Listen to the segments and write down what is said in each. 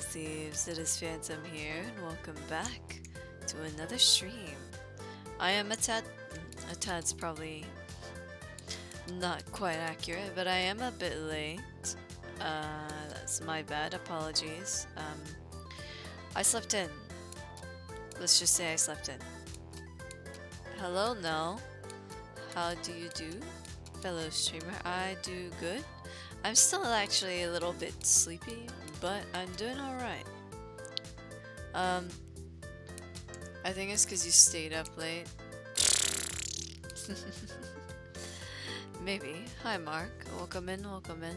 Thieves, it is Phantom here, and welcome back to another stream. I am a tad's probably not quite accurate, but I am a bit late. That's my bad, apologies. I slept in. Let's just say I slept in. Hello, Nell. How do you do, fellow streamer? I do good. I'm still actually a little bit sleepy, but I'm doing alright. I think it's because you stayed up late. Maybe. Hi, Mark. Welcome in, welcome in.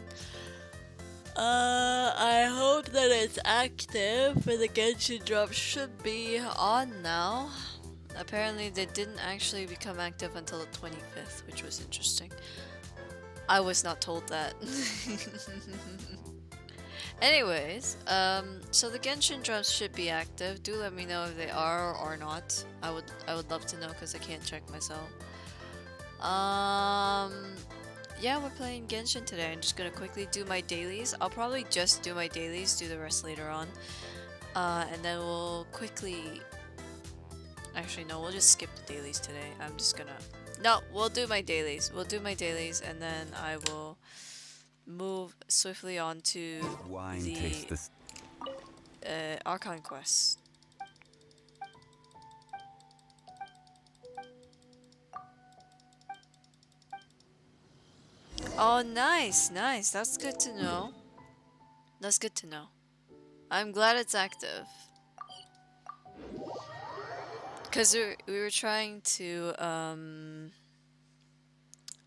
I hope that it's active for the Genshin drop. Should be on now. Apparently they didn't actually become active until the 25th, which was interesting. I was not told that. Anyways, so the Genshin drops should be active. Do let me know if they are or not. I would love to know because I can't check myself. Yeah, we're playing Genshin today. I'm just gonna quickly do my dailies. I'll probably just do my dailies, do the rest later on. And then we'll quickly... Actually, no, we'll just skip the dailies today. I'm just gonna... No, we'll do my dailies. We'll do my dailies, and then I will move swiftly on to the Archon quest. Oh, nice, nice. That's good to know. That's good to know. I'm glad it's active. Because we were trying to,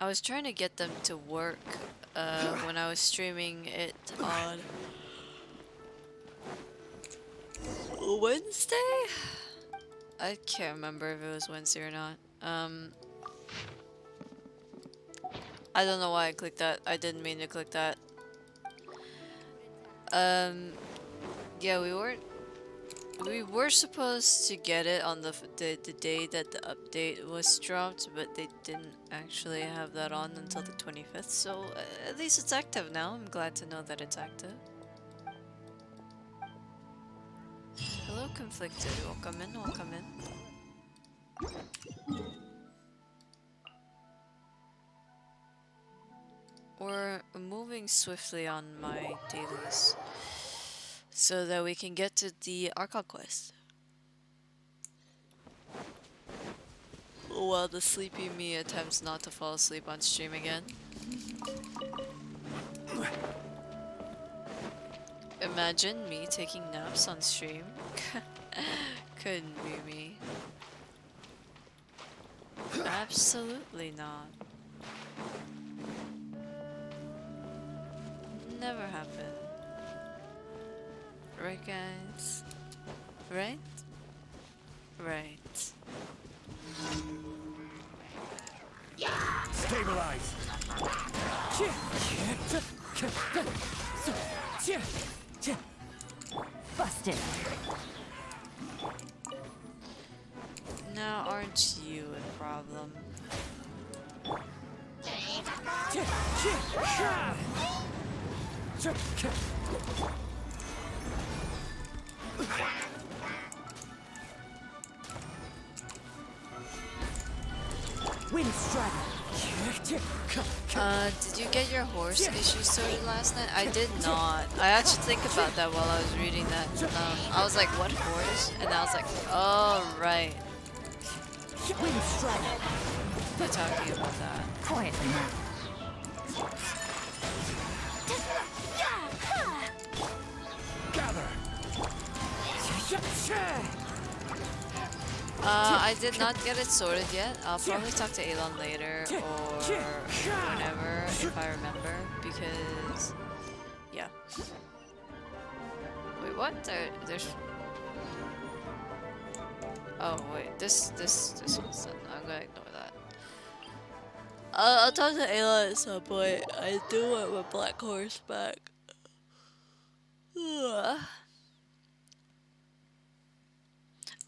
I was trying to get them to work when I was streaming it on Wednesday? I can't remember if it was Wednesday or not. I don't know why I clicked that. I didn't mean to click that. Yeah, we were supposed to get it on the day that the update was dropped, but they didn't actually have that on until the 25th, so at least it's active now. I'm glad to know that it's active. Hello, Conflicted. Welcome in, welcome in. We're moving swiftly on my dailies so that we can get to the Archon quest. While the sleepy me attempts not to fall asleep on stream again. Imagine me taking naps on stream. Couldn't be me. Absolutely not. Never happened. Right, guys? Right? Right. Stabilize. Busted. Now, aren't you a problem? Wind strike. Did you get your horse issue sorted last night? I did not. I had to think about that while I was reading that. I was like, what horse? And I was like, oh, right. Wind strike. They're talking about that. Quietly now. Gather. I did not get it sorted yet. I'll probably talk to Elon later or whenever if I remember, because yeah. Wait, what? There's. Oh wait, this one's done. I'm gonna ignore that. I'll talk to Elon at some point. I do want my black horse back.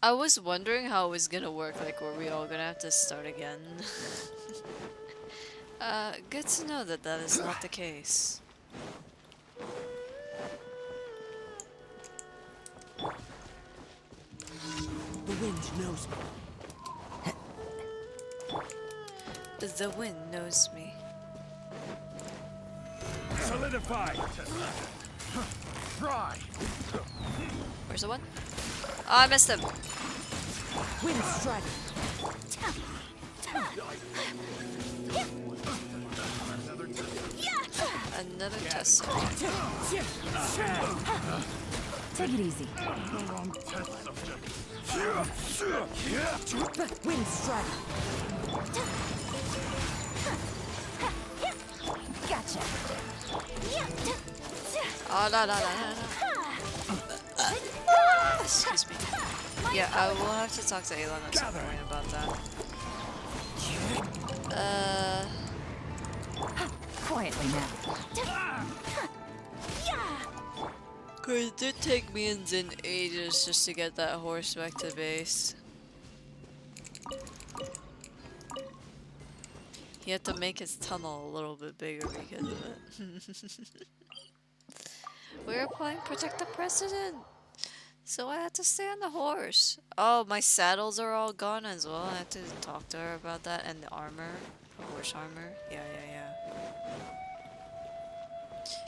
I was wondering how it was gonna work, like were we all gonna have to start again? Good to know that that is not the case. wind knows me. The wind knows me. Solidify. Try. Where's the one? Oh, I missed him. Wind strike. Another test. Take it easy. Wind strike. Gotcha. Oh, no, no, no, no, no. Excuse me. Yeah, I will have to talk to Elon at some point about that. Quietly now. Cause it did take me and Zin ages just to get that horse back to base. He had to make his tunnel a little bit bigger because of it. We're playing Protect the President! So I had to stay on the horse. Oh, my saddles are all gone as well. I had to talk to her about that. And the armor. The horse armor. Yeah, yeah, yeah.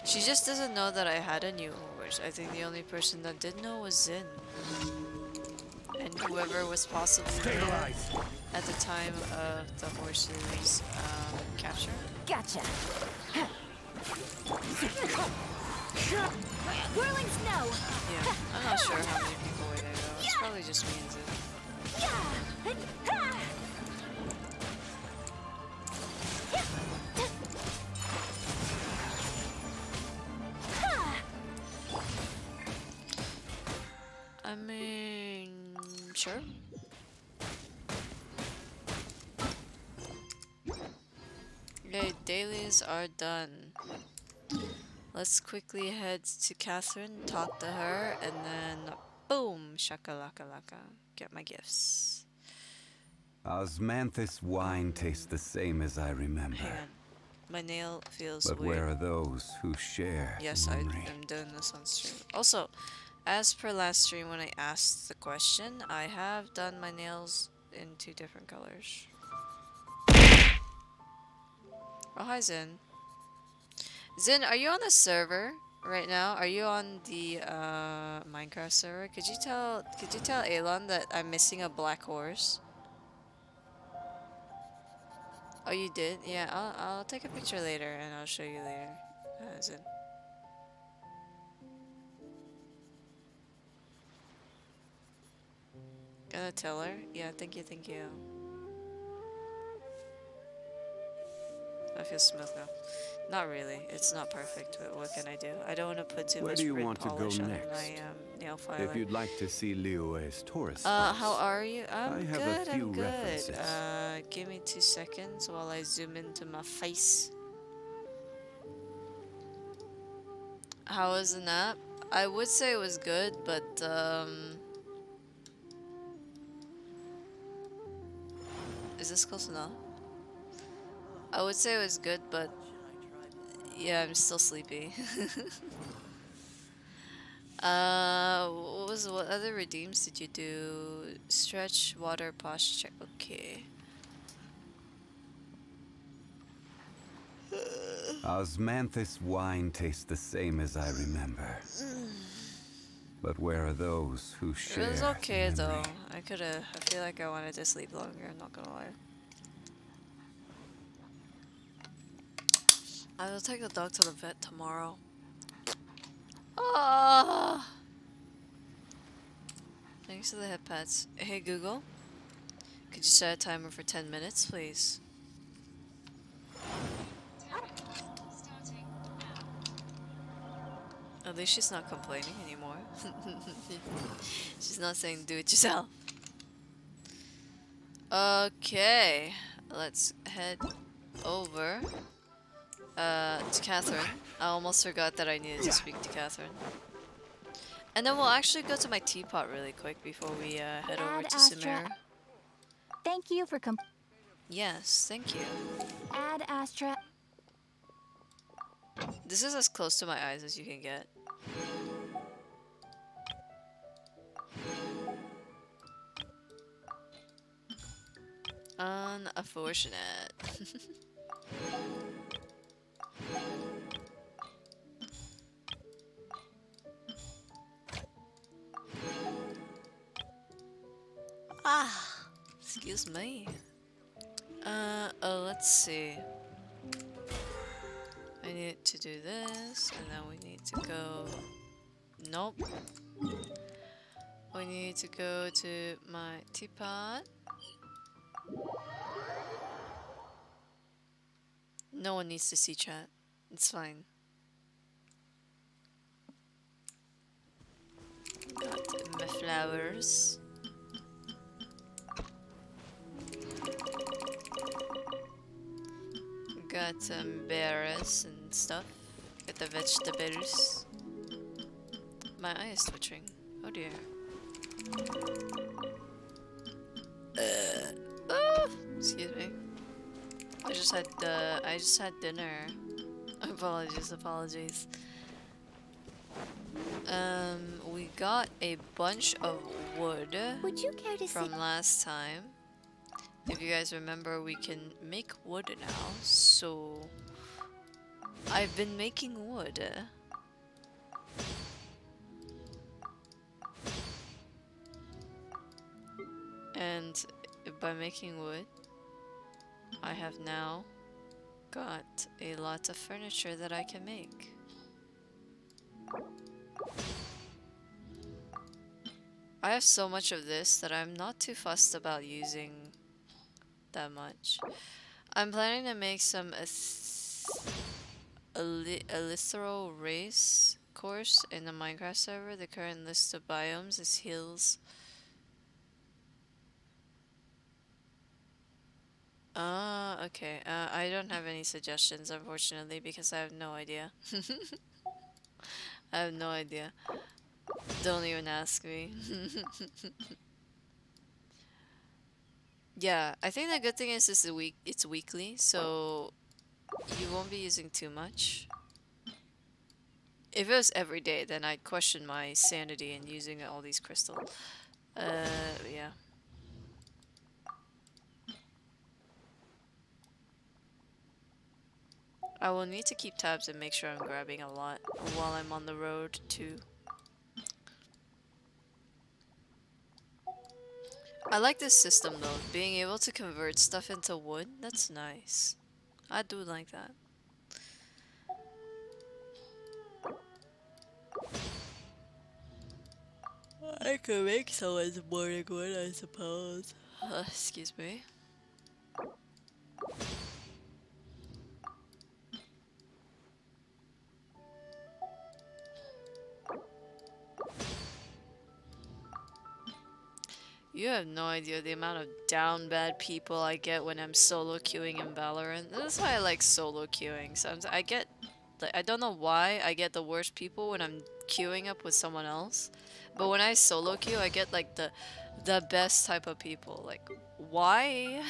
She just doesn't know that I had a new horse. I think the only person that did know was Zin. And whoever was possibly there at the time of the horse's capture. Gotcha. Whirling snow. Yeah, I'm not sure how many people were there though. It's probably just me and Zin. I mean, sure. Okay, dailies are done. Let's quickly head to Catherine, talk to her, and then boom, shakalaka laka, get my gifts. Osmanthus wine tastes the same as I remember. Hang on. My nail feels But weird. where are those who share Yes, the I memory? am doing this on stream. Also, as per last stream when I asked the question, I have done my nails in 2 different colors. Oh, hi Zin. Zin, are you on the server right now? Are you on the Minecraft server? Could you tell Elon that I'm missing a black horse? Oh, you did? Yeah, I'll take a picture later and I'll show you later. Zin. Gonna tell her? Yeah, thank you, thank you. I feel smooth now. Not really. It's not perfect, but what can I do? I don't want to put too Where much do you grit want to go polish on next? my nail filer. If you'd like to see Liyue's tourist How spots, are you? I'm I have a good, few I'm good. references. Give me 2 seconds while I zoom into my face. How was the nap? I would say it was good, but is this close enough? I would say it was good, but yeah, I'm still sleepy. What other redeems did you do? Stretch, water, posture. Okay. Osmanthus wine tastes the same as I remember. But where are those who share It was okay the though. memory? I feel like I wanted to sleep longer, I'm not gonna lie. I will take the dog to the vet tomorrow. Ah! Thanks to the head pads. Hey Google, could you set a timer for 10 minutes, please? At least she's not complaining anymore. She's not saying do it yourself. Okay, let's head over to Catherine. I almost forgot that I needed to speak to Catherine. And then we'll actually go to my teapot really quick before we head over Add to Astra. Sumeru. Thank you for Yes, thank you. Add Astra. This is as close to my eyes as you can get. Unfortunate. Ah, excuse me. Let's see. I need to do this, and then we need to go. Nope. We need to go to my teapot. No one needs to see chat. It's fine. Got my flowers. Got some berries and stuff. Got the vegetables. My eye is twitching. Oh dear. Excuse me. I just had dinner. Apologies. We got a bunch of wood Would you care to from see? last time. If you guys remember, we can make wood now, so I've been making wood. And by making wood, I have now got a lot of furniture that I can make. I have so much of this that I'm not too fussed about using that much. I'm planning to make some Elithero race course in the Minecraft server. The current list of biomes is hills. Okay. I don't have any suggestions, unfortunately, because I have no idea. I have no idea. Don't even ask me. Yeah, I think the good thing is it's weekly, so you won't be using too much. If it was every day, then I'd question my sanity in using all these crystals. Yeah. I will need to keep tabs and make sure I'm grabbing a lot while I'm on the road too. I like this system though, being able to convert stuff into wood, that's nice. I do like that. I could make someone's morning wood, I suppose. Excuse me. You have no idea the amount of down bad people I get when I'm solo queuing in Valorant. This is why I like solo queuing. Sometimes I get, like, I don't know why I get the worst people when I'm queuing up with someone else. But when I solo queue, I get like the best type of people. Like, why?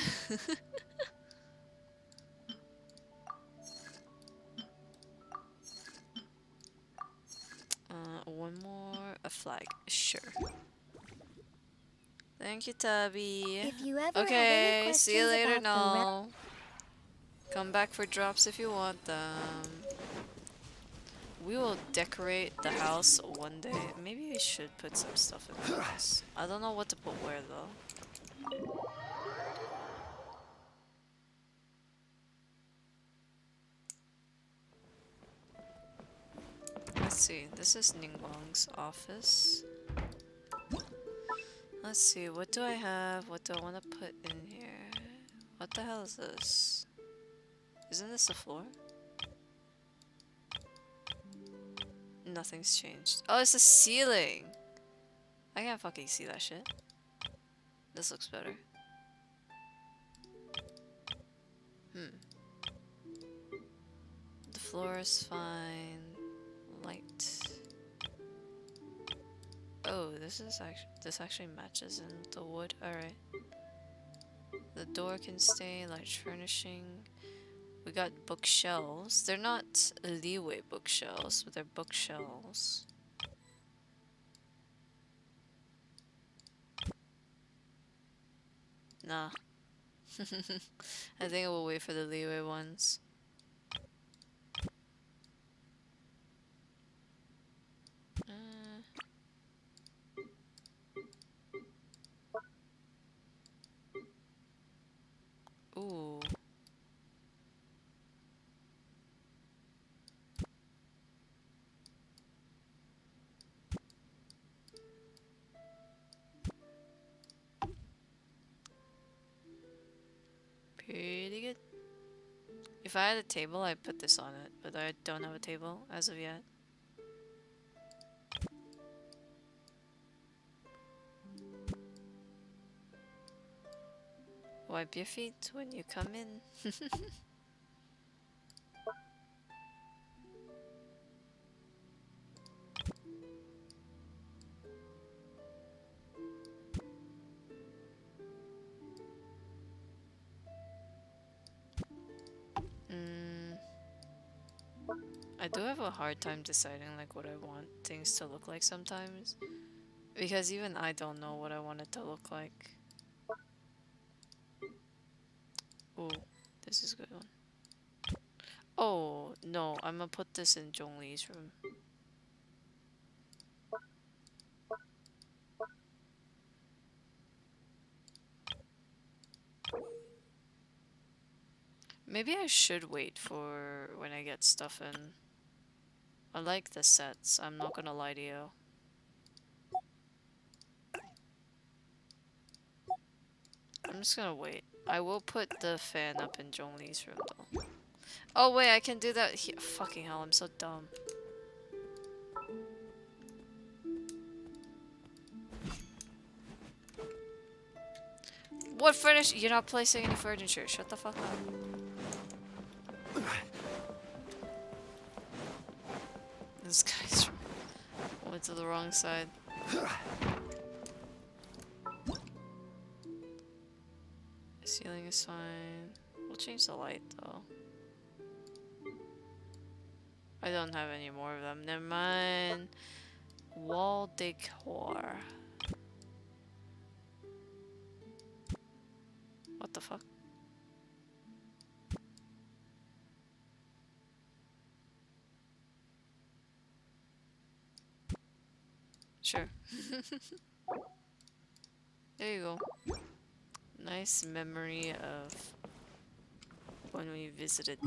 One more, a flag, sure. Thank you, Tabby. If you ever have Okay, any see you questions later, about no. Come back for drops if you want them. We will decorate the house one day. Maybe we should put some stuff in the house. I don't know what to put where though. Let's see, this is Ningguang's office. Let's see, what do I have? What do I want to put in here? What the hell is this? Isn't this the floor? Nothing's changed. Oh, it's the ceiling! I can't fucking see that shit. This looks better. The floor is fine. Light. Oh, this actually matches in the wood. Alright. The door can stay, light furnishing. We got bookshelves. They're not leeway bookshelves, but they're bookshelves. Nah. I think we'll wait for the leeway ones. Ooh. Pretty good. If I had a table, I'd put this on it, but I don't have a table as of yet. Wipe your feet when you come in. I do have a hard time deciding like what I want things to look like sometimes, because even I don't know what I want it to look like. Ooh, this is a good one. Oh no, I'm gonna put this in Zhongli's room. Maybe I should wait for when I get stuff in. I like the sets, I'm not gonna lie to you. I'm just gonna wait. I will put the fan up in Zhongli's room though. Oh wait, I can do that here. Fucking hell, I'm so dumb. What furniture? You're not placing any furniture. Shut the fuck up. This guy's went to the wrong side. Ceiling is fine. We'll change the light though. I don't have any more of them. Never mind. Wall decor. What the fuck? Sure. There you go. Nice memory of when we visited.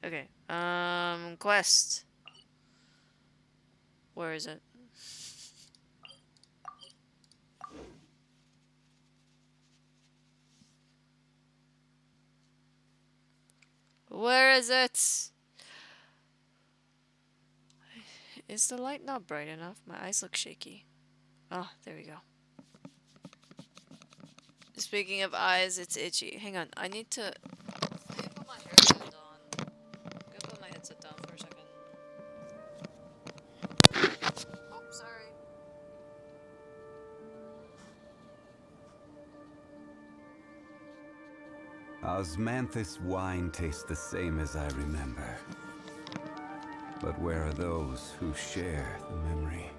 Okay. Quest. Where is it? Where is it? Is the light not bright enough? My eyes look shaky. Oh, there we go. Speaking of eyes, it's itchy. Hang on, I need to... Let me put my headset on. I'm gonna put my headset down for a second. Oh, sorry. Osmanthus wine tastes the same as I remember. But where are those who share the memory?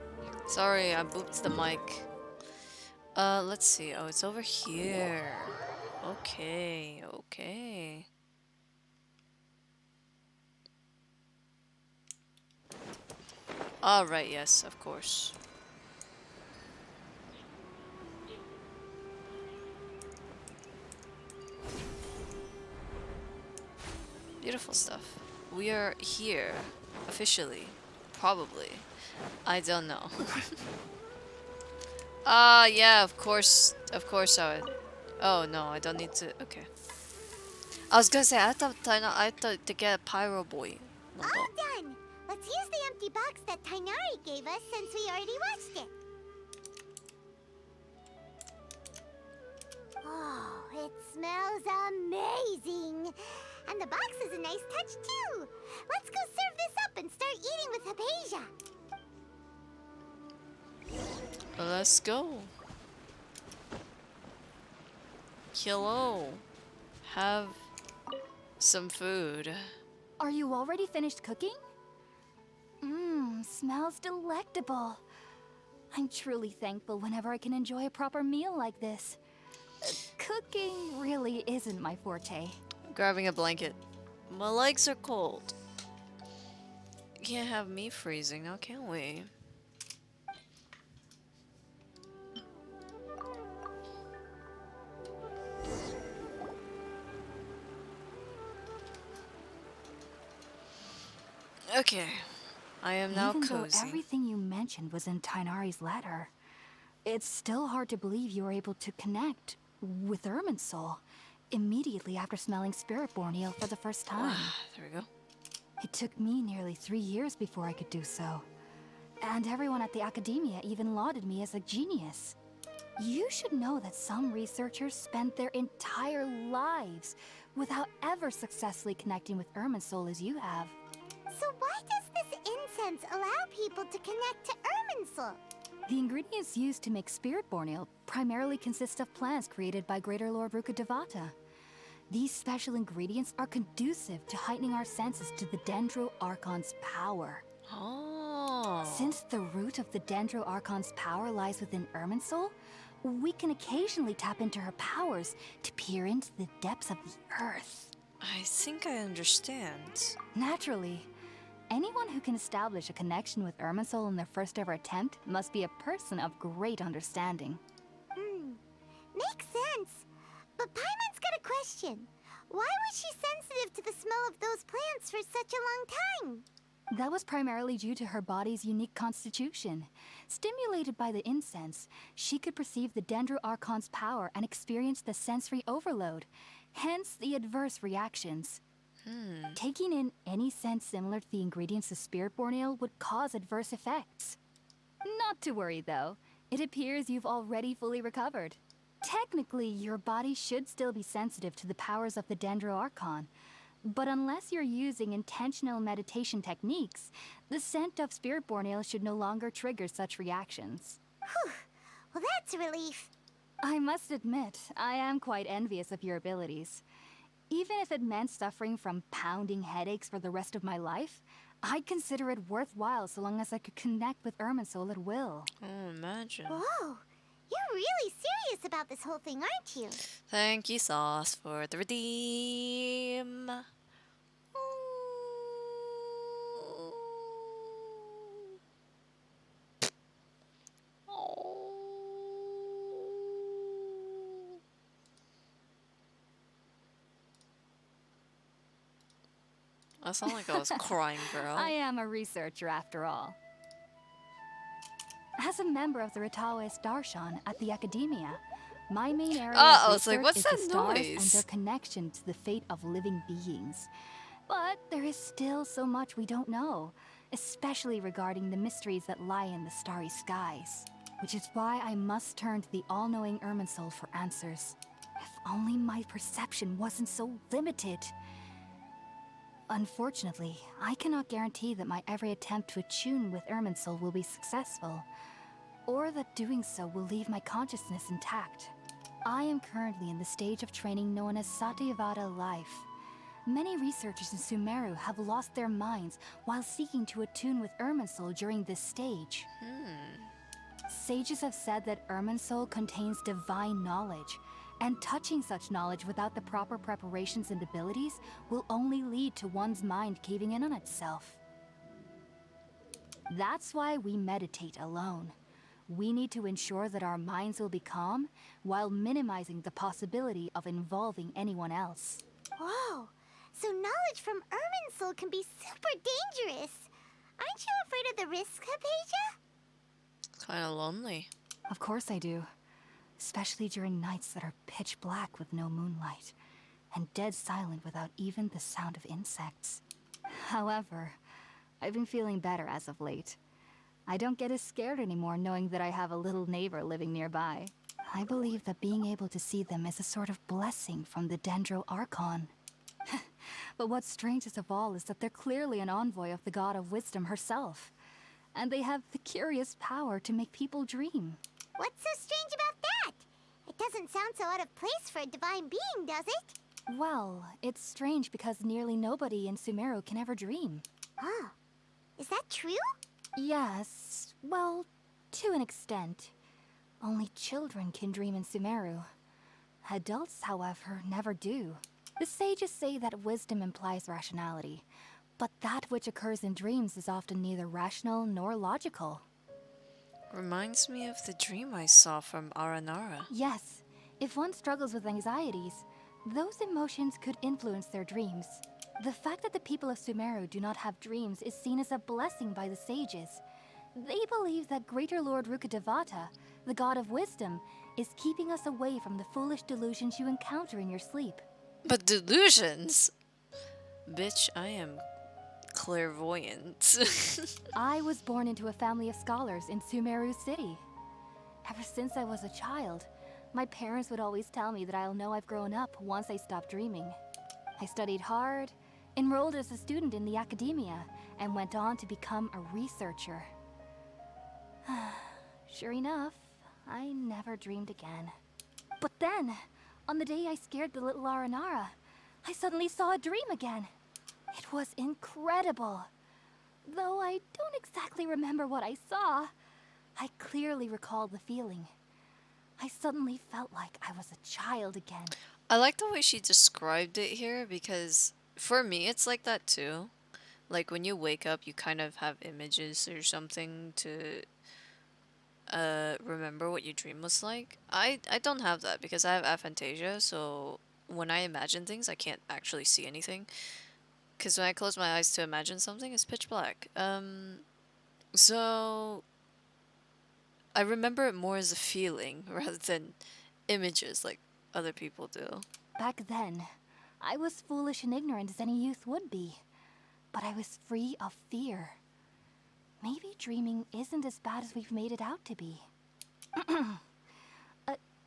Sorry, I booped the mic. Let's see. Oh, it's over here. Okay, okay. Alright, yes, of course. Beautiful stuff. We are here. Officially. Probably. I don't know. Yeah, of course I would. Oh no, I don't need to. Okay. I was gonna say, I thought to get a Pyro Boy. No, All done. Let's use the empty box that Tainari gave us since we already watched it. Oh, it smells amazing. And the box is a nice touch too. Let's go serve this up and start eating with Hypatia. let's go. Hello. Have some food. Are you already finished cooking? Mmm, smells delectable. I'm truly thankful whenever I can enjoy a proper meal like this. Cooking really isn't my forte. Grabbing a blanket. My legs are cold. Can't have me freezing now, can we? Okay, I am now Even though cozy. everything you mentioned was in Tainari's letter, it's still hard to believe you were able to connect with Irminsul immediately after smelling Spirit Borneo for the first time. There we go. It took me nearly 3 years before I could do so. And everyone at the academia even lauded me as a genius. You should know that some researchers spend their entire lives without ever successfully connecting with Irminsul as you have. So why does this incense allow people to connect to Irminsul? The ingredients used to make Spirit Borneo primarily consist of plants created by Greater Lord Rukkhadevata. These special ingredients are conducive to heightening our senses to the Dendro Archon's power. Oh. Since the root of the Dendro Archon's power lies within Irminsul, we can occasionally tap into her powers to peer into the depths of the earth. I think I understand. Naturally, anyone who can establish a connection with Irminsul in their first ever attempt must be a person of great understanding. Makes sense. But Paimon's got a question. Why was she sensitive to the smell of those plants for such a long time? That was primarily due to her body's unique constitution. Stimulated by the incense, she could perceive the Dendro Archon's power and experience the sensory overload, hence the adverse reactions. Taking in any scent similar to the ingredients of Spirit Borneo would cause adverse effects. Not to worry though, it appears you've already fully recovered. Technically, your body should still be sensitive to the powers of the Dendro Archon, but unless you're using intentional meditation techniques, the scent of Spirit Borneo should no longer trigger such reactions. Whew. Well, that's a relief. I must admit, I am quite envious of your abilities. Even if it meant suffering from pounding headaches for the rest of my life, I'd consider it worthwhile so long as I could connect with Irminsul at will. Oh, imagine. Whoa. You're really serious about this whole thing, aren't you? Thank you, Sauce, for the redeem. I sound like I was crying, girl. I am a researcher after all. As a member of the Ritaoist Darshan at the Academia, my main area I of was like, research what's is that the stars noise? and their connection to the fate of living beings. But there is still so much we don't know, especially regarding the mysteries that lie in the starry skies. Which is why I must turn to the all-knowing Irminsul for answers. If only my perception wasn't so limited. Unfortunately, I cannot guarantee that my every attempt to attune with Irminsul will be successful, or that doing so will leave my consciousness intact. I am currently in the stage of training known as Satyavada life. Many researchers in Sumeru have lost their minds while seeking to attune with Irminsul during this stage. Sages have said that Irminsul contains divine knowledge, and touching such knowledge without the proper preparations and abilities will only lead to one's mind caving in on itself. That's why we meditate alone. We need to ensure that our minds will be calm while minimizing the possibility of involving anyone else. Whoa. So knowledge from Irminsul can be super dangerous. Aren't you afraid of the risks, Hypatia? Kind of lonely. Of course I do. Especially during nights that are pitch black with no moonlight, and dead silent without even the sound of insects. However, I've been feeling better as of late. I don't get as scared anymore knowing that I have a little neighbor living nearby. I believe that being able to see them is a sort of blessing from the Dendro Archon. But what's strangest of all is that they're clearly an envoy of the God of Wisdom herself, and they have the curious power to make people dream. What's so strange about that? It doesn't sound so out of place for a divine being, does it? Well, it's strange because nearly nobody in Sumeru can ever dream. Oh. Is that true? Yes, well, to an extent. Only children can dream in Sumeru. Adults, however, never do. The sages say that wisdom implies rationality, but that which occurs in dreams is often neither rational nor logical. Reminds me of the dream I saw from Aranara. Yes, if one struggles with anxieties, those emotions could influence their dreams. The fact that the people of Sumeru do not have dreams is seen as a blessing by the sages. They believe that Greater Lord Rukkhadevata, the god of wisdom, is keeping us away from the foolish delusions you encounter in your sleep. But delusions? Bitch, I am clairvoyant. I was born into a family of scholars in Sumeru City. Ever since I was a child, my parents would always tell me that I'll know I've grown up once I stop dreaming. I studied hard, enrolled as a student in the academia, and went on to become a researcher. Sure enough, I never dreamed again. But then, on the day I scared the little Aranara, I suddenly saw a dream again. It was incredible. Though I don't exactly remember what I saw, I clearly recall the feeling. I suddenly felt like I was a child again. I like the way she described it here because for me it's like that too. Like when you wake up, you kind of have images or something to remember what your dream was like. I don't have that because I have aphantasia, so when I imagine things, I can't actually see anything. Because when I close my eyes to imagine something, it's pitch black. So I remember it more as a feeling rather than images like other people do. Back then, I was foolish and ignorant as any youth would be. But I was free of fear. Maybe dreaming isn't as bad as we've made it out to be.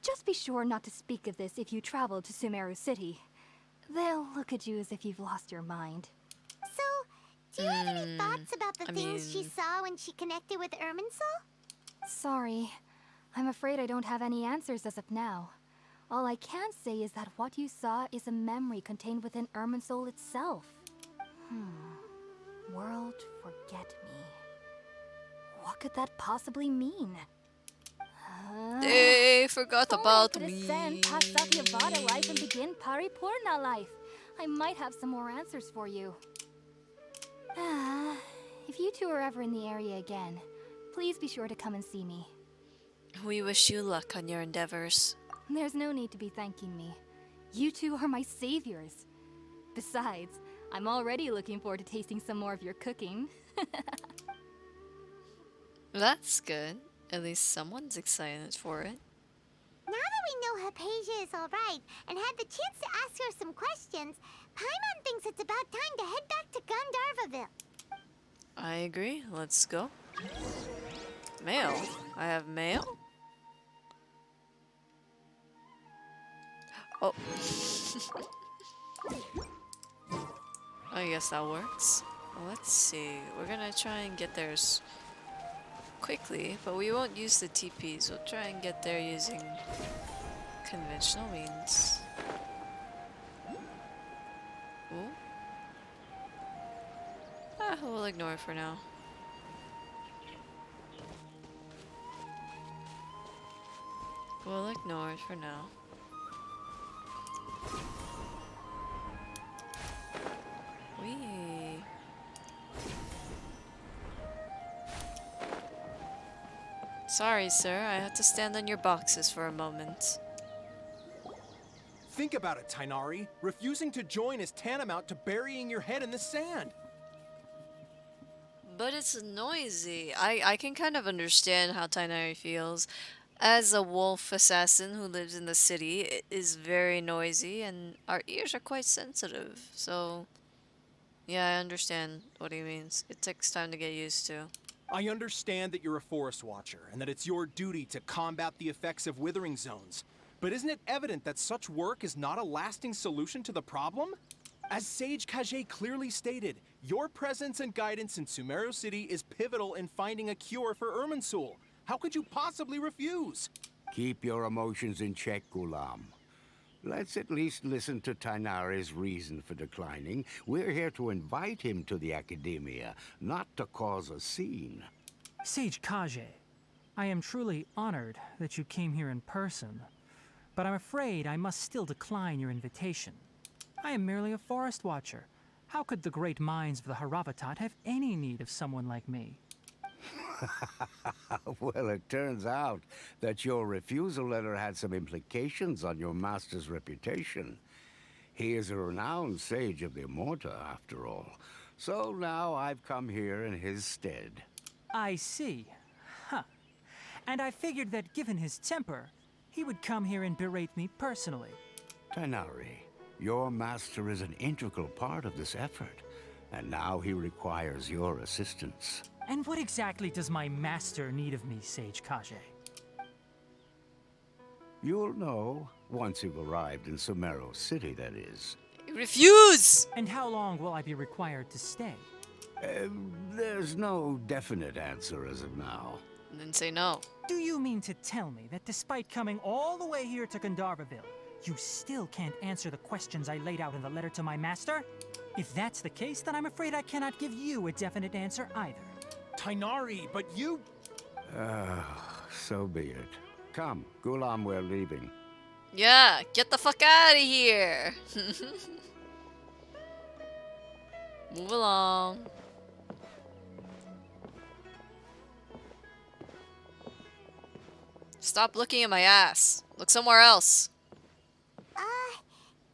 Just be sure not to speak of this if you travel to Sumeru City. They'll look at you as if you've lost your mind. So, do you have any thoughts about the things she saw when she connected with Irminsul? Sorry. I'm afraid I don't have any answers as of now. All I can say is that what you saw is a memory contained within Irminsul itself. World forget me. What could that possibly mean? They forgot about To me. descend past Satyavada life and begin Paripurna life. I might have some more answers for you. If you two are ever in the area again, please be sure to come and see me. We wish you luck on your endeavors. There's no need to be thanking me. You two are my saviors. Besides, I'm already looking forward to tasting some more of your cooking. That's good. At least someone's excited for it. Now that we know Hypatia is alright and had the chance to ask her some questions, Paimon thinks it's about time to head back to Gandharvaville. I agree. Let's go. Mail? I have mail? Oh. I guess that works. Let's see. We're gonna try and get there quickly, but we won't use the TPs. We'll try and get there using conventional means. Ooh. We'll ignore it for now. We'll ignore it for now. Whee! Sorry, sir. I had to stand on your boxes for a moment. Think about it, Tainari. Refusing to join is tantamount to burying your head in the sand. But it's noisy. I can kind of understand how Tainari feels. As a wolf assassin who lives in the city, it is very noisy and our ears are quite sensitive. So, yeah, I understand what he means. It takes time to get used to. I understand that you're a forest watcher and that it's your duty to combat the effects of withering zones. But isn't it evident that such work is not a lasting solution to the problem? As Sage Kage clearly stated, your presence and guidance in Sumeru City is pivotal in finding a cure for Irminsul. How could you possibly refuse? Keep your emotions in check, Ghulam. Let's at least listen to Tainari's reason for declining. We're here to invite him to the Academia, not to cause a scene. Sage Kage, I am truly honored that you came here in person. but I'm afraid I must still decline your invitation. I am merely a forest watcher. How could the great minds of the Haravatat have any need of someone like me? Well, it turns out that your refusal letter had some implications on your master's reputation. He is a renowned sage of the Immorta, after all. So now I've come here in his stead. I see. Huh. And I figured that given his temper, he would come here and berate me personally. Tainari, your master is an integral part of this effort, and now he requires your assistance. And what exactly does my master need of me, Sage Kage? You'll know once you've arrived in Sumeru City, that is. Refuse! And how long will I be required to stay? There's no definite answer as of now. Then say no. Do you mean to tell me that despite coming all the way here to Gandharvaville, you still can't answer the questions I laid out in the letter to my master? If that's the case, then I'm afraid I cannot give you a definite answer either. Tainari, but you... So be it. Come, Gulam, we're leaving. Yeah, get the fuck out of here. Move along. Stop looking at my ass. Look somewhere else.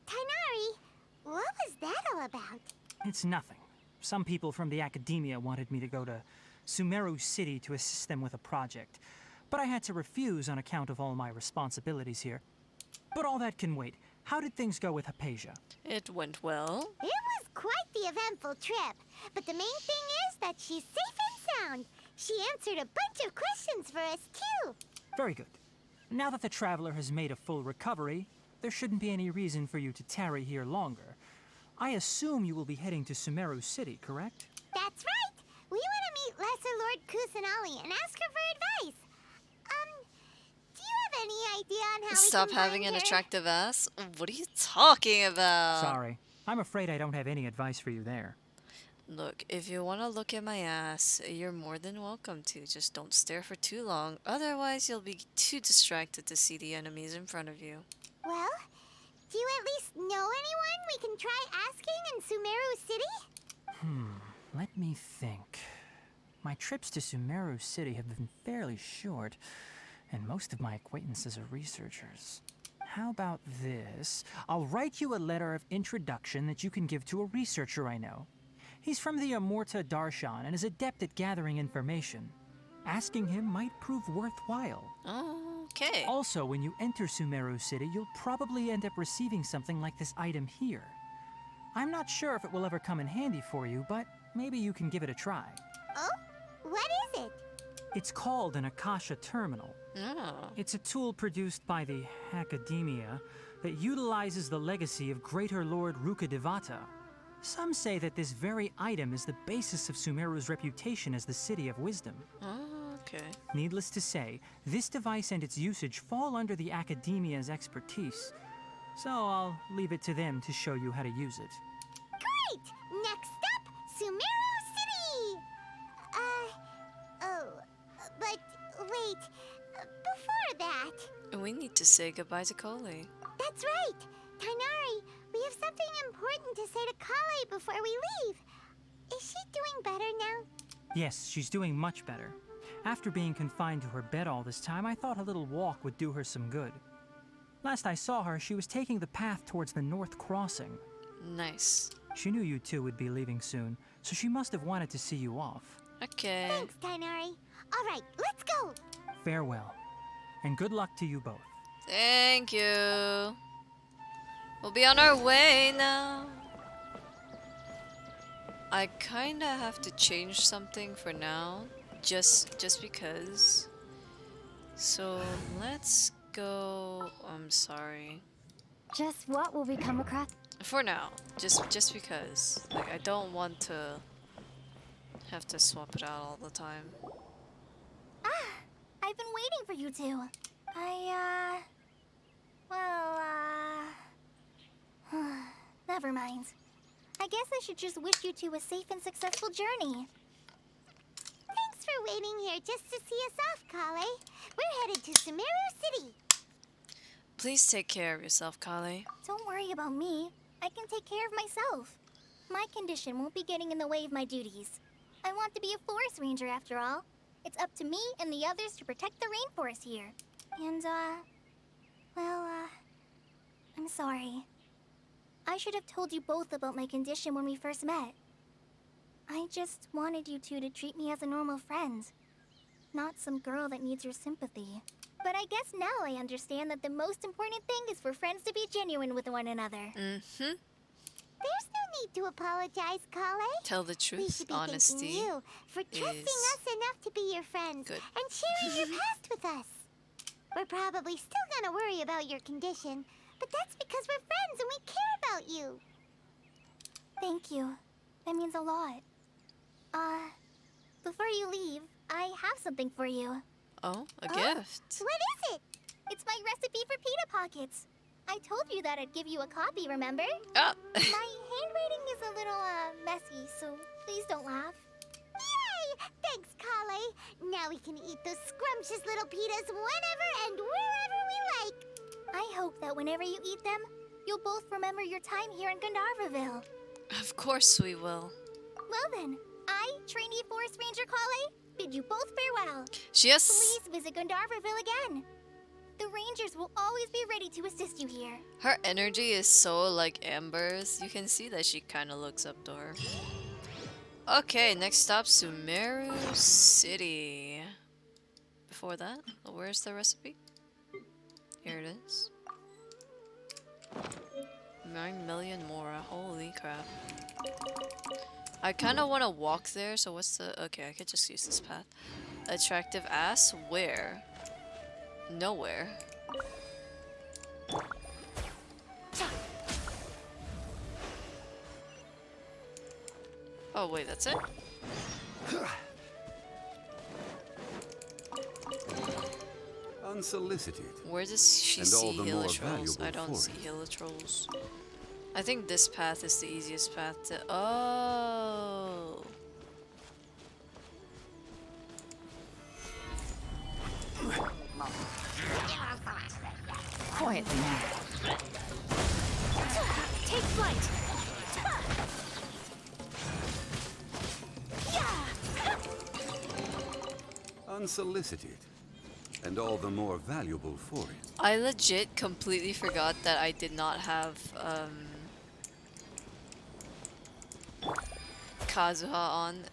Tainari, what was that all about? It's nothing. Some people from the academia wanted me to go to Sumeru City to assist them with a project, but I had to refuse on account of all my responsibilities here. But all that can wait. How did things go with Hypatia? It went well. It was quite the eventful trip, but the main thing is that she's safe and sound. She answered a bunch of questions for us, too. Very good. Now that the traveler has made a full recovery, there shouldn't be any reason for you to tarry here longer. I assume you will be heading to Sumeru City, correct? That's right. We want to meet Lesser Lord Kusanali and ask her for advice. Do you have any idea on how Stop we can having find an her? attractive ass? What are you talking about? Sorry. I'm afraid I don't have any advice for you there. Look, if you want to look at my ass, you're more than welcome to. Just don't stare for too long. Otherwise, you'll be too distracted to see the enemies in front of you. Well, do you at least know anyone we can try asking in Sumeru City? Let me think. My trips to Sumeru City have been fairly short, and most of my acquaintances are researchers. How about this? I'll write you a letter of introduction that you can give to a researcher I know. He's from the Immorta Darshan and is adept at gathering information. Asking him might prove worthwhile. Okay. Also, when you enter Sumeru City, you'll probably end up receiving something like this item here. I'm not sure if it will ever come in handy for you, but maybe you can give it a try. Oh? What is it? It's called an Akasha Terminal. Oh. It's a tool produced by the Academia that utilizes the legacy of Greater Lord Rukadevata. Some say that this very item is the basis of Sumeru's reputation as the City of Wisdom. Oh, okay. Needless to say, this device and its usage fall under the Academia's expertise, so I'll leave it to them to show you how to use it. Great! Next up, Sumeru City! But wait, before that... We need to say goodbye to Koli. That's right! Tainari, we have something important to say to Kale before we leave. Is she doing better now? Yes, she's doing much better. After being confined to her bed all this time, I thought a little walk would do her some good. Last I saw her, she was taking the path towards the North Crossing. Nice. She knew you two would be leaving soon, so she must have wanted to see you off. Okay. Thanks, Tainari. All right, let's go! Farewell, and good luck to you both. Thank you. We'll be on our way now. I kinda have to change something for now, just because. So let's go. I'm sorry. Just what will we come across? For now, just because. Like, I don't want to have to swap it out all the time. I've been waiting for you two. Never mind. I guess I should just wish you two a safe and successful journey. Thanks for waiting here just to see us off, Kale. We're headed to Sumeru City. Please take care of yourself, Kale. Don't worry about me. I can take care of myself. My condition won't be getting in the way of my duties. I want to be a forest ranger after all. It's up to me and the others to protect the rainforest here. And, I'm sorry. I should have told you both about my condition when we first met. I just wanted you two to treat me as a normal friend, not some girl that needs your sympathy. But I guess now I understand that the most important thing is for friends to be genuine with one another. Mm-hmm. There's no need to apologize, Kale. Tell the We truth. should be Honesty. thanking you for trusting is us enough to be your friends good. and sharing your past with us. We're probably still gonna worry about your condition, but that's because we're friends and we care about you. Thank you. That means a lot. Before you leave, I have something for you. Oh, a gift. What is it? It's my recipe for pita pockets. I told you that I'd give you a copy, remember? Oh. My handwriting is a little, messy, so please don't laugh. Yay! Thanks, Kale. Now we can eat those scrumptious little pitas whenever and wherever we like. I hope that whenever you eat them, you'll both remember your time here in Gandharvaville. Of course we will. Well then, I, trainee forest ranger Kale, bid you both farewell. Yes. Please visit Gandharvaville again. The rangers will always be ready to assist you here. Her energy is so like Amber's. You can see that she kind of looks up to her. Okay, next stop, Sumeru City. Before that, where's the recipe? Here it is. 9 million more. Holy crap. I kind of want to walk there, so what's the... Okay, I could just use this path. Attractive ass? Where? Nowhere. Oh wait, that's it? Unsolicited. Where does she And see all the more Hilitrolls? valuable I don't for see it. Hilitrolls. I think this path is the easiest path to... Oh! Quietly now. Take flight! Unsolicited. And all the more valuable for it. I legit completely forgot that I did not have, Kazuha on.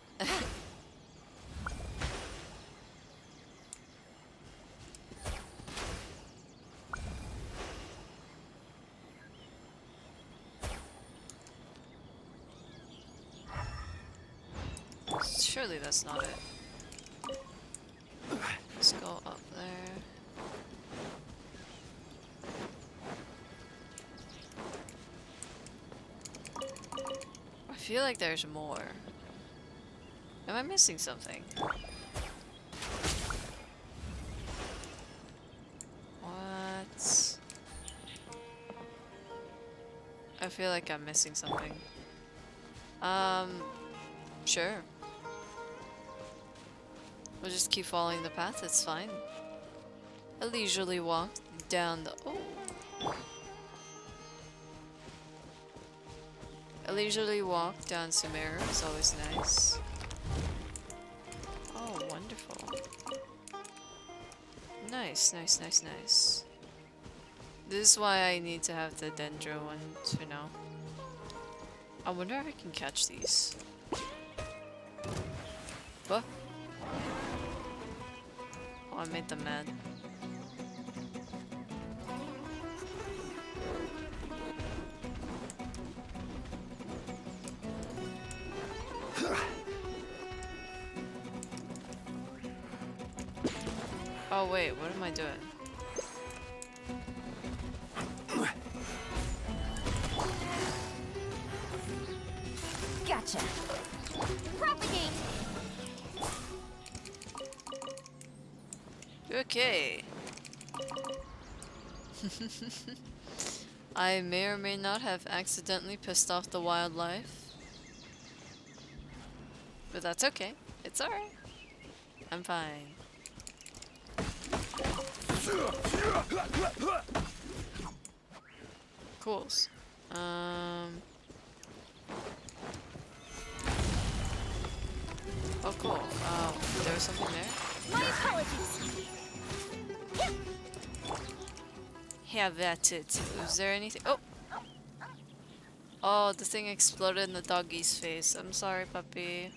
Surely that's not it. Let's go up there. I feel like there's more. Am I missing something? What? I feel like I'm missing something. Sure. We'll just keep following the path, it's fine. A leisurely walk down the... Oh! A leisurely walk down Sumeru is always nice. Oh, wonderful. Nice, nice, nice, nice. This is why I need to have the Dendro one to know. I wonder if I can catch these. What? Oh, I made them mad. Oh wait, what am I doing? Gotcha. Propagate! Okay. I may or may not have accidentally pissed off the wildlife. But that's okay. It's alright. I'm fine. Cool. Oh, cool. There was something there? My apologies. Yeah, that's it. Was there anything? Oh! Oh, the thing exploded in the doggy's face. I'm sorry, puppy.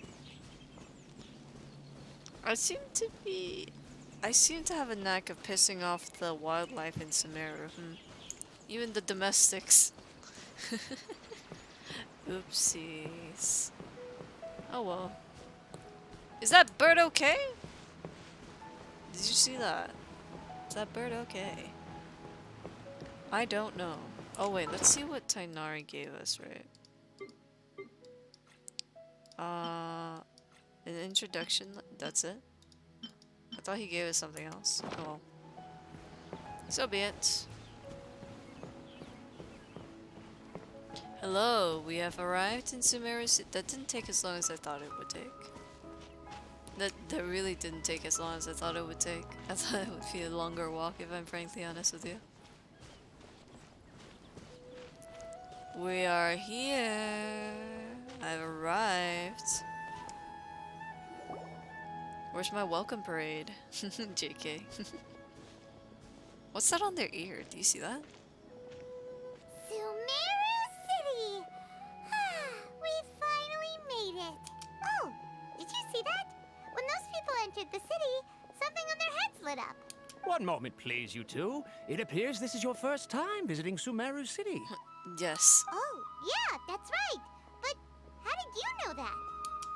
I seem to have a knack of pissing off the wildlife in Sumeru. Even the domestics. Oopsies. Oh well. Is that bird okay? Did you see that? Is that bird okay? I don't know. Oh wait, let's see what Tainari gave us, right? An introduction, that's it? I thought he gave us something else. Oh well. So be it. Hello, we have arrived in Sumeru City. That didn't take as long as I thought it would take. That really didn't take as long as I thought it would take. I thought it would be a longer walk, if I'm frankly honest with you. We are here. I've arrived. Where's my welcome parade? JK. What's that on their ear? Do you see that? Sumeru City! We finally made it! Oh, did you see that? When those people entered the city, something on their heads lit up. One moment, please, you two. It appears this is your first time visiting Sumeru City. Yes. Oh, yeah, that's right. But how did you know that?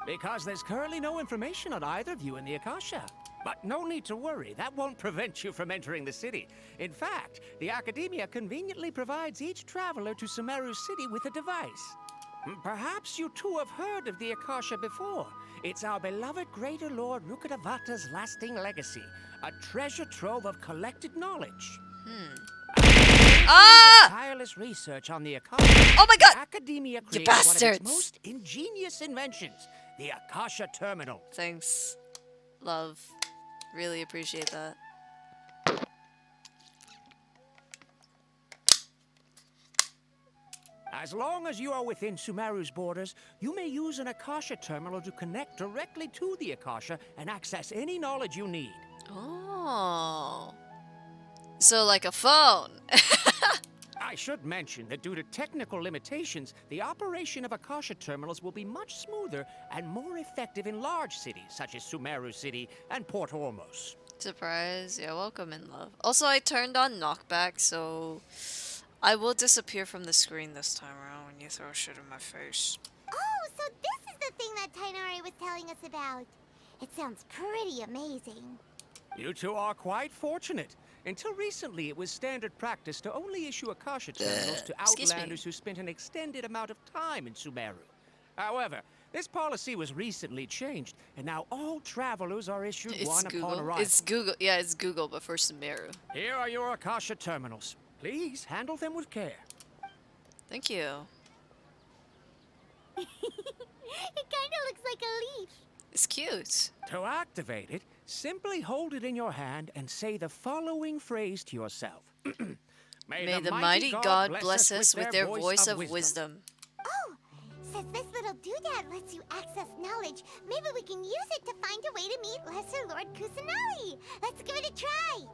Because there's currently no information on either of you in the Akasha. But no need to worry, that won't prevent you from entering the city. In fact, the Academia conveniently provides each traveler to Sumeru City with a device. Perhaps you two have heard of the Akasha before. It's our beloved Greater Lord Rukkhadevata's lasting legacy, a treasure trove of collected knowledge. Ah! Tireless research on the Akasha. Oh my god! Academia You created one of bastards! its most ingenious inventions, the Akasha Terminal. Thanks. Love. Really appreciate that. As long as you are within Sumeru's borders, you may use an Akasha terminal to connect directly to the Akasha and access any knowledge you need. Oh. So like a phone. I should mention that due to technical limitations, the operation of Akasha terminals will be much smoother and more effective in large cities such as Sumeru City and Port Ormos. Surprise. Yeah, welcome in love. Also, I turned on knockback, so I will disappear from the screen this time around when you throw shit in my face. Oh, so this is the thing that Tainari was telling us about. It sounds pretty amazing. You two are quite fortunate. Until recently, it was standard practice to only issue Akasha terminals to excuse me. outlanders who spent an extended amount of time in Sumeru. However, this policy was recently changed, and now all travelers are issued It's one upon Google. arrival. It's Google. Yeah, it's Google, but for Sumeru. Here are your Akasha terminals. Please handle them with care. Thank you. It kind of looks like a leaf. It's cute. To activate it, simply hold it in your hand and say the following phrase to yourself. May the mighty God bless us with their voice of wisdom. Oh, since this little doodad lets you access knowledge, maybe we can use it to find a way to meet Lesser Lord Kusanali. Let's give it a try.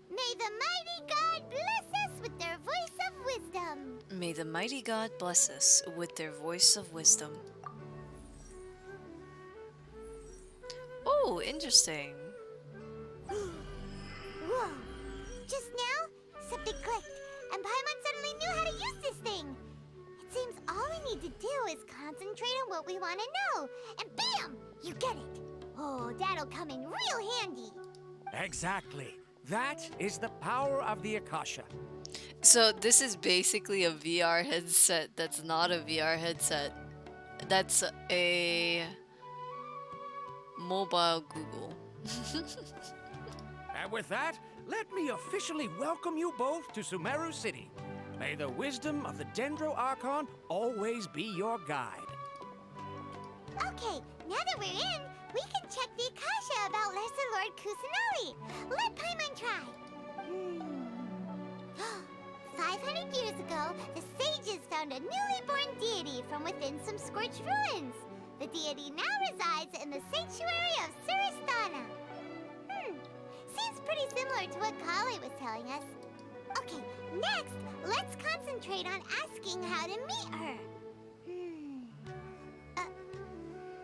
May the mighty God bless us with their voice of wisdom. May the mighty God bless us with their voice of wisdom. Oh, interesting. Whoa. Just now, something clicked, and Paimon suddenly knew how to use this thing. It seems all we need to do is concentrate on what we want to know, and bam! You get it. Oh, that'll come in real handy. Exactly. That is the power of the Akasha. So this is basically a VR headset that's not a VR headset. That's a mobile Google. And with that, let me officially welcome you both to Sumeru City. May the wisdom of the Dendro Archon always be your guide. Okay, now that we're in, we can check the Akasha about Lesser Lord Kusanali. Let Paimon try. 500 ago, the sages found a newly born deity from within some scorched ruins. The deity now resides in the sanctuary of Suristana. Seems pretty similar to what Kali was telling us. Okay, next, let's concentrate on asking how to meet her.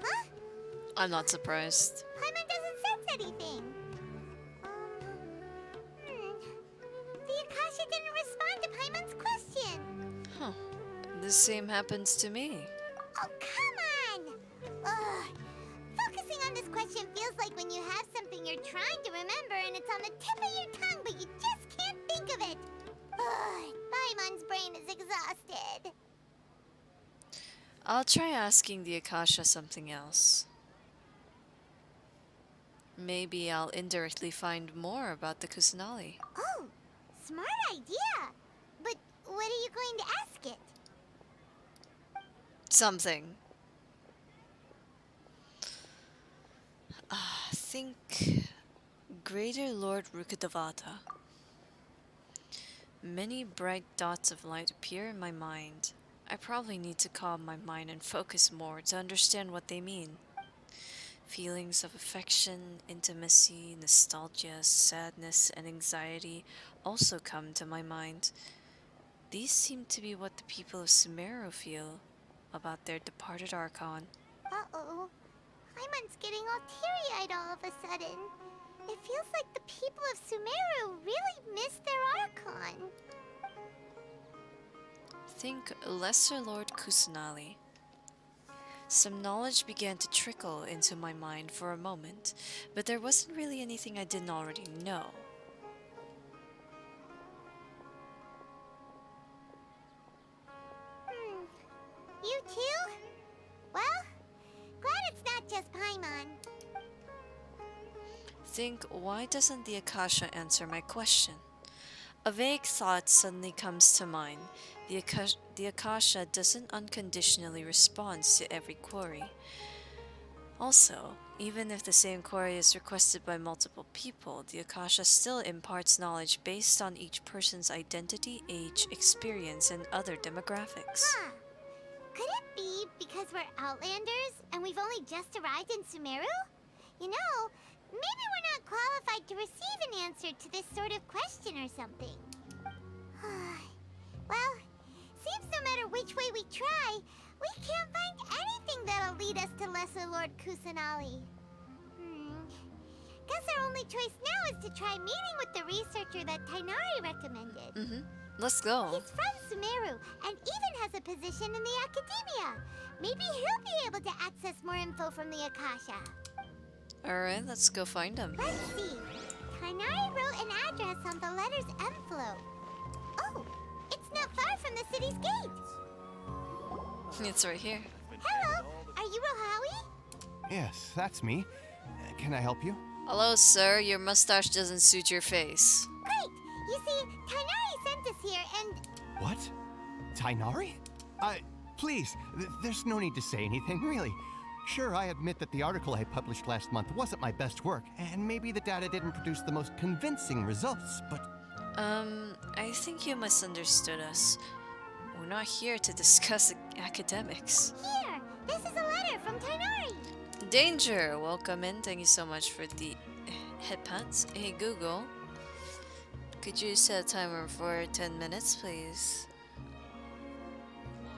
Huh? I'm not surprised. Paimon doesn't sense anything. The Akasha didn't respond to Paimon's question. Huh. The same happens to me. Oh, come on! Ugh. Focusing on this question feels like when you have something you're trying to remember and it's on the tip of your tongue, but you just can't think of it. Ugh. Paimon's brain is exhausted. I'll try asking the Akasha something else. Maybe I'll indirectly find more about the Kusanali. Oh, smart idea. But what are you going to ask it? Something. Think Greater Lord Rukkhadevata. Many bright dots of light appear in my mind. I probably need to calm my mind and focus more to understand what they mean. Feelings of affection, intimacy, nostalgia, sadness, and anxiety also come to my mind. These seem to be what the people of Sumeru feel about their departed Archon. Uh-oh. Paimon's getting all teary-eyed all of a sudden. It feels like the people of Sumeru really miss their Archon. Think Lesser Lord Kusanali. Some knowledge began to trickle into my mind for a moment, but there wasn't really anything I didn't already know. You too? Well, glad it's not just Paimon. Think, why doesn't the Akasha answer my question? A vague thought suddenly comes to mind. The Akasha doesn't unconditionally respond to every query. Also, even if the same query is requested by multiple people, the Akasha still imparts knowledge based on each person's identity, age, experience, and other demographics. Huh. Could it be because we're Outlanders and we've only just arrived in Sumeru? You know, maybe we're not qualified to receive an answer to this sort of question or something. Well, seems no matter which way we try, we can't find anything that'll lead us to Lesser Lord Kusanali. Guess our only choice now is to try meeting with the researcher that Tainari recommended. Let's go. He's from Sumeru and even has a position in the Academia. Maybe he'll be able to access more info from the Akasha. Alright, let's go find him. Let's see. Tainari wrote an address on the letter's envelope. Oh, it's not far from the city's gate. It's right here. Hello, are you Rohawi? Yes, that's me. Can I help you? Hello, sir. Your mustache doesn't suit your face. Great. You see, Tainari sent us here and... What? Tainari? Please, there's no need to say anything, really. Sure, I admit that the article I published last month wasn't my best work, and maybe the data didn't produce the most convincing results, but... I think you misunderstood us. We're not here to discuss academics. Here, this is a letter from Tainari. Danger! Welcome in. Thank you so much for the headpants. Hey, Google. Could you set a timer for 10 minutes, please?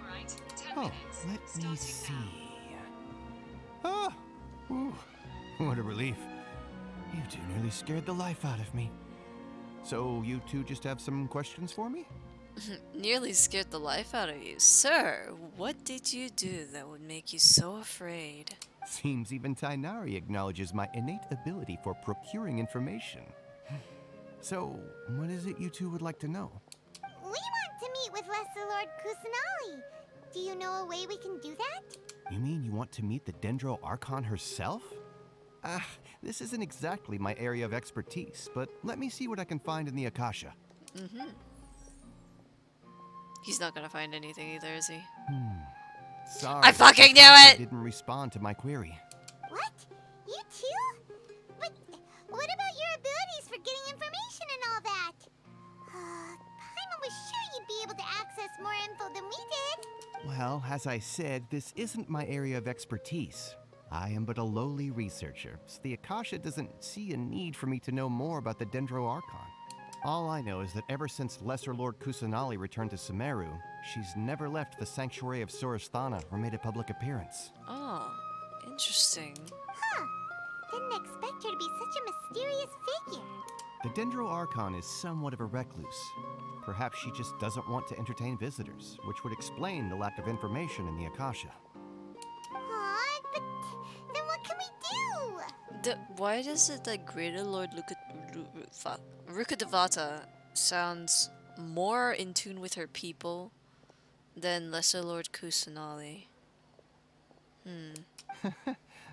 Alright, 10 Oh, minutes. let me see. Ah! Ooh, what a relief. You two nearly scared the life out of me. So, you two just have some questions for me? Nearly scared the life out of you. Sir, what did you do that would make you so afraid? Seems even Tainari acknowledges my innate ability for procuring information. So, what is it you two would like to know? We want to meet with Lesser Lord Kusanali. Do you know a way we can do that? You mean you want to meet the Dendro Archon herself? This isn't exactly my area of expertise, but let me see what I can find in the Akasha. He's not gonna find anything either, is he? Sorry. I fucking knew Akasha it! didn't respond to my query. What? You too? But what about your abilities for getting information and all that? Paimon was sure you'd be able to access more info than we did. Well, as I said, this isn't my area of expertise. I am but a lowly researcher, so the Akasha doesn't see a need for me to know more about the Dendro Archon. All I know is that ever since Lesser Lord Kusanali returned to Sumeru, she's never left the Sanctuary of Sorasthana or made a public appearance. Oh, interesting. Huh. Didn't expect her to be such a mysterious figure. The Dendro Archon is somewhat of a recluse. Perhaps she just doesn't want to entertain visitors, which would explain the lack of information in the Akasha. Aw, but then what can we do? Why does it like Greater Lord Rukadevata sounds more in tune with her people than Lesser Lord Kusanali?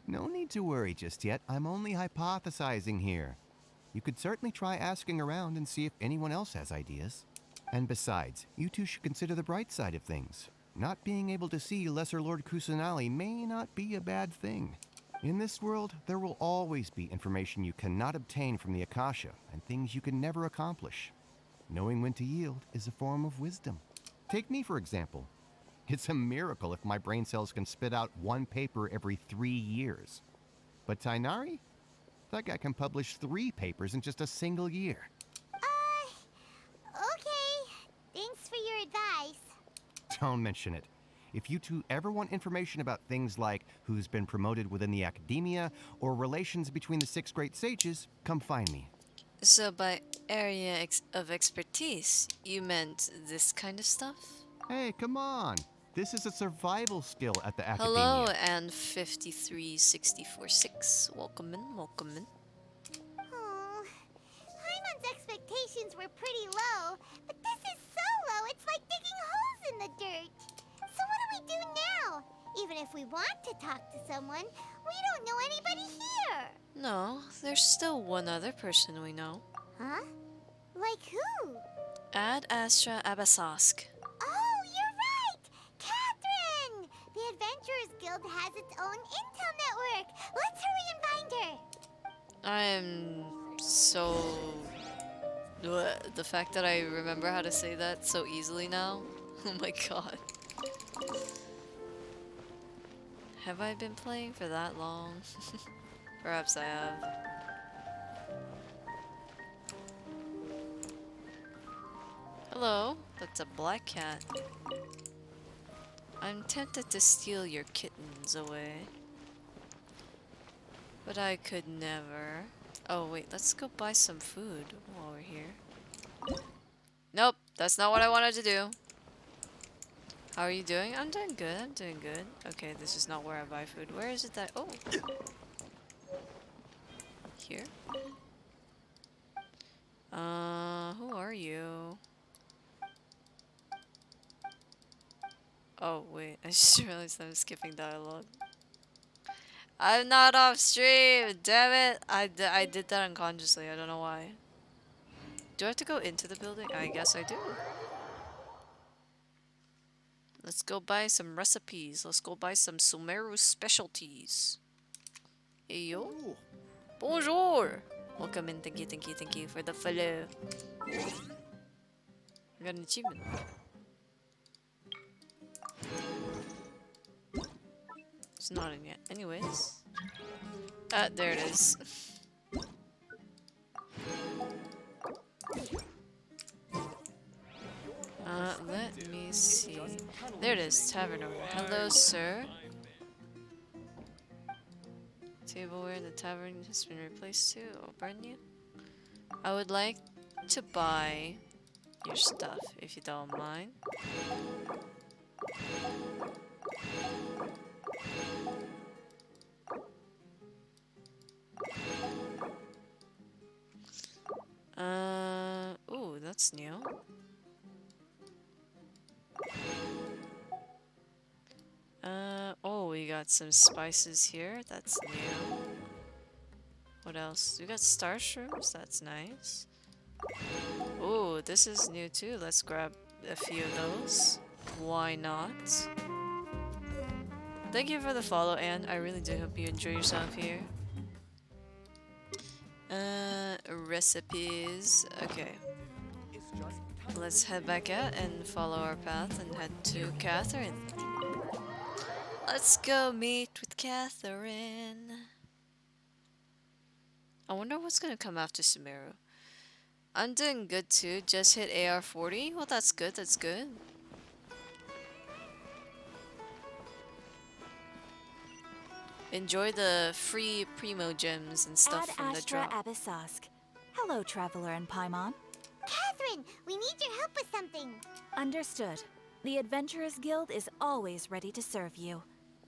No need to worry just yet. I'm only hypothesizing here. You could certainly try asking around and see if anyone else has ideas. And besides, you two should consider the bright side of things. Not being able to see Lesser Lord Kusanali may not be a bad thing. In this world, there will always be information you cannot obtain from the Akasha, and things you can never accomplish. Knowing when to yield is a form of wisdom. Take me, for example. It's a miracle if my brain cells can spit out one paper every 3 years. But Tainari? That guy can publish 3 papers in just a single year. Okay. Thanks for your advice. Don't mention it. If you two ever want information about things like who's been promoted within the academia or relations between the 6 great sages, come find me. So by area of expertise, you meant this kind of stuff? Hey, come on. This is a survival skill at the academia. Hello, and 53646. Welcome in, welcome in. Oh, Paimon's expectations were pretty low, but this is so low it's like digging holes in the dirt. So what do we do now? Even if we want to talk to someone, we don't know anybody here. No, there's still one other person we know. Huh? Like who? Ad Astra Abasask. Oh, you're right! Catherine! The Adventurers Guild has its own intel network. Let's hurry and find her. I am so... The fact that I remember how to say that so easily now. Oh my god. Have I been playing for that long? Perhaps I have. Hello, that's a black cat. I'm tempted to steal your kittens away. But I could never. Oh wait, let's go buy some food while we're here. Nope, that's not what I wanted to do. How are you doing? I'm doing good, I'm doing good. Okay, this is not where I buy food. Where is it that... Oh! Here? Who are you? Oh, wait. I just realized I'm skipping dialogue. I'm not off stream! Damn it! I did that unconsciously. I don't know why. Do I have to go into the building? I guess I do. Let's go buy some recipes. Let's go buy some Sumeru specialties. Hey yo. Bonjour! Welcome in. Thank you for the follow. I got an achievement. It's not in yet. Anyways. There it is. Let me see. There it is, tavern owner. Hello, sir. Tableware in the tavern has been replaced too. Oh, brand new. I would like to buy your stuff, if you don't mind. Ooh, that's new. Oh, we got some spices here. That's new. What else? We got star shrooms. That's nice. Oh, this is new too. Let's grab a few of those. Why not? Thank you for the follow, Anne. I really do hope you enjoy yourself here. Recipes. Okay. let's head back out and follow our path and head to Catherine. Let's go meet with Catherine. I wonder what's gonna come after Sumeru. I'm doing good too. Just hit AR 40. Well, that's good. That's good. Enjoy the free primo gems and stuff Ad from the Astra drop. Abyssosque. Hello, Traveler and Paimon. Catherine, we need your help with something. Understood. The Adventurers Guild is always ready to serve you.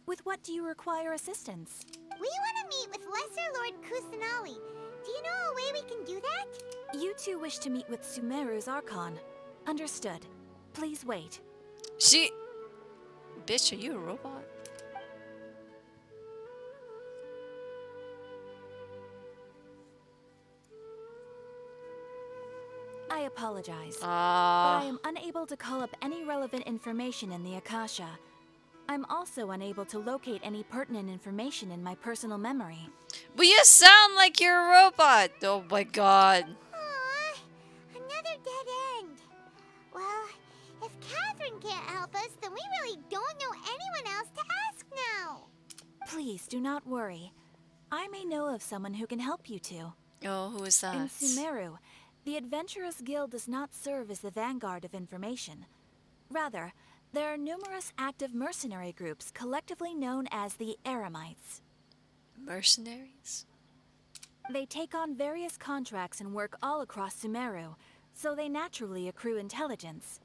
With what do you require assistance? We want to meet with Lesser Lord Kusanali. Do you know a way we can do that? You two wish to meet with Sumeru's Archon. Understood. Please wait. She... Bitch, are you a robot? I apologize, but Ah. I am unable to call up any relevant information in the Akasha. I'm also unable to locate any pertinent information in my personal memory. But you sound like you're a robot! Oh my god. Aww, another dead end. Well, if Catherine can't help us, then we really don't know anyone else to ask now. Please do not worry. I may know of someone who can help you two. Oh, who is that? In Sumeru, the Adventurers Guild does not serve as the vanguard of information. Rather, there are numerous active mercenary groups collectively known as the Eremites. Mercenaries? They take on various contracts and work all across Sumeru, so they naturally accrue intelligence.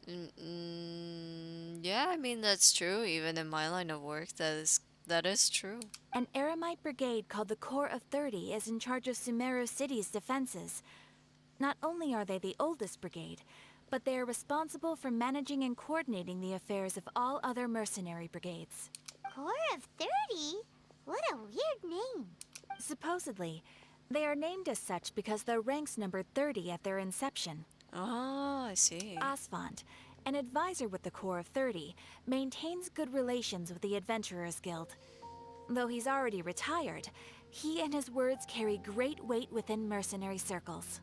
Yeah, I mean that's true. Even in my line of work, that is true. An Eremite brigade called the Corps of 30 is in charge of Sumeru City's defenses. Not only are they the oldest brigade, but they are responsible for managing and coordinating the affairs of all other mercenary brigades. Corps of 30? What a weird name. Supposedly, they are named as such because their ranks numbered 30 at their inception. Oh, I see. Asfand, an advisor with the Corps of 30, maintains good relations with the Adventurers Guild. Though he's already retired, he and his words carry great weight within mercenary circles.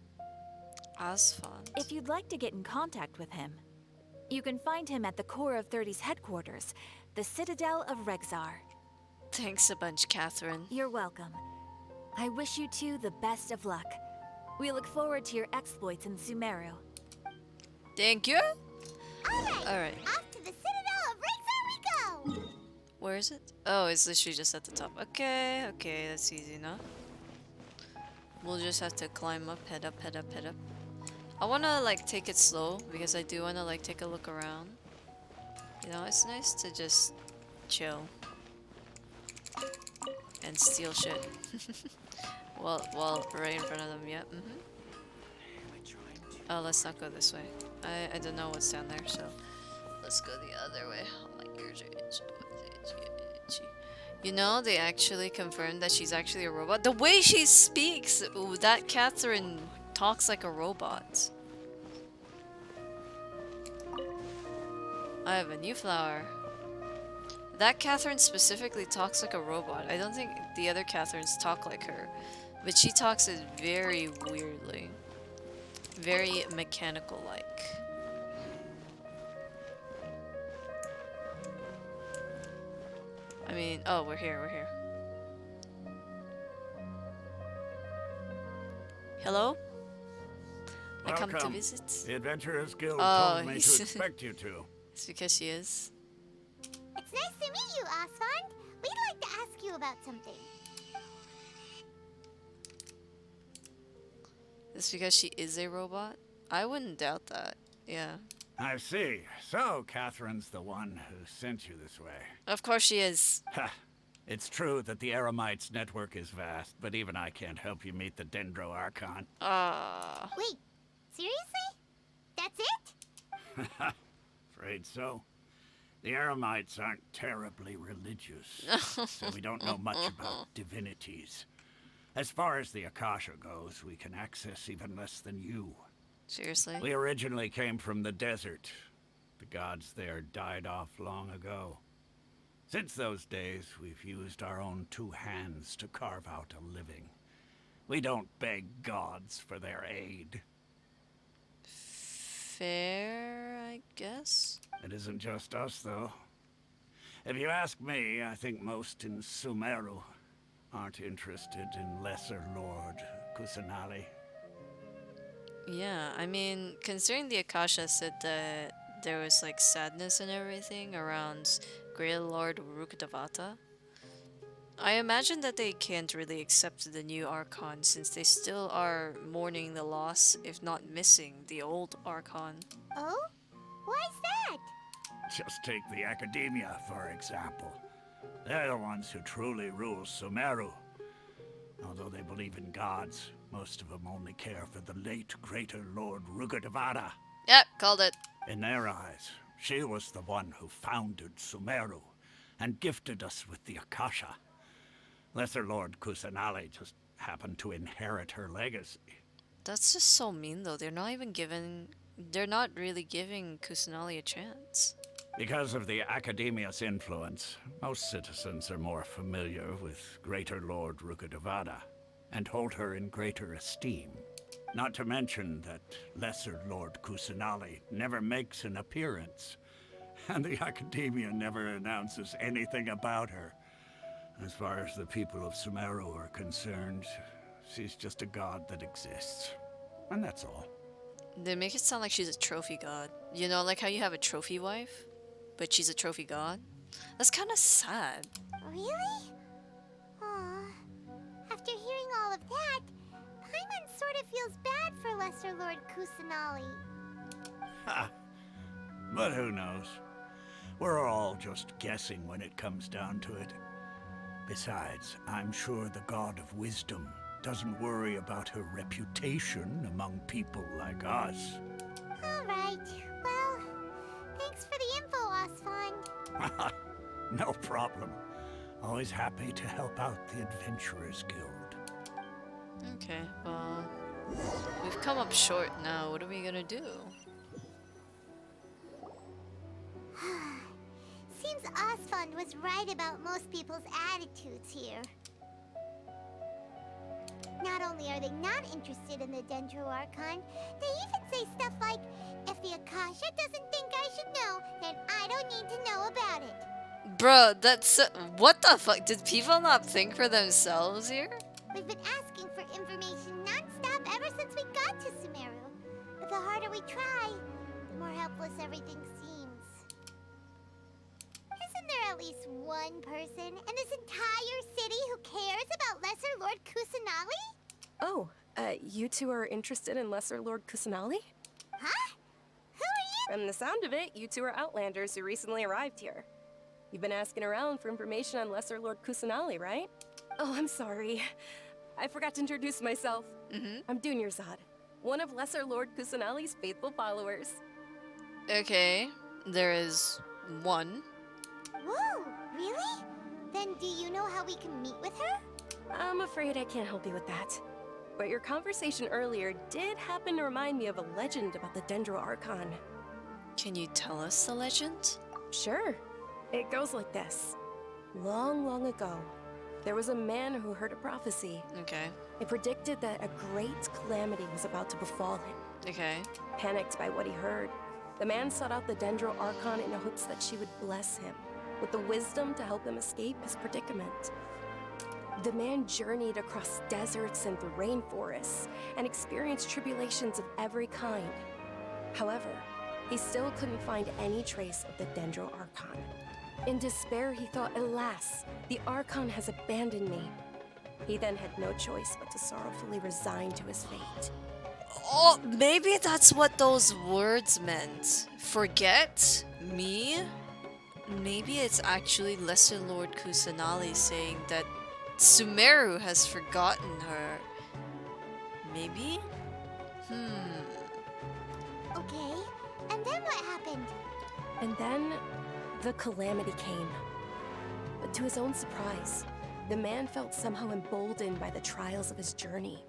Asfand. If you'd like to get in contact with him, you can find him at the Corps of 30's headquarters, the Citadel of Rexar. Thanks a bunch, Catherine. You're welcome. I wish you two the best of luck. We look forward to your exploits in Sumeru. Thank you. Alright, Alright. off to the Citadel of Rexar we go. Where is it? Oh, it's literally just at the top. Okay, okay, that's easy enough. We'll just have to climb up, head up, head up, head up. I wanna like take it slow because I do wanna like take a look around. You know, it's nice to just chill and steal shit. Well, right in front of them. Yeah. Oh, let's not go this way. I don't know what's down there, so let's go the other way. Oh, my ears are itchy. You know, they actually confirmed that she's actually a robot. The way she speaks, ooh, that Catherine talks like a robot. I have a new flower. That Catherine specifically talks like a robot. I don't think the other Catherines talk like her, but she talks it very weirdly. Very mechanical-like. I mean, oh, we're here. Hello? I come to visit? The Adventurers Guild Oh, told me to he's- expect you to. It's because she is. It's nice to meet you, Asfand. We'd like to ask you about something. It's because she is a robot? I wouldn't doubt that. Yeah. I see. So, Catherine's the one who sent you this way. Of course she is. Ha! It's true that the Eremites' network is vast, but even I can't help you meet the Dendro Archon. Ah. Wait, seriously? That's it? Afraid so. The Eremites aren't terribly religious, so we don't know much about divinities. As far as the Akasha goes, we can access even less than you. Seriously? We originally came from the desert. The gods there died off long ago. Since those days, we've used our own two hands to carve out a living. We don't beg gods for their aid. fair, I guess. It isn't just us, though. If you ask me, I think most in Sumeru aren't interested in Lesser Lord Kusanali. Yeah, I mean, considering the Akasha said that there was like sadness and everything around Great Lord Rukkhadevata, I imagine that they can't really accept the new Archon since they still are mourning the loss, if not missing, the old Archon. Oh? Why's that? Just take the Academia, for example. They're the ones who truly rule Sumeru. Although they believe in gods, most of them only care for the late Greater Lord Rukkhadevata. Yep, called it. In their eyes, she was the one who founded Sumeru and gifted us with the Akasha. Lesser Lord Kusanali just happened to inherit her legacy. That's just so mean though. They're not really giving Kusanali a chance. Because of the Academia's influence, most citizens are more familiar with Greater Lord Rukkhadevata and hold her in greater esteem. Not to mention that Lesser Lord Kusanali never makes an appearance, and the Academia never announces anything about her. As far as the people of Sumeru are concerned, she's just a god that exists. And that's all. They make it sound like she's a trophy god. You know, like how you have a trophy wife, but she's a trophy god? That's kind of sad. Really? Aw. After hearing all of that, Paimon sort of feels bad for Lesser Lord Kusanali. Ha! But who knows? We're all just guessing when it comes down to it. Besides, I'm sure the God of Wisdom doesn't worry about her reputation among people like us. Alright, well, thanks for the info, Osfond. No problem. Always happy to help out the Adventurers Guild. Okay, well, we've come up short now. What are we gonna do? Seems Osfond was right about most people's attitudes here. Not only are they not interested in the Dendro Archon, they even say stuff like, if the Akasha doesn't think I should know, then I don't need to know about it. Bro, that's... what the fuck? Did people not think for themselves here? We've been asking for information non-stop ever since we got to Sumeru. But the harder we try, the more helpless everything seems. Isn't there at least one person in this entire city who cares about Lesser Lord Kusanali? Oh, you two are interested in Lesser Lord Kusanali? Huh? Who are you? From the sound of it, you two are Outlanders who recently arrived here. You've been asking around for information on Lesser Lord Kusanali, right? Oh, I'm sorry. I forgot to introduce myself. I'm Dunyarzad, one of Lesser Lord Kusanali's faithful followers. Okay, there is one. Whoa, really? Then do you know how we can meet with her? I'm afraid I can't help you with that. But your conversation earlier did happen to remind me of a legend about the Dendro Archon. Can you tell us the legend? Sure. It goes like this. Long, long ago, there was a man who heard a prophecy. Okay. It predicted that a great calamity was about to befall him. Okay. Panicked by what he heard, the man sought out the Dendro Archon in hopes that she would bless him with the wisdom to help him escape his predicament. The man journeyed across deserts and through rainforests and experienced tribulations of every kind. However, he still couldn't find any trace of the Dendro Archon. In despair, he thought, alas, the Archon has abandoned me. He then had no choice but to sorrowfully resign to his fate. Oh, maybe that's what those words meant. Forget me? Maybe it's actually Lesser Lord Kusanali saying that Sumeru has forgotten her. Maybe? Okay, and then what happened? And then, the calamity came. But to his own surprise, the man felt somehow emboldened by the trials of his journey.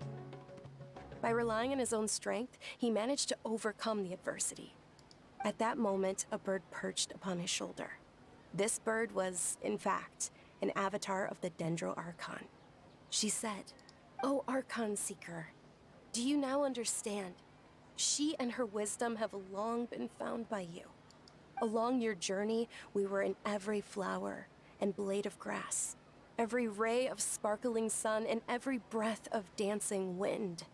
By relying on his own strength, he managed to overcome the adversity. At that moment, a bird perched upon his shoulder. This bird was, in fact, an avatar of the Dendro Archon. She said, "O Archon Seeker, do you now understand? She and her wisdom have long been found by you. Along your journey, we were in every flower and blade of grass, every ray of sparkling sun, and every breath of dancing wind.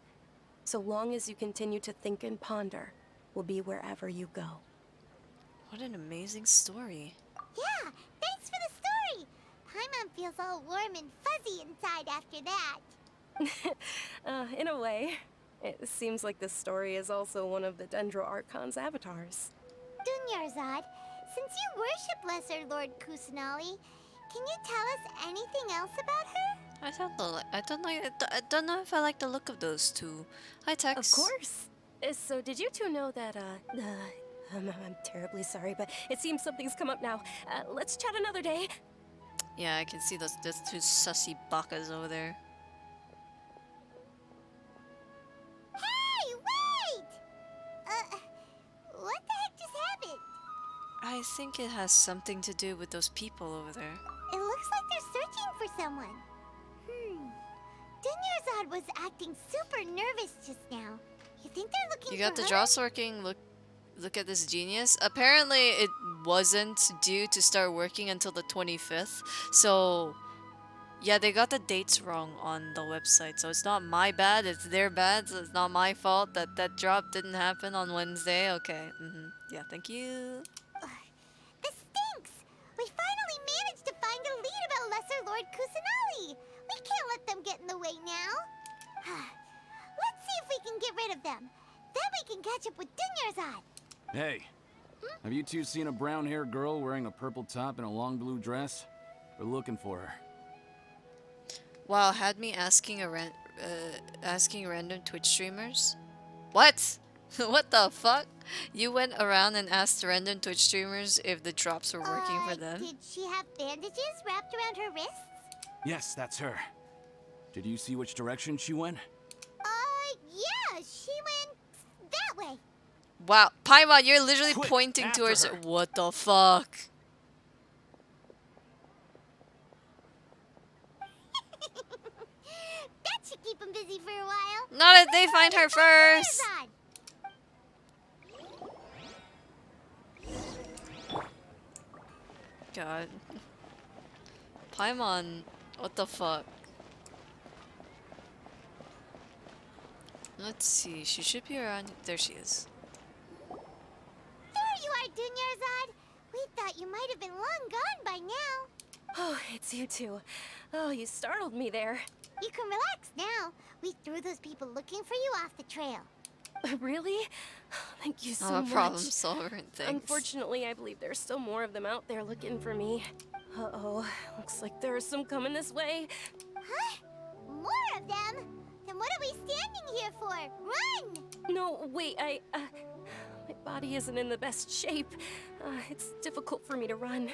So long as you continue to think and ponder, we'll be wherever you go. What an amazing story. Yeah, thanks for the story. Paimon feels all warm and fuzzy inside after that. In a way, it seems like this story is also one of the Dendro Archon's avatars. Dunyarzad, since you worship Lesser Lord Kusanali, can you tell us anything else about her? I don't know if I like the look of those two. Hi, Tex. Of course. So did you two know that, I'm terribly sorry, but it seems something's come up now. Let's chat another day. Yeah, I can see those two sussy bakas over there. Hey, wait! What the heck just happened? I think it has something to do with those people over there. It looks like they're searching for someone. Dunyarzad was acting super nervous just now. You think they're looking for her? You got the jaws working. Look at this genius. Apparently, it wasn't due to start working until the 25th. So, yeah, they got the dates wrong on the website. So it's not my bad. It's their bad. So it's not my fault that that drop didn't happen on Wednesday. Okay. Yeah, thank you. This stinks! We finally managed to find a lead about Lesser Lord Kusanali. We can't let them get in the way now. Let's see if we can get rid of them. Then we can catch up with Dunyarzad. Hey, have you two seen a brown-haired girl wearing a purple top and a long blue dress? We're looking for her. Wow, had me asking asking random Twitch streamers? What? What the fuck? You went around and asked random Twitch streamers if the drops were working for them? Did she have bandages wrapped around her wrists? Yes, that's her. Did you see which direction she went? Yeah, she went that way. Wow, Paimon, you're literally Quick, pointing after towards her. What the fuck? That should keep them busy for a while. Not if they find her first. God. Paimon, what the fuck? Let's see, she should be around. There she is. There you are, Dunyarzad. We thought you might have been long gone by now. Oh, it's you two. Oh, you startled me there. You can relax now. We threw those people looking for you off the trail. Really? Thank you so I'm a much. problem solver and things. Unfortunately, I believe there's still more of them out there looking for me. Uh-oh. Looks like there's some coming this way. Huh? More of them? Then what are we standing here for? Run! No, wait, my body isn't in the best shape. It's difficult for me to run.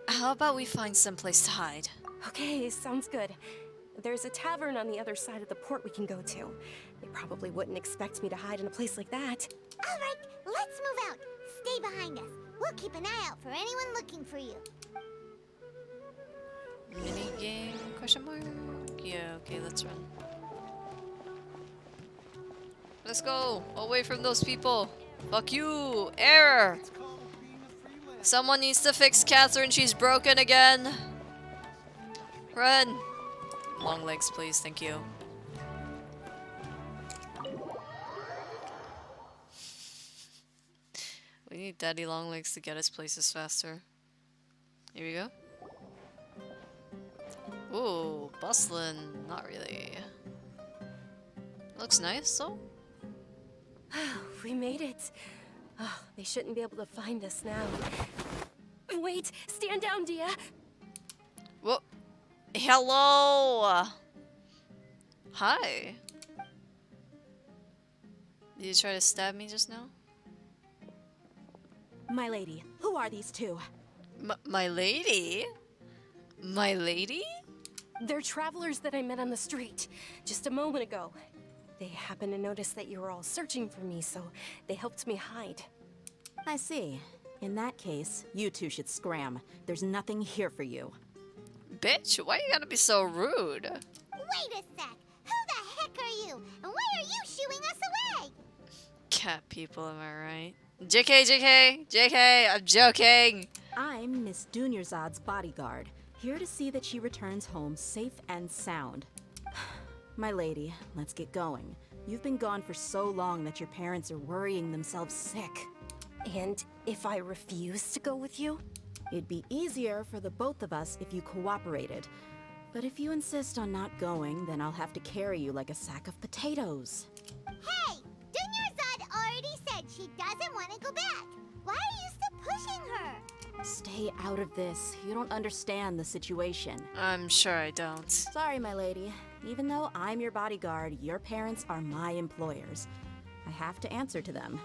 How about we find some place to hide? Okay, sounds good. There's a tavern on the other side of the port we can go to. They probably wouldn't expect me to hide in a place like that. All right, let's move out. Stay behind us. We'll keep an eye out for anyone looking for you. Minigame? Question mark? Yeah, okay, let's run. Let's go! Away from those people! Fuck you! Error! Someone needs to fix Catherine, she's broken again! Run! Long legs, please, thank you. We need Daddy Long Legs to get us places faster. Here we go. Ooh, bustlin'. Not really. Looks nice, though. We made it. Oh, they shouldn't be able to find us now. Wait, stand down, Dia. Whoa. Hello. Hi. Did you try to stab me just now? My lady, who are these two? My lady? My lady? They're travelers that I met on the street just a moment ago. They happened to notice that you were all searching for me, so they helped me hide. I see. In that case, you two should scram. There's nothing here for you. Bitch, why you gotta be so rude? Wait a sec. Who the heck are you? And why are you shooing us away? Cat people, am I right? JK, I'm joking! I'm Miss Dunyarzad's bodyguard, here to see that she returns home safe and sound. My lady, let's get going. You've been gone for so long that your parents are worrying themselves sick. And if I refuse to go with you? It'd be easier for the both of us if you cooperated. But if you insist on not going, then I'll have to carry you like a sack of potatoes. Hey! Dunyarzad already said she doesn't want to go back. Why are you still pushing her? Stay out of this. You don't understand the situation. I'm sure I don't. Sorry, my lady. Even though I'm your bodyguard, your parents are my employers. I have to answer to them.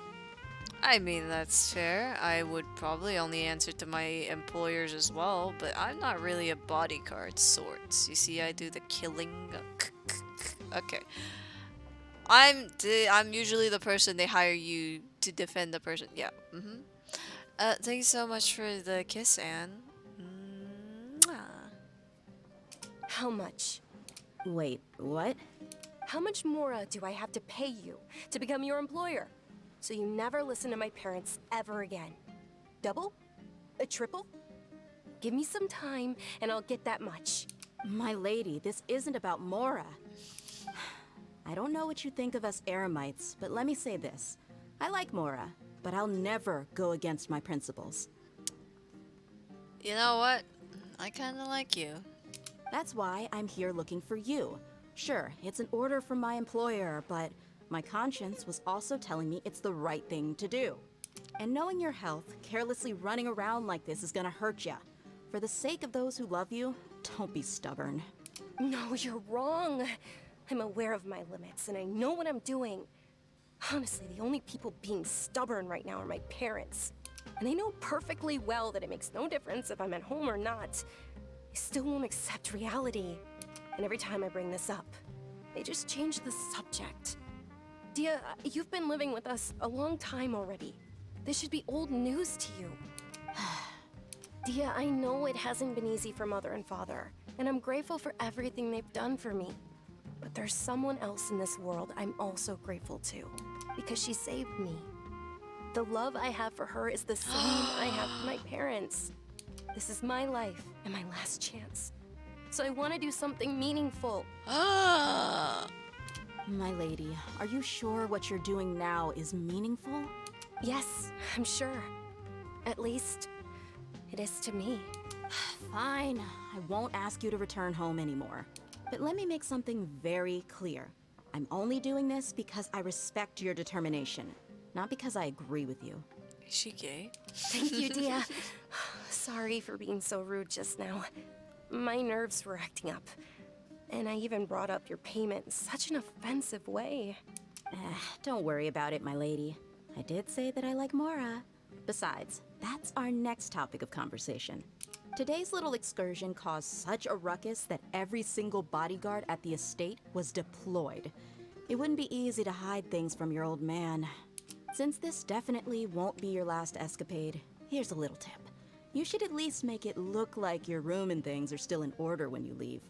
I mean, that's fair. I would probably only answer to my employers as well, but I'm not really a bodyguard sort. You see, I do the killing. Okay. I'm usually the person they hire you to defend the person. Yeah. Thank you so much for the kiss, Anne. How much? Wait, what? How much more do I have to pay you to become your employer? So you never listen to my parents ever again. Double? A triple? Give me some time and I'll get that much. My lady, this isn't about Mora. I don't know what you think of us Eremites, but let me say this. I like Mora, but I'll never go against my principles. You know what? I kinda like you. That's why I'm here looking for you. Sure, it's an order from my employer, but my conscience was also telling me it's the right thing to do. And knowing your health, carelessly running around like this is gonna hurt ya. For the sake of those who love you, don't be stubborn. No, you're wrong. I'm aware of my limits and I know what I'm doing. Honestly, the only people being stubborn right now are my parents. And they know perfectly well that it makes no difference if I'm at home or not. They still won't accept reality. And every time I bring this up, they just change the subject. Dia, you've been living with us a long time already. This should be old news to you. Dia, I know it hasn't been easy for Mother and Father, and I'm grateful for everything they've done for me. But there's someone else in this world I'm also grateful to, because she saved me. The love I have for her is the same I have for my parents. This is my life and my last chance. So I want to do something meaningful. My lady, are you sure what you're doing now is meaningful? Yes, I'm sure. At least, it is to me. Fine, I won't ask you to return home anymore. But let me make something very clear. I'm only doing this because I respect your determination, not because I agree with you. Is she gay? Thank you, Dia. Sorry for being so rude just now. My nerves were acting up. And I even brought up your payment in such an offensive way. Don't worry about it, my lady. I did say that I like Mora. Besides, that's our next topic of conversation. Today's little excursion caused such a ruckus that every single bodyguard at the estate was deployed. It wouldn't be easy to hide things from your old man. Since this definitely won't be your last escapade, here's a little tip. You should at least make it look like your room and things are still in order when you leave.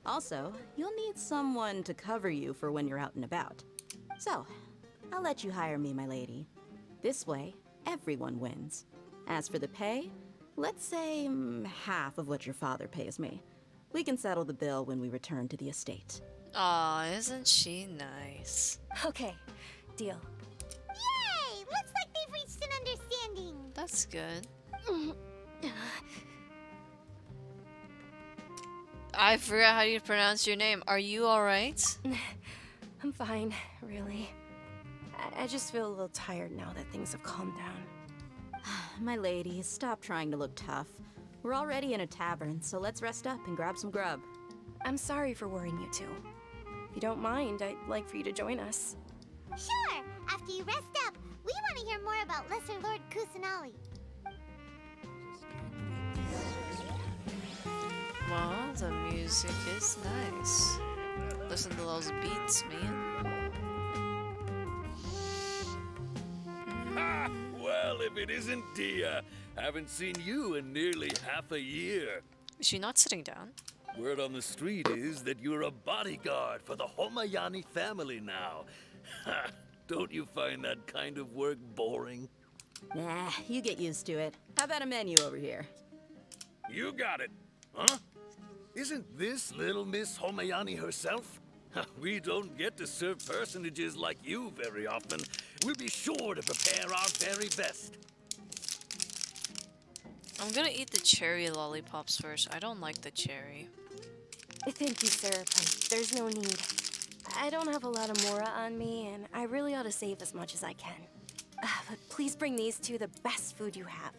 Also, you'll need someone to cover you for when you're out and about. So, I'll let you hire me, my lady. This way, everyone wins. As for the pay, let's say half of what your father pays me. We can settle the bill when we return to the estate. Aw, isn't she nice? Okay, deal. Yay! Looks like they've reached an understanding. That's good. I forgot how you pronounce your name. Are you alright? I'm fine, really. I just feel a little tired now that things have calmed down. My lady, stop trying to look tough. We're already in a tavern, so let's rest up and grab some grub. I'm sorry for worrying you two. If you don't mind, I'd like for you to join us. Sure! After you rest up, we want to hear more about Lesser Lord Kusanali. Well, the music is nice. Listen to those beats, man. Ha! Well, if it isn't Dia. Haven't seen you in nearly half a year. Is she not sitting down? Word on the street is that you're a bodyguard for the Homayani family now. Ha! Don't you find that kind of work boring? Nah, you get used to it. How about a menu over here? You got it. Huh? Isn't this little Miss Homayani herself? We don't get to serve personages like you very often. We'll be sure to prepare our very best. I'm gonna eat the cherry lollipops first. I don't like the cherry. Thank you, sir, but there's no need. I don't have a lot of Mora on me, and I really ought to save as much as I can. But please bring these two the best food you have.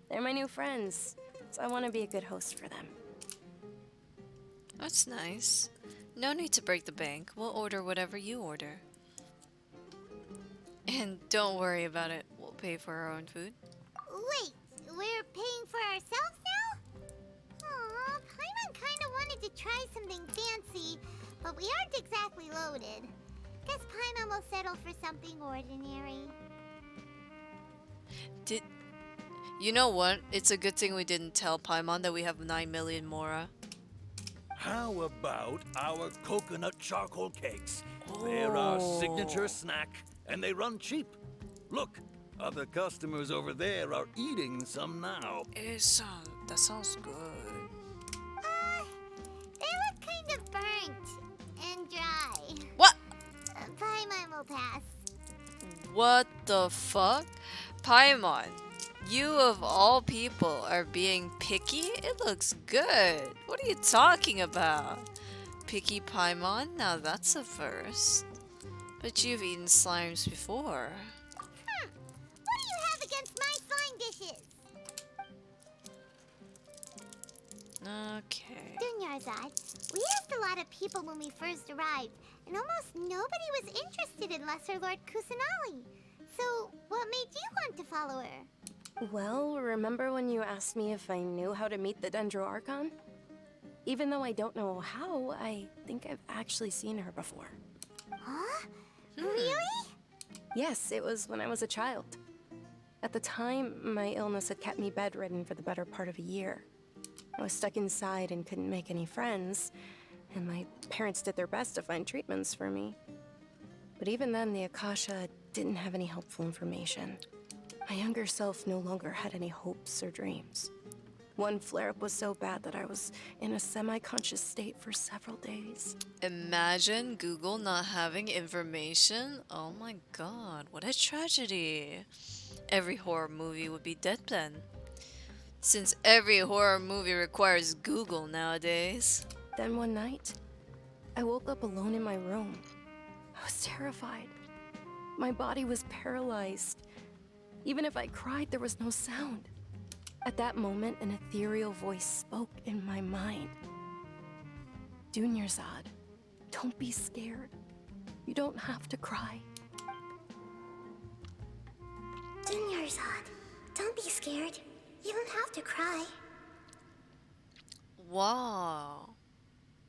They're my new friends, so I want to be a good host for them. That's nice. No need to break the bank. We'll order whatever you order. And don't worry about it. We'll pay for our own food. Wait, we're paying for ourselves now? Aw, Paimon kinda wanted to try something fancy, but we aren't exactly loaded. Guess Paimon will settle for something ordinary. You know what? It's a good thing we didn't tell Paimon that we have 9 million Mora. How about our coconut charcoal cakes? They're our signature snack, and they run cheap. Look, other customers over there are eating some now. That sounds good. They look kind of burnt and dry. What? Paimon will pass. What the fuck? Paimon, you of all people are being picky? It looks good. What are you talking about? Picky Paimon? Now that's a first. But you've eaten slimes before. What do you have against my slime dishes? Okay. Dunyarzad, we asked a lot of people when we first arrived, and almost nobody was interested in Lesser Lord Kusanali. So, what made you want to follow her? Well, remember when you asked me if I knew how to meet the Dendro Archon? Even though I don't know how, I think I've actually seen her before. Huh? Really? Yes, it was when I was a child. At the time, my illness had kept me bedridden for the better part of a year. I was stuck inside and couldn't make any friends, and my parents did their best to find treatments for me. But even then, the Akasha didn't have any helpful information. My younger self no longer had any hopes or dreams. One flare-up was so bad that I was in a semi-conscious state for several days. Imagine Google not having information. Oh my god, what a tragedy. Every horror movie would be dead then. Since every horror movie requires Google nowadays. Then one night, I woke up alone in my room. I was terrified. My body was paralyzed. Even if I cried, there was no sound. At that moment, an ethereal voice spoke in my mind. Dunyarzad, don't be scared. You don't have to cry. Dunyarzad, don't be scared. You don't have to cry. Wow.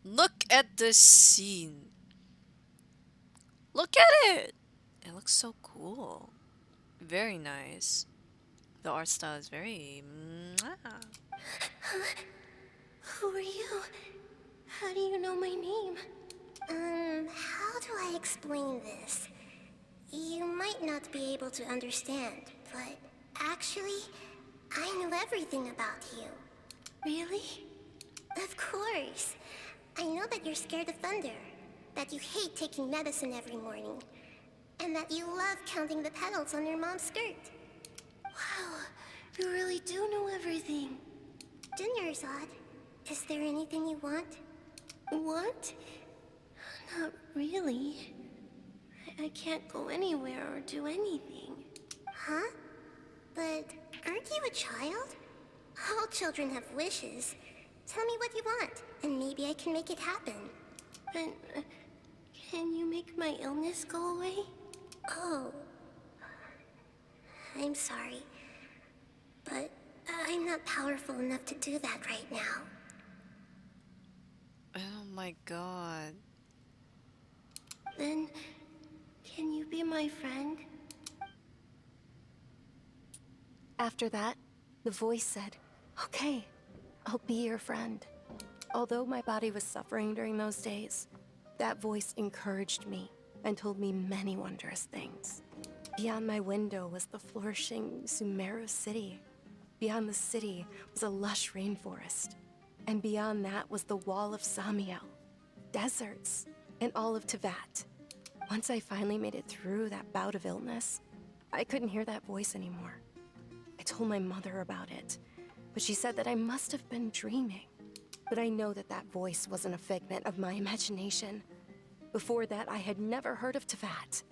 Look at this scene. Look at it. It looks so cool. Very nice. The art style is very... Who are you? How do you know my name? How do I explain this? You might not be able to understand, but actually, I know everything about you. Really? Of course. I know that you're scared of thunder, that you hate taking medicine every morning, and that you love counting the petals on your mom's skirt. Wow, you really do know everything. Dunyarzad, is there anything you want? Want? Not really. I can't go anywhere or do anything. Huh? But aren't you a child? All children have wishes. Tell me what you want, and maybe I can make it happen. But, can you make my illness go away? Oh. I'm sorry. But I'm not powerful enough to do that right now. Oh my god. Then, can you be my friend? After that, the voice said, "Okay, I'll be your friend." Although my body was suffering during those days, that voice encouraged me and told me many wondrous things. Beyond my window was the flourishing Sumeru city. Beyond the city was a lush rainforest. And beyond that was the wall of Samiel, deserts, and all of Tevat. Once I finally made it through that bout of illness, I couldn't hear that voice anymore. I told my mother about it, but she said that I must have been dreaming. But I know that that voice wasn't a figment of my imagination. Before that, I had never heard of Tevat.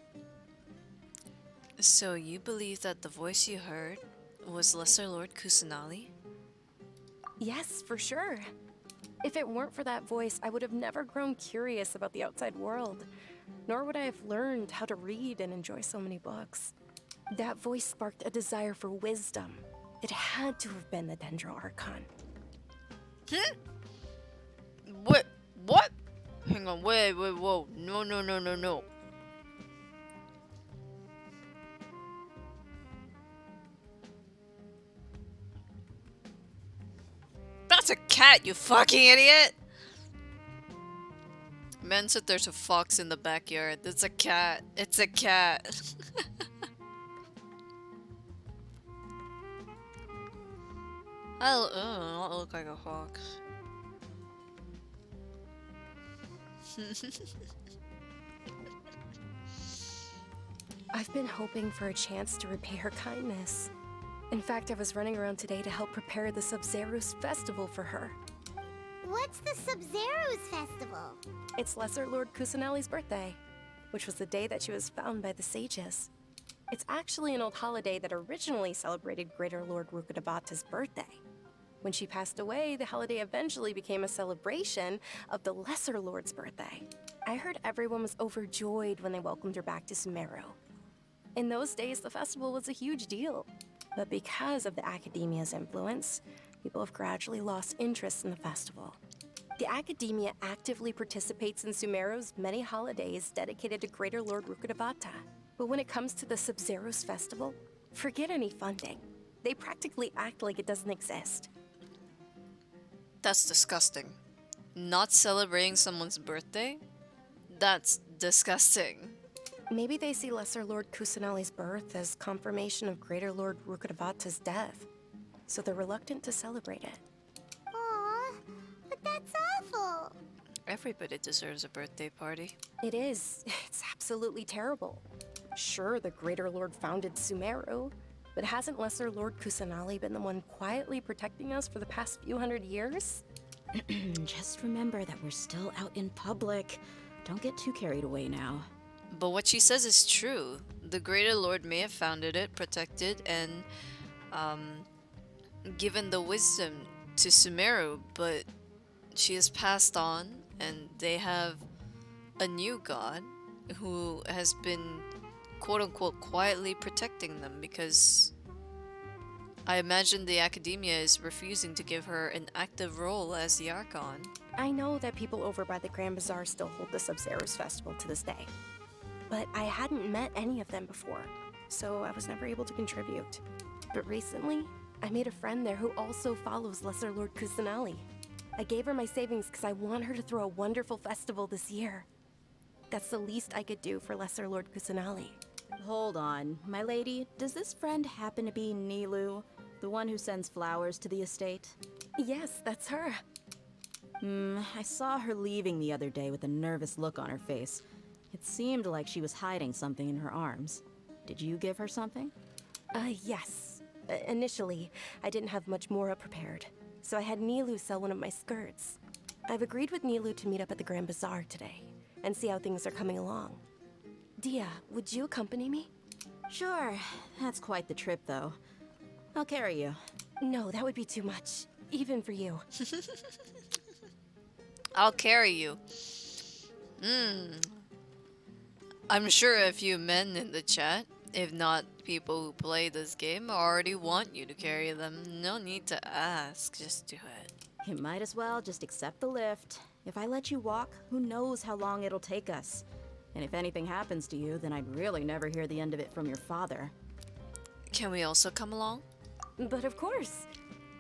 So you believe that the voice you heard was Lesser Lord Kusanali? Yes, for sure. If it weren't for that voice, I would have never grown curious about the outside world, nor would I have learned how to read and enjoy so many books. That voice sparked a desire for wisdom. It had to have been the Dendro Archon. Wait, what? Hang on, wait, whoa. No. That's a cat, you fucking idiot! Man said there's a fox in the backyard. It's a cat. It's a cat. I look like a fox. I've been hoping for a chance to repay her kindness. In fact, I was running around today to help prepare the Sub-Zero's festival for her. What's the Sub-Zero's festival? It's Lesser Lord Kusanali's birthday, which was the day that she was found by the sages. It's actually an old holiday that originally celebrated Greater Lord Rukkhadevata's birthday. When she passed away, the holiday eventually became a celebration of the Lesser Lord's birthday. I heard everyone was overjoyed when they welcomed her back to Sumeru. In those days, the festival was a huge deal. But because of the Academia's influence, people have gradually lost interest in the festival. The Academia actively participates in Sumeru's many holidays dedicated to Greater Lord Rukkhadevata. But when it comes to the Sub-Zero's festival, forget any funding. They practically act like it doesn't exist. That's disgusting. Not celebrating someone's birthday? That's disgusting. Maybe they see Lesser Lord Kusanali's birth as confirmation of Greater Lord Rukkhadevata's death, so they're reluctant to celebrate it. Aww, but that's awful. Everybody deserves a birthday party. It is. It's absolutely terrible. Sure, the Greater Lord founded Sumeru, but hasn't Lesser Lord Kusanali been the one quietly protecting us for the past few hundred years? Just remember that we're still out in public. Don't get too carried away now. But what she says is true. The Greater Lord may have founded it, protected, and given the wisdom to Sumeru, but she has passed on, and they have a new god who has been quote-unquote quietly protecting them, because I imagine the Academia is refusing to give her an active role as the Archon. I know that people over by the Grand Bazaar still hold the Sub-Zero's festival to this day, but I hadn't met any of them before, so I was never able to contribute. But recently, I made a friend there who also follows Lesser Lord Kusanali. I gave her my savings because I want her to throw a wonderful festival this year. That's the least I could do for Lesser Lord Kusanali. Hold on, my lady. Does this friend happen to be Nilu, the one who sends flowers to the estate? Yes, that's her. I saw her leaving the other day with a nervous look on her face. It seemed like she was hiding something in her arms. Did you give her something? Yes. Initially, I didn't have much Mora prepared, so I had Nilu sell one of my skirts. I've agreed with Nilu to meet up at the Grand Bazaar today, and see how things are coming along. Dia, would you accompany me? Sure. That's quite the trip, though. I'll carry you. No, that would be too much. Even for you. I'll carry you. I'm sure a few men in the chat, if not people who play this game, already want you to carry them. No need to ask, just do it. You might as well just accept the lift. If I let you walk, who knows how long it'll take us. And if anything happens to you, then I'd really never hear the end of it from your father. Can we also come along? But of course.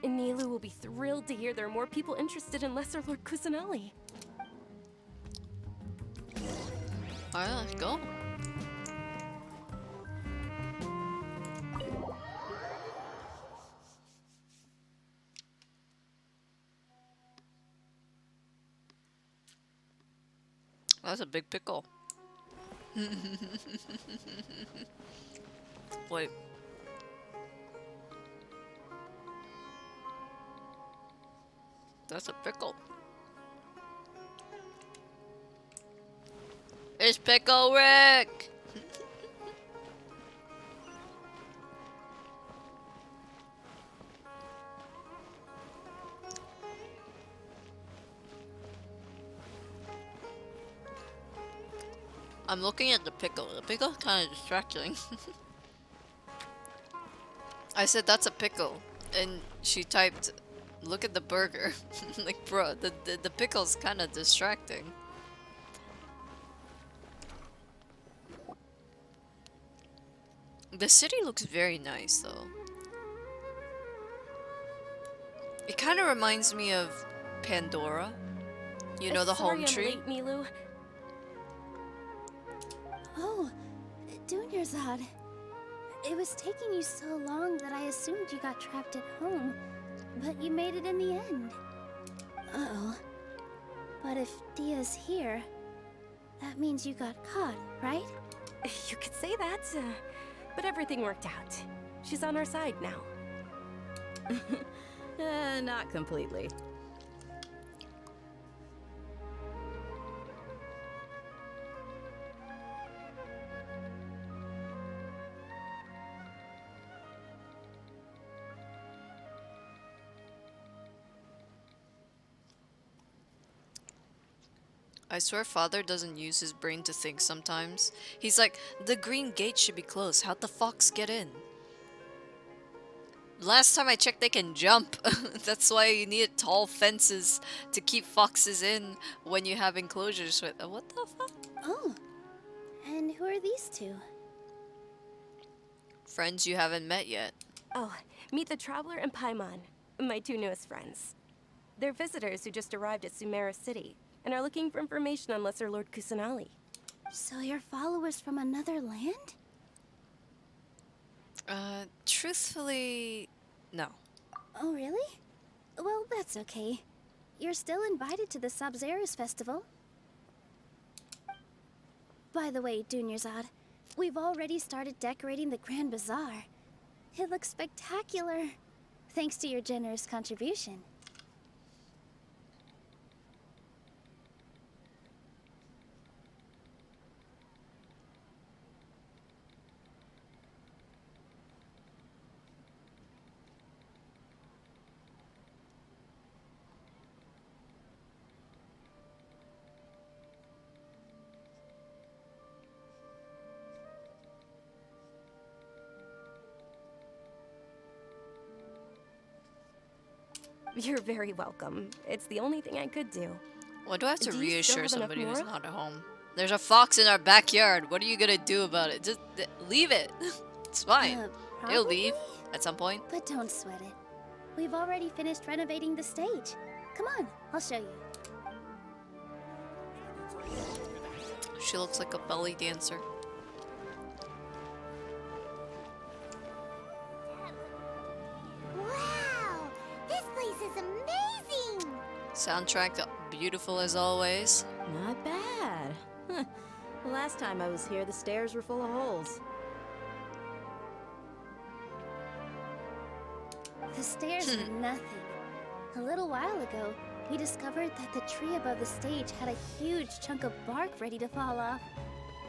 Nilu will be thrilled to hear there are more people interested in Lesser Lord Kusanali. Alright, let's go. That's a big pickle. Wait. That's a pickle. It's Pickle Rick! I'm looking at the pickle. The pickle's kind of distracting. I said that's a pickle, and she typed, "Look at the burger." Like, bro, the pickle's kind of distracting. The city looks very nice, though. It kind of reminds me of Pandora. You know, the home tree. Sorry I'm late, Milu. Oh, Dunyarzad. It was taking you so long that I assumed you got trapped at home, but you made it in the end. Uh-oh. But if Dia's here, that means you got caught, right? You could say that, but everything worked out. She's on our side now. Not completely. I swear father doesn't use his brain to think sometimes. He's like, the green gate should be closed. How'd the fox get in? Last time I checked, they can jump. That's why you need tall fences to keep foxes in when you have enclosures with... what the fuck? Oh, and who are these two? Friends you haven't met yet. Oh, meet the Traveler and Paimon, my two newest friends. They're visitors who just arrived at Sumeru City and are looking for information on Lesser Lord Kusanali. So you're followers from another land? Truthfully, no. Oh, really? Well, that's okay. You're still invited to the Sabzeruz festival. By the way, Dunyarzad, we've already started decorating the Grand Bazaar. It looks spectacular, thanks to your generous contribution. You're very welcome. It's the only thing I could do. Why do I have to Do you still reassure have enough somebody who's more? not at home? There's a fox in our backyard. What are you gonna do about it? Just leave it. It's fine. It'll leave at some point. But don't sweat it. We've already finished renovating the stage. Come on, I'll show you. She looks like a belly dancer. Wow! This place is amazing! Soundtrack beautiful as always. Not bad. Huh. Last time I was here, the stairs were full of holes. The stairs are nothing. A little while ago, we discovered that the tree above the stage had a huge chunk of bark ready to fall off.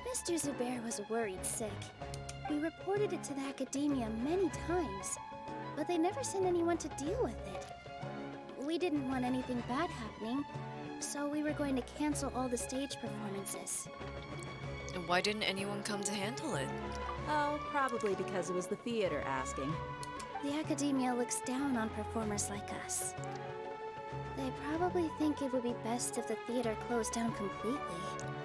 Mr. Zubair was worried sick. We reported it to the academia many times, but they never sent anyone to deal with it. We didn't want anything bad happening, so we were going to cancel all the stage performances. And why didn't anyone come to handle it? Oh, probably because it was the theater asking. The academia looks down on performers like us. They probably think it would be best if the theater closed down completely.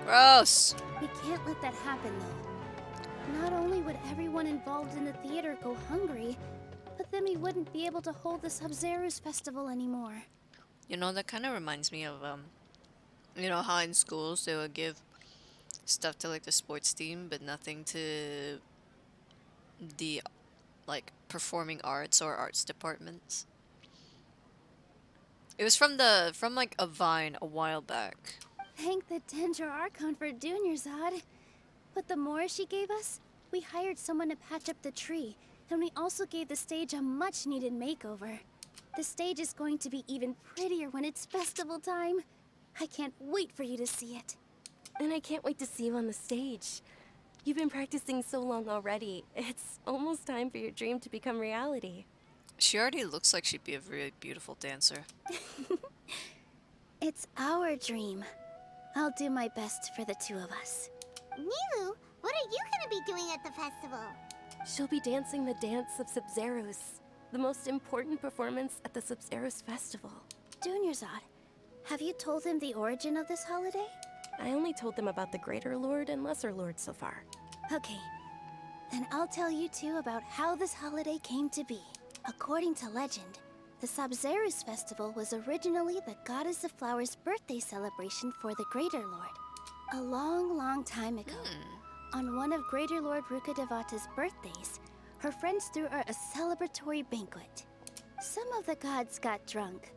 Gross! We can't let that happen, though. Not only would everyone involved in the theater go hungry, but then we wouldn't be able to hold the Sabzeruz festival anymore. You know, that kind of reminds me of, you know how in schools they would give stuff to like the sports team, but nothing to the like performing arts or arts departments. It was from like a Vine a while back. Thank the Dendro Archon for Dunyarzad. But the more she gave us, we hired someone to patch up the tree, and we also gave the stage a much-needed makeover. The stage is going to be even prettier when it's festival time. I can't wait for you to see it. And I can't wait to see you on the stage. You've been practicing so long already. It's almost time for your dream to become reality. She already looks like she'd be a really beautiful dancer. It's our dream. I'll do my best for the two of us. Nilu, what are you gonna be doing at the festival? She'll be dancing the dance of Sub-Zeros, the most important performance at the Sub-Zeros festival. Dunyarzad, have you told him the origin of this holiday? I only told them about the Greater Lord and Lesser Lord so far. Okay, then I'll tell you two about how this holiday came to be. According to legend, the Sub-Zeros festival was originally the Goddess of Flowers' birthday celebration for the Greater Lord. A long, long time ago, on one of Greater Lord Rukkhadevata's birthdays, her friends threw her a celebratory banquet. Some of the gods got drunk.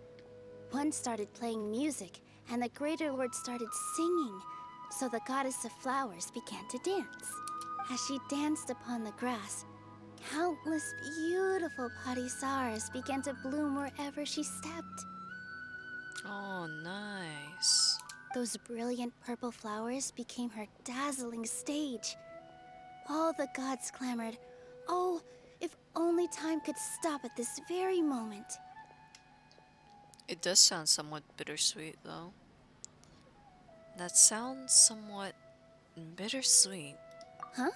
One started playing music, and the Greater Lord started singing, so the Goddess of Flowers began to dance. As she danced upon the grass, countless beautiful parisaras began to bloom wherever she stepped. Oh, nice. Those brilliant purple flowers became her dazzling stage. All the gods clamored, "Oh, if only time could stop at this very moment." It does sound somewhat bittersweet, though. That sounds somewhat bittersweet. Huh?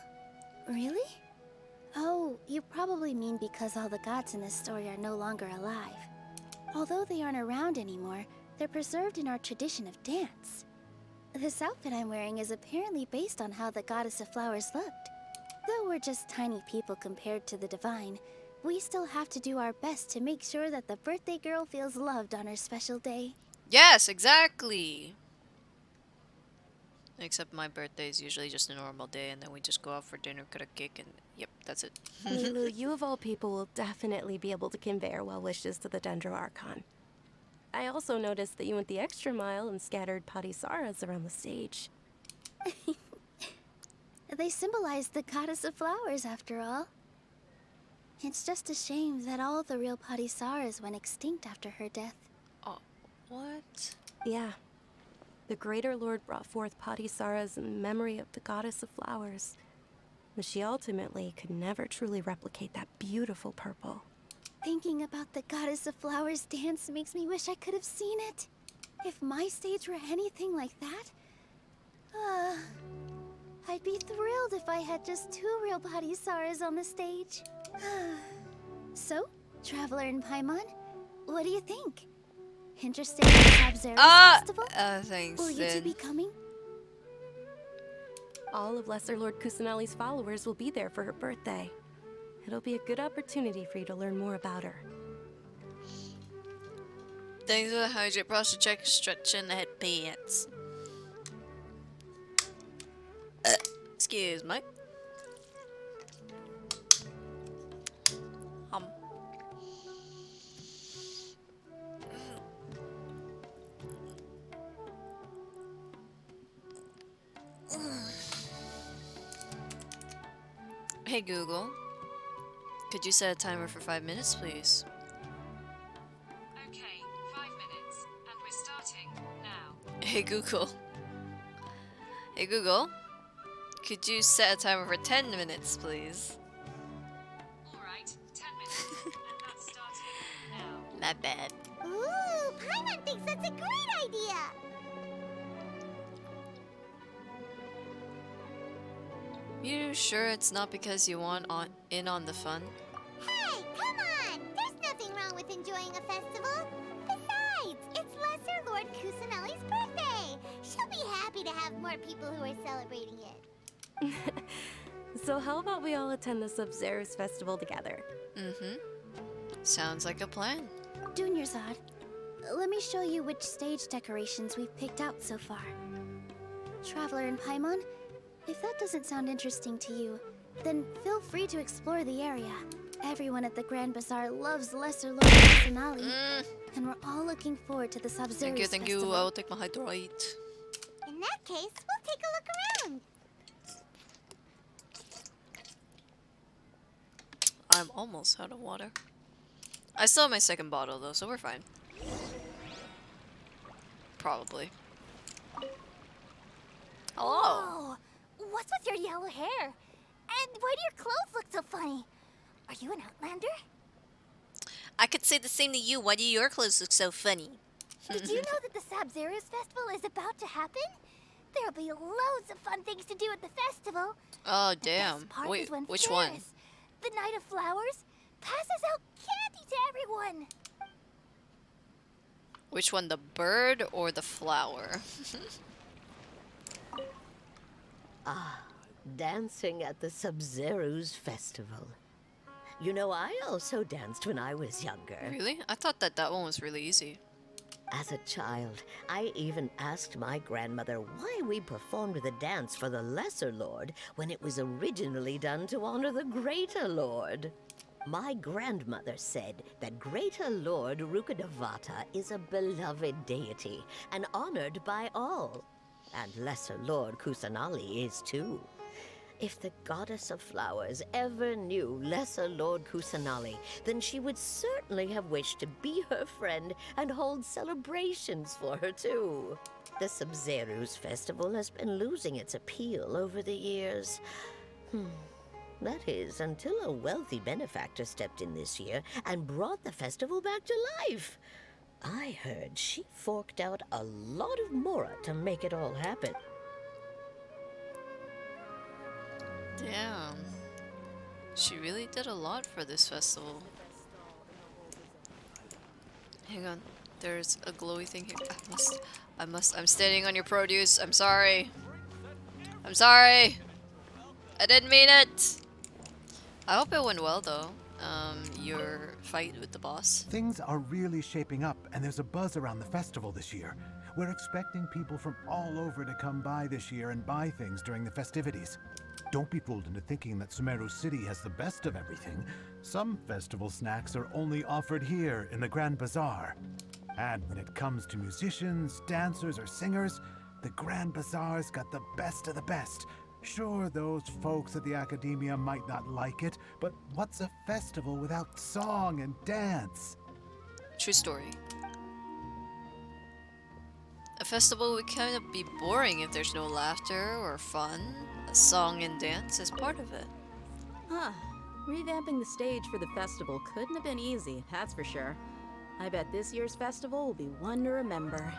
Really? Oh, you probably mean because all the gods in this story are no longer alive. Although they aren't around anymore, they're preserved in our tradition of dance. This outfit I'm wearing is apparently based on how the Goddess of Flowers looked. Though we're just tiny people compared to the divine, we still have to do our best to make sure that the birthday girl feels loved on her special day. Yes, exactly! Except my birthday is usually just a normal day, and then we just go out for dinner, cut a cake, and yep, that's it. Nilu, you of all people will definitely be able to convey our well wishes to the Dendro Archon. I also noticed that you went the extra mile and scattered parisaras around the stage. They symbolize the Goddess of Flowers, after all. It's just a shame that all the real parisaras went extinct after her death. Oh, what? Yeah. The Greater Lord brought forth parisaras in memory of the Goddess of Flowers, but she ultimately could never truly replicate that beautiful purple. Thinking about the Goddess of Flowers dance makes me wish I could have seen it. If my stage were anything like that, I'd be thrilled if I had just two real parisaras on the stage. So, Traveler and Paimon, what do you think? Interested in the Sub-Zeros festival? Thanks, Will you two be coming? All of Lesser Lord Kusanali's followers will be there for her birthday. It'll be a good opportunity for you to learn more about her. Thanks for the hydrate posture check, stretching the head pants. Excuse me. Hey Google, could you set a timer for 5 minutes, please? Okay, 5 minutes, and we're starting now. Hey Google. Hey Google, could you set a timer for 10 minutes, please? Alright, 10 minutes, and that's starting now. My bad. Ooh, Paimon thinks that's a great idea! You sure it's not because you want in on the fun? Hey, come on! There's nothing wrong with enjoying a festival. Besides, it's Lesser Lord Kusanali's birthday. She'll be happy to have more people who are celebrating it. So how about we all attend the Sub-Zeros festival together? Mm-hmm. Sounds like a plan. Dunyarzad, let me show you which stage decorations we've picked out so far. traveler in Paimon. If that doesn't sound interesting to you, then feel free to explore the area. Everyone at the Grand Bazaar loves Lesser Lord Kusanali, and we're all looking forward to the Sub-Zero's Thank you. I will take my hydrate. In that case, we'll take a look around. I'm almost out of water. I still have my second bottle though, so we're fine. Probably. Hello. Whoa! What's with your yellow hair? And why do your clothes look so funny? Are you an Outlander? I could say the same to you. Why do your clothes look so funny? Did you know that the Sub-Zero's festival is about to happen? There'll be loads of fun things to do at the festival. Oh damn! Best part Wait, is when which one? Ferris, the Knight of Flowers, passes out candy to everyone. Which one, the bird or the flower? Ah, dancing at the Sub-Zero's festival. You know, I also danced when I was younger. Really? I thought that one was really easy. As a child, I even asked my grandmother why we performed the dance for the Lesser Lord when it was originally done to honor the Greater Lord. My grandmother said that Greater Lord Rukkhadevata is a beloved deity and honored by all. And Lesser Lord Kusanali is too. If the Goddess of Flowers ever knew Lesser Lord Kusanali, then she would certainly have wished to be her friend and hold celebrations for her too. The Sub-Zero's festival has been losing its appeal over the years. That is, until a wealthy benefactor stepped in this year and brought the festival back to life. I heard she forked out a lot of mora to make it all happen. Damn. She really did a lot for this festival. Hang on. There's a glowy thing here. I'm standing on your produce. I'm sorry. I'm sorry. I didn't mean it. I hope it went well though. Your fight with the boss. Things are really shaping up, and there's a buzz around the festival this year. We're expecting people from all over to come by this year and buy things during the festivities. Don't be fooled into thinking that Sumeru City has the best of everything. Some festival snacks are only offered here in the Grand Bazaar. And when it comes to musicians, dancers, or singers, the Grand Bazaar's got the best of the best. Sure, those folks at the Academia might not like it, but what's a festival without song and dance? True story. A festival would kind of be boring if there's no laughter or fun. A song and dance is part of it. Huh. Revamping the stage for the festival couldn't have been easy, that's for sure. I bet this year's festival will be one to remember.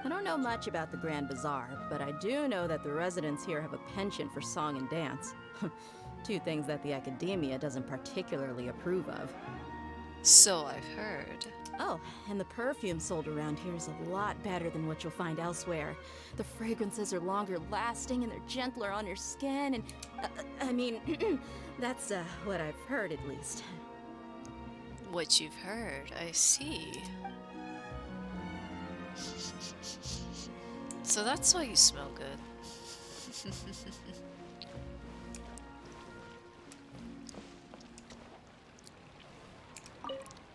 I don't know much about the Grand Bazaar, but I do know that the residents here have a penchant for song and dance. Two things that the Academia doesn't particularly approve of. So I've heard. Oh, and the perfume sold around here is a lot better than what you'll find elsewhere. The fragrances are longer lasting and they're gentler on your skin and... I mean, that's what I've heard at least. What you've heard, I see. So that's why you smell good.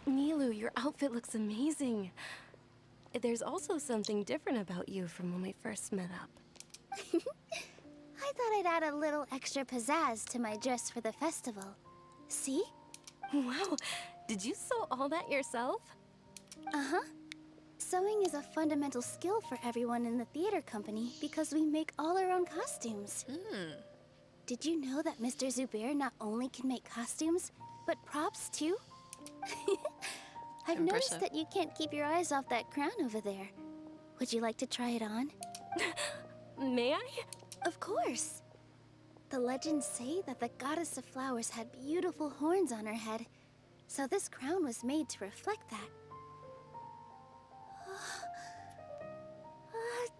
Nilu, your outfit looks amazing. There's also something different about you from when we first met up. I thought I'd add a little extra pizzazz to my dress for the festival. See? Wow, did you sew all that yourself? Uh-huh. Sewing is a fundamental skill for everyone in the theater company because we make all our own costumes. Did you know that Mr. Zubair not only can make costumes, but props too? I've noticed that you can't keep your eyes off that crown over there. Would you like to try it on? May I? Of course. The legends say that the Goddess of Flowers had beautiful horns on her head, so this crown was made to reflect that.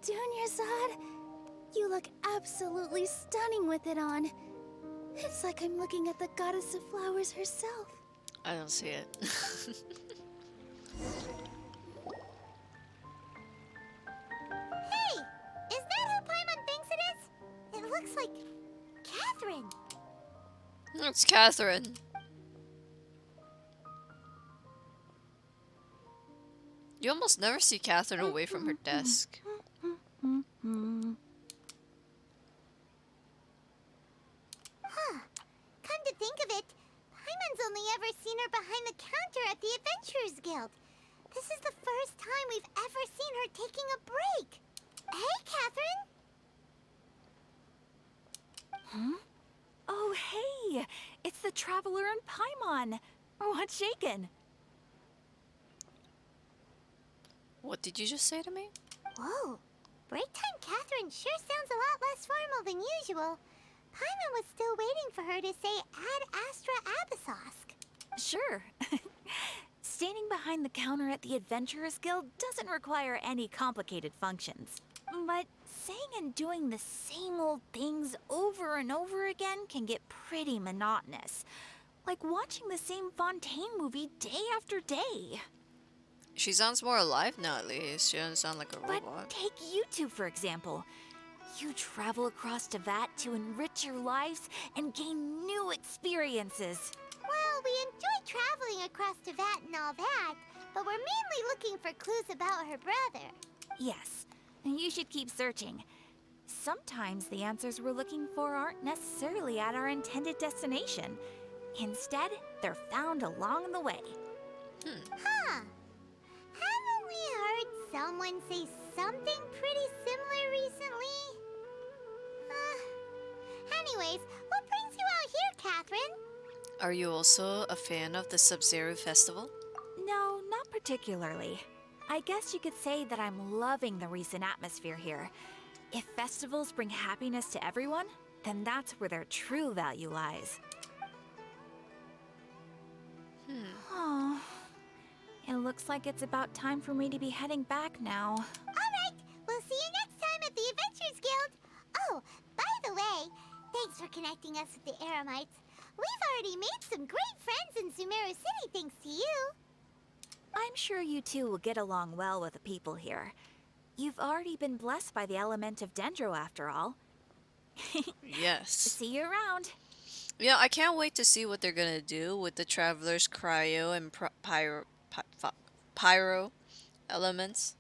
Dunyarzad, you look absolutely stunning with it on. It's like I'm looking at the Goddess of Flowers herself. I don't see it. Hey! Is that who Paimon thinks it looks like Catherine. It's Catherine. You almost never see Catherine away from her desk. Huh. Come to think of it, Paimon's only ever seen her behind the counter at the Adventurers Guild. This is the first time we've ever seen her taking a break. Hey, Catherine! Huh? Oh, hey! It's the Traveler and Paimon! What's shaken? What did you just say to me? Whoa. Break time Catherine sure sounds a lot less formal than usual. Paimon was still waiting for her to say Ad Astra Abyssosque. Sure. Standing behind the counter at the Adventurers Guild doesn't require any complicated functions. But saying and doing the same old things over and over again can get pretty monotonous. Like watching the same Fontaine movie day after day. She sounds more alive now, at least. She doesn't sound like a robot. But take you two, for example. You travel across Tevat to enrich your lives and gain new experiences. Well, we enjoy traveling across Tevat and all that, but we're mainly looking for clues about her brother. Yes, you should keep searching. Sometimes the answers we're looking for aren't necessarily at our intended destination. Instead, they're found along the way. Huh. Haven't we heard someone say something pretty similar recently? Anyways, what brings you out here, Catherine? Are you also a fan of the Sub-Zero Festival? No, not particularly. I guess you could say that I'm loving the recent atmosphere here. If festivals bring happiness to everyone, then that's where their true value lies. Oh, it looks like it's about time for me to be heading back now. Alright, we'll see you next time at the Adventurers Guild. Oh, by the way, thanks for connecting us with the Eremites. We've already made some great friends in Sumeru City thanks to you. I'm sure you two will get along well with the people here. You've already been blessed by the element of Dendro after all. Yes. See you around. Yeah, I can't wait to see what they're gonna do with the Traveler's Cryo and Pyro elements.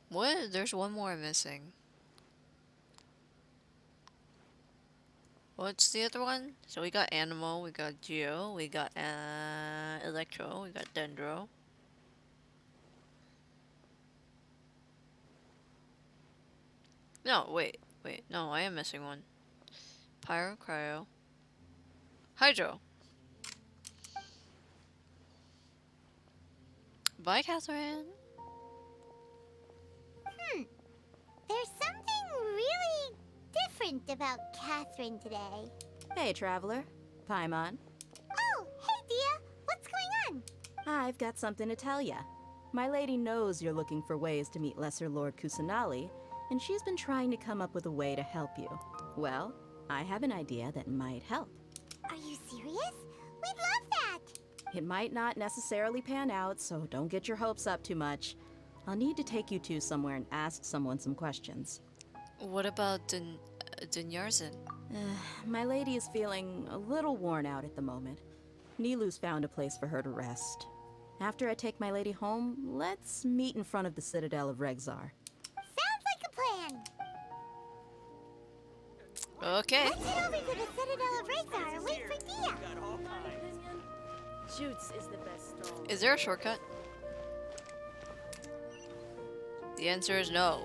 What? There's one more missing. What's the other one? So we got Animal, we got Geo, we got Electro, we got Dendro. No, wait, no, I am missing one. Pyro, Cryo, Hydro. Bye, Catherine. There's something really different about Catherine today. Hey, Traveler. Paimon. Oh, hey, Dia. What's going on? I've got something to tell ya. My lady knows you're looking for ways to meet Lesser Lord Kusanali, and she's been trying to come up with a way to help you. Well, I have an idea that might help. Are you serious? We'd love that. It might not necessarily pan out, so don't get your hopes up too much. I'll need to take you two somewhere and ask someone some questions. What about Dunyarzin? My lady is feeling a little worn out at the moment. Nilu's found a place for her to rest. After I take my lady home, let's meet in front of the Citadel of Regzar. Sounds like a plan. Okay. Let's head over to the Citadel of Regzar and wait for Dia. Shoots is the best stall. Is there a shortcut? The answer is no.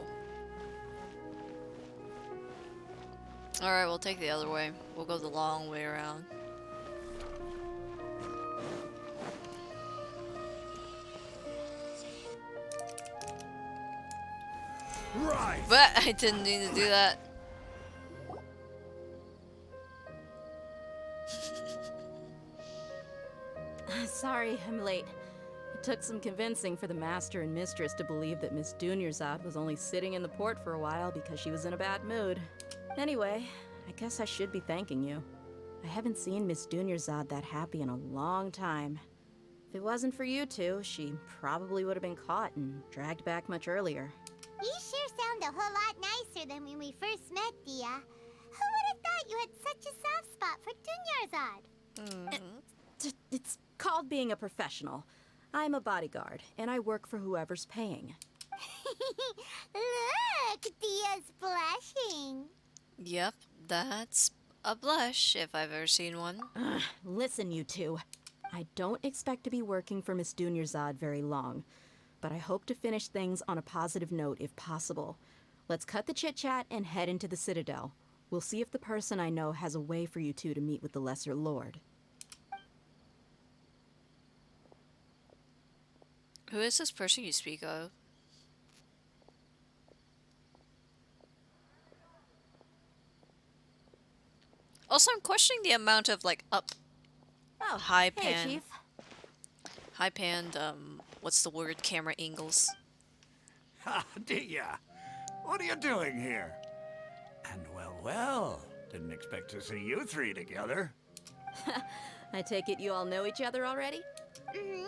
Alright, we'll take the other way. We'll go the long way around. Right. But I didn't need to do that. Sorry, I'm late. It took some convincing for the master and mistress to believe that Miss Dunyarzad was only sitting in the port for a while because she was in a bad mood. Anyway, I guess I should be thanking you. I haven't seen Miss Dunyarzad that happy in a long time. If it wasn't for you two, she probably would have been caught and dragged back much earlier. You sure sound a whole lot nicer than when we first met, Dia. Who would have thought you had such a soft spot for Dunyarzad? It's called being a professional. I'm a bodyguard, and I work for whoever's paying. Look, Dia's blushing. Yep, that's a blush if I've ever seen one. Listen, you two. I don't expect to be working for Miss Dunyarzad very long, but I hope to finish things on a positive note if possible. Let's cut the chit-chat and head into the Citadel. We'll see if the person I know has a way for you two to meet with the Lesser Lord. Who is this person you speak of? Also, I'm questioning the amount of, like, high pan. Hey, Chief. High panned, what's the word? Camera angles. Ha, Dia! What are you doing here? And well, didn't expect to see you three together. I take it you all know each other already? Mm-hmm.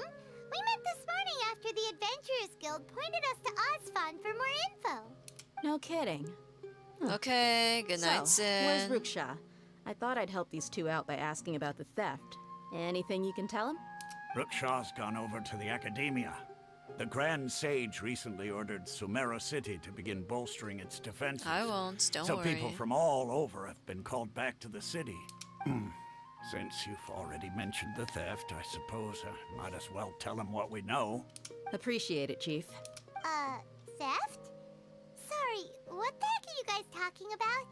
We met this morning after the Adventurers Guild pointed us to Osfon for more info. No kidding. Okay, good night, So, Sin. where's Ruksha? I thought I'd help these two out by asking about the theft. Anything you can tell him? Rookshaw's gone over to the Academia. The Grand Sage recently ordered Sumeru City to begin bolstering its defenses. I won't, don't so worry. people from all over have been called back to the city. Since you've already mentioned the theft, I suppose I might as well tell him what we know. Appreciate it, Chief. Theft? Sorry, what the heck are you guys talking about?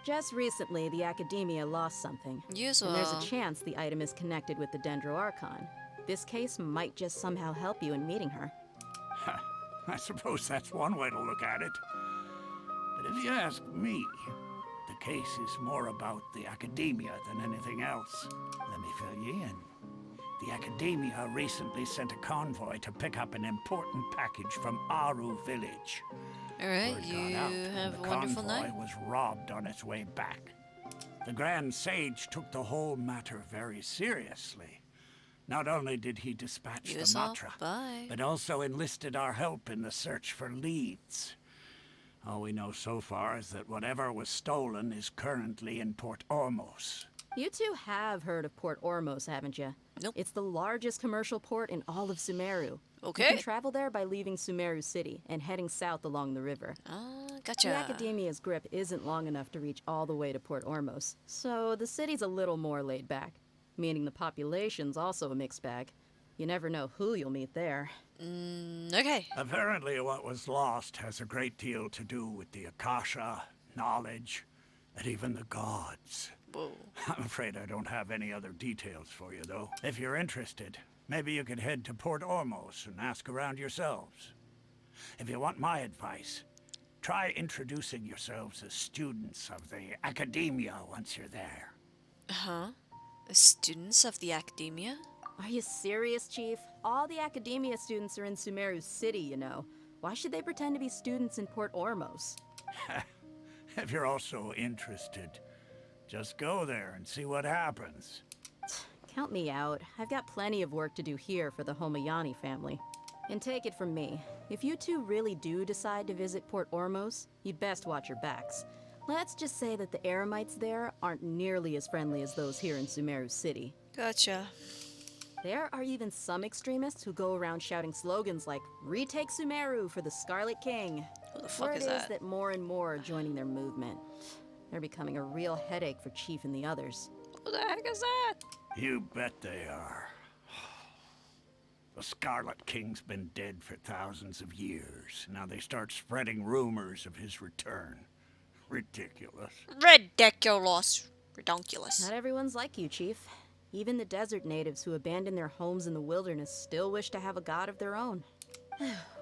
Just recently, the Academia lost something. Usual. And there's a chance the item is connected with the Dendro Archon. This case might just somehow help you in meeting her. I suppose that's one way to look at it. But if you ask me, the case is more about the Academia than anything else. Let me fill you in. The Academia recently sent a convoy to pick up an important package from Aru village. Alright, Word you got out, have and a wonderful the convoy night. was robbed on its way back. The Grand Sage took the whole matter very seriously. Not only did he dispatch the Matra, Bye. but also enlisted our help in the search for leads. All we know so far is that whatever was stolen is currently in Port Ormos. You two have heard of Port Ormos, haven't you? Nope. It's the largest commercial port in all of Sumeru. Okay. You can travel there by leaving Sumeru City and heading south along the river. Gotcha. The Academia's grip isn't long enough to reach all the way to Port Ormos, so the city's a little more laid back, meaning the population's also a mixed bag. You never know who you'll meet there. Okay. Apparently what was lost has a great deal to do with the Akasha, knowledge, and even the gods. Whoa. I'm afraid I don't have any other details for you, though. If you're interested, maybe you could head to Port Ormos and ask around yourselves. If you want my advice, try introducing yourselves as students of the Academia once you're there. Huh? Students of the Academia? Are you serious, Chief? All the Academia students are in Sumeru City, you know. Why should they pretend to be students in Port Ormos? If you're also interested, just go there and see what happens. Count me out. I've got plenty of work to do here for the Homayani family. And take it from me, if you two really do decide to visit Port Ormos, you'd best watch your backs. Let's just say that the Eremites there aren't nearly as friendly as those here in Sumeru City. Gotcha. There are even some extremists who go around shouting slogans like, "Retake Sumeru for the Scarlet King." Who the fuck Word is that? that more and more are joining their movement. They're becoming a real headache for Chief and the others. Who the heck is that? You bet they are. The Scarlet King's been dead for thousands of years. Now they start spreading rumors of his return. Ridiculous. Ridiculous. Redonkulous. Not everyone's like you, Chief. Even the desert natives who abandoned their homes in the wilderness still wish to have a god of their own.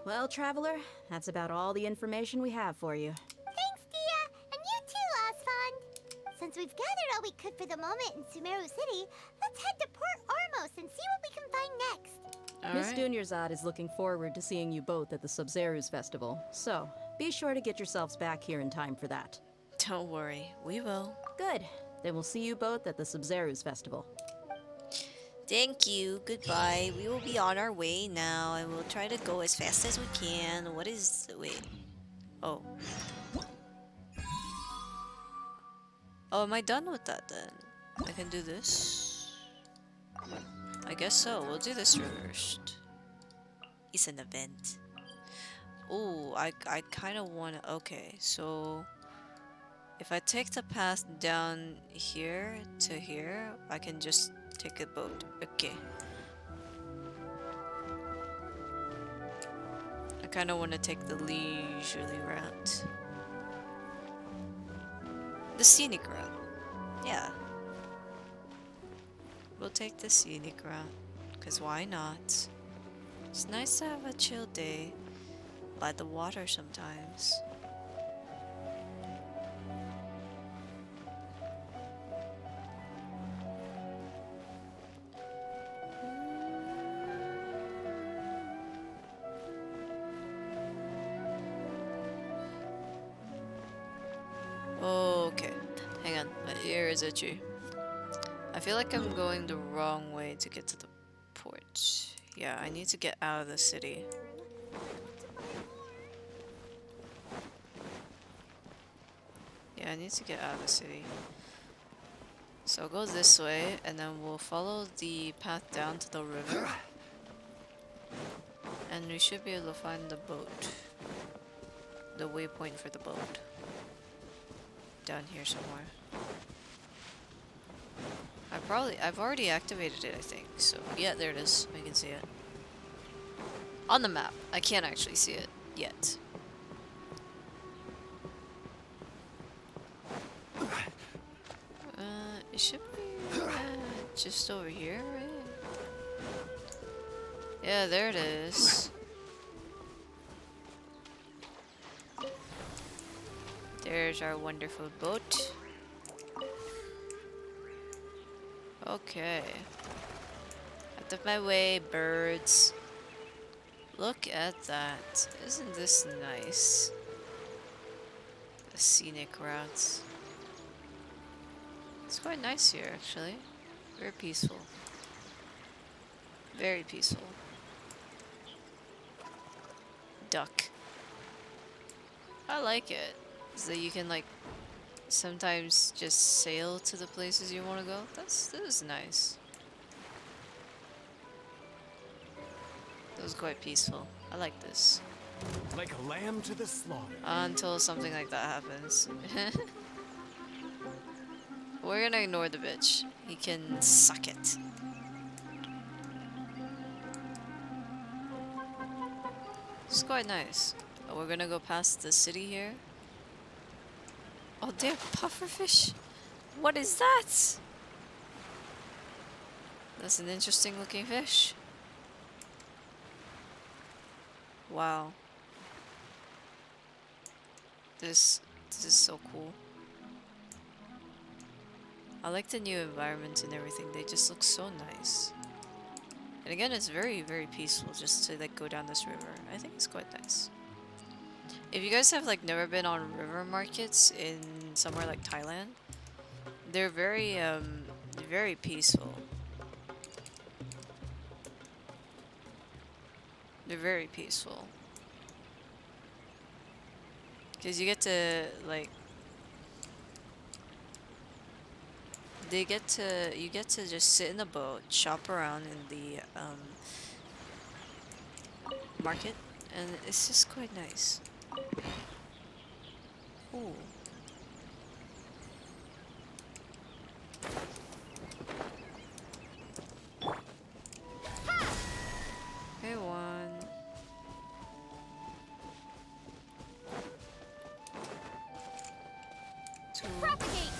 Well, Traveler, that's about all the information we have for you. Thanks, Dia, and you too, Osfond. Since we've gathered all we could for the moment in Sumeru City, let's head to Port Ormos and see what we can find next. Miss Dunyarzad is looking forward to seeing you both at the Sub-Zeru's festival, so be sure to get yourselves back here in time for that. Don't worry, we will. Good. Then we'll see you both at the Sub-Zeru's festival. Thank you. Goodbye. We will be on our way now, and we'll try to go as fast as we can. What is... Wait. Oh. Oh, am I done with that then? I can do this? I guess so. We'll do this reversed. It's an event. Oh, I kind of want to... Okay, so... If I take the path down here to here, I can just take a boat. Okay. I kind of want to take the leisurely route. The scenic route. Yeah. We'll take the scenic route. Because why not? It's nice to have a chill day by the water sometimes. Okay, hang on, my ear is itchy. I feel like I'm going the wrong way to get to the port. Yeah, I need to get out of the city. Yeah, I need to get out of the city. So I'll go this way, and then we'll follow the path down to the river. And we should be able to find the boat. The waypoint for the boat. Down here somewhere. I've already activated it, I think. So yeah, there it is. I can see it. On the map. I can't actually see it yet. It should be just over here, right? Yeah, there it is. There's our wonderful boat. Okay. Out of my way, birds. Look at that. Isn't this nice? The scenic routes. It's quite nice here, actually. Very peaceful. Very peaceful. Duck. I like it. So that you can like sometimes just sail to the places you want to go. This is nice. That was quite peaceful. I like this. Like a lamb to the slaughter. Until something like that happens. We're gonna ignore the bitch. He can suck it. It's quite nice. We're gonna go past the city here. Oh, they're pufferfish. What is that? That's an interesting looking fish. Wow. This is so cool. I like the new environments and everything. They just look so nice. And again, it's very, very peaceful just to like go down this river. I think it's quite nice. If you guys have like never been on river markets in somewhere like Thailand, they're very peaceful. They're very peaceful. Because you get to like you get to just sit in the boat, shop around in the market, and it's just quite nice. Ooh. Okay, one. Two. Propagate!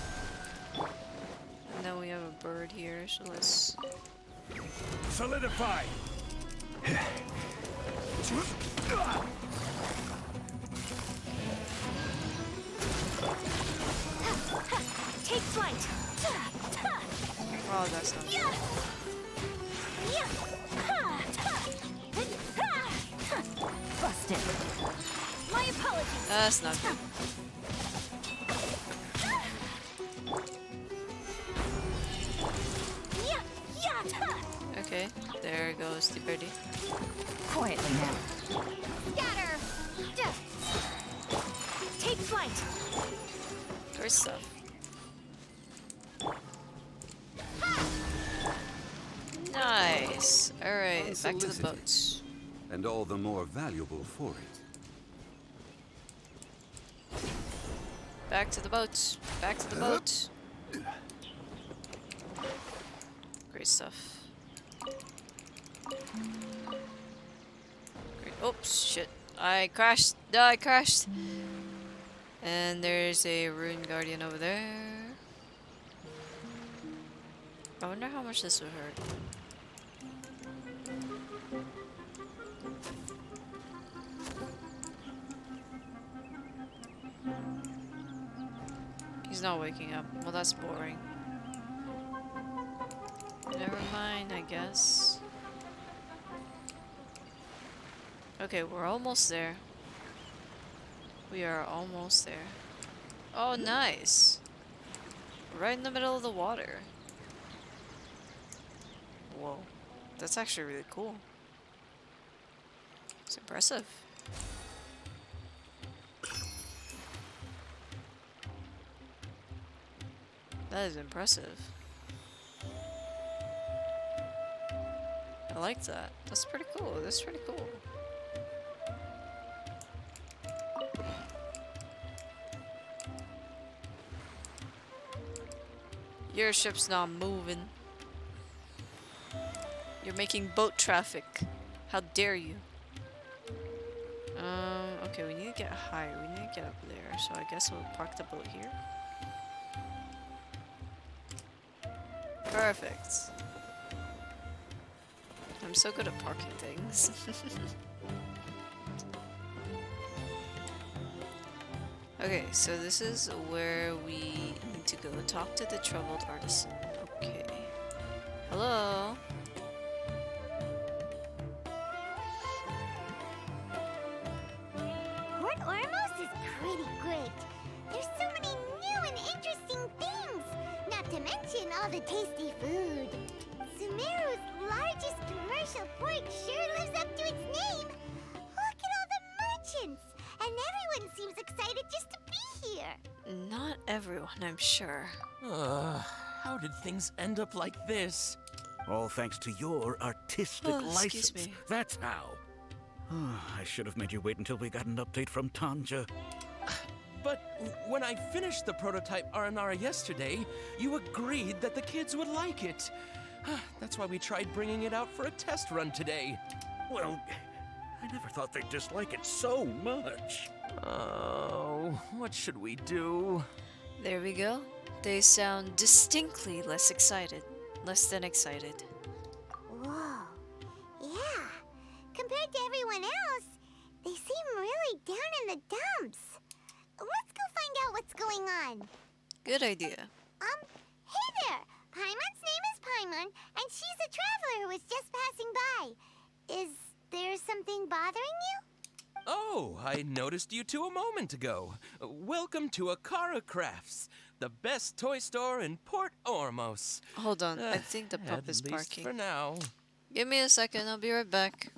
And then we have a bird here, so let's... Solidify! Take flight! Oh, that's not good. Busted! My apologies! That's not good. Okay, there goes the birdie. Quietly now. Scatter! mind. Great stuff. Nice. Alright, back to the boats. And all the more valuable for it. Back to the boats. Back to the boats. Great stuff. Great. Oops, shit. I crashed. No, I crashed. And there's a Rune Guardian over there. I wonder how much this would hurt. He's not waking up. Well, that's boring. Never mind, I guess. Okay, we're almost there. We are almost there. Oh, nice. Right in the middle of the water. Whoa. That's actually really cool. It's impressive. That is impressive. I like that. That's pretty cool. That's pretty cool. Your ship's not moving. You're making boat traffic. How dare you? Okay, we need to get higher. We need to get up there. So I guess we'll park the boat here. Perfect. I'm so good at parking things. Okay, so this is where we need to go talk to the troubled artisan. Okay. Hello? Port Ormos is pretty great. There's so many new and interesting things, not to mention all the tasty food. Sumeru's largest commercial port sure lives up to its name. Look at all the merchants, and everyone seems excited just to be here. Not everyone, I'm sure. How did things end up like this? All thanks to your artistic excuse license. me. That's how. I should have made you wait until we got an update from Tanja. But when I finished the prototype Aranara yesterday, you agreed that the kids would like it. That's why we tried bringing it out for a test run today. Well, I never thought they'd dislike it so much. Oh, what should we do? There we go. They sound distinctly less excited. Less than excited. Whoa. Yeah. Compared to everyone else, they seem really down in the dumps. Let's go find out what's going on. Good idea. Hey there! Paimon's name is Paimon, and she's a traveler who was just passing by. Is there something bothering you? Oh, I noticed you two a moment ago. Welcome to Akara Crafts, the best toy store in Port Ormos. Hold on, I think the pup is At least barking. for now. Give me a second, I'll be right back.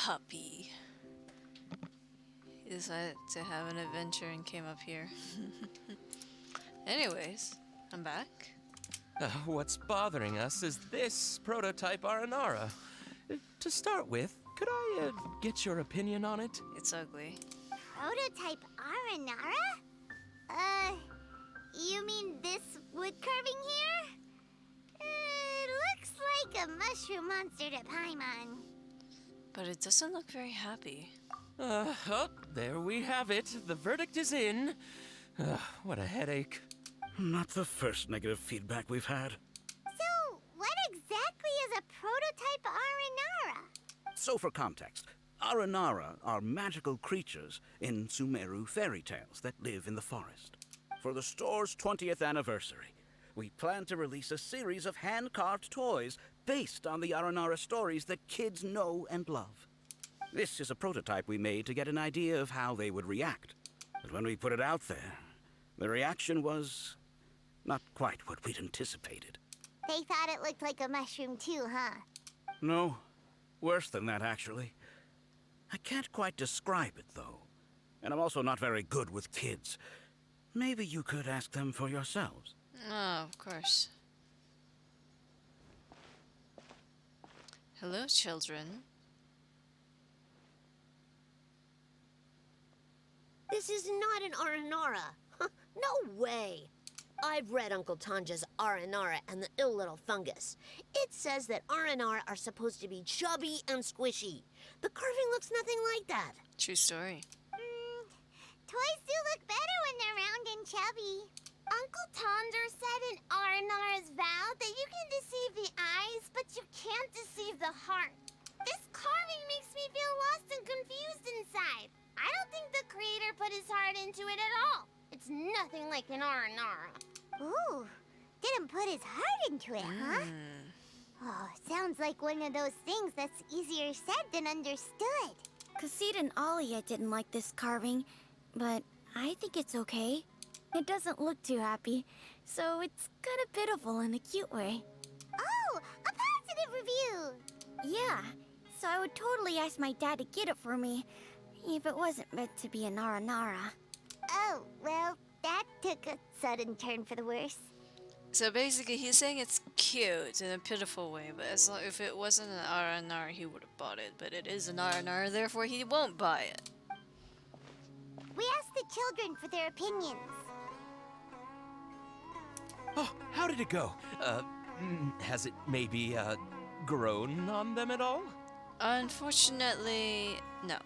puppy. He decided to have an adventure and came up here. Anyways, I'm back. What's bothering us is this prototype Aranara. To start with, could I get your opinion on it? It's ugly. Prototype Aranara? You mean this wood carving here? It looks like a mushroom monster to Paimon. But it doesn't look very happy. Oh, there we have it. The verdict is in. What a headache. Not the first negative feedback we've had. So, what exactly is a prototype Aranara? So for context, Aranara are magical creatures in Sumeru fairy tales that live in the forest. For the store's 20th anniversary, we plan to release a series of hand-carved toys based on the Aranara stories that kids know and love. This is a prototype we made to get an idea of how they would react. But when we put it out there, the reaction was not quite what we'd anticipated. They thought it looked like a mushroom too, huh? No, worse than that, actually. I can't quite describe it, though. And I'm also not very good with kids. Maybe you could ask them for yourselves. Oh, of course. Hello, children. This is not an Aranara. No way. I've read Uncle Tanja's Aranara and the Ill Little Fungus. It says that Aranara are supposed to be chubby and squishy. The carving looks nothing like that. True story. Toys do look better when they're round and chubby. Uncle Tonder said in Aranara's vow that you can deceive the eyes, but you can't deceive the heart. This carving makes me feel lost and confused inside. I don't think the creator put his heart into it at all. It's nothing like an Aranara. Ooh, didn't put his heart into it, huh? Oh, sounds like one of those things that's easier said than understood. Cassid and Alia didn't like this carving, but I think it's okay. It doesn't look too happy, so it's kind of pitiful in a cute way. Oh, a positive review! Yeah, so I would totally ask my dad to get it for me, if it wasn't meant to be an Aranara. Oh, well, that took a sudden turn for the worse. So basically, he's saying it's cute in a pitiful way, but as long, if it wasn't an R&R, he would have bought it. But it is an R&R, therefore he won't buy it. We asked the children for their opinions. Oh, how did it go? Has it maybe, grown on them at all? Unfortunately, no.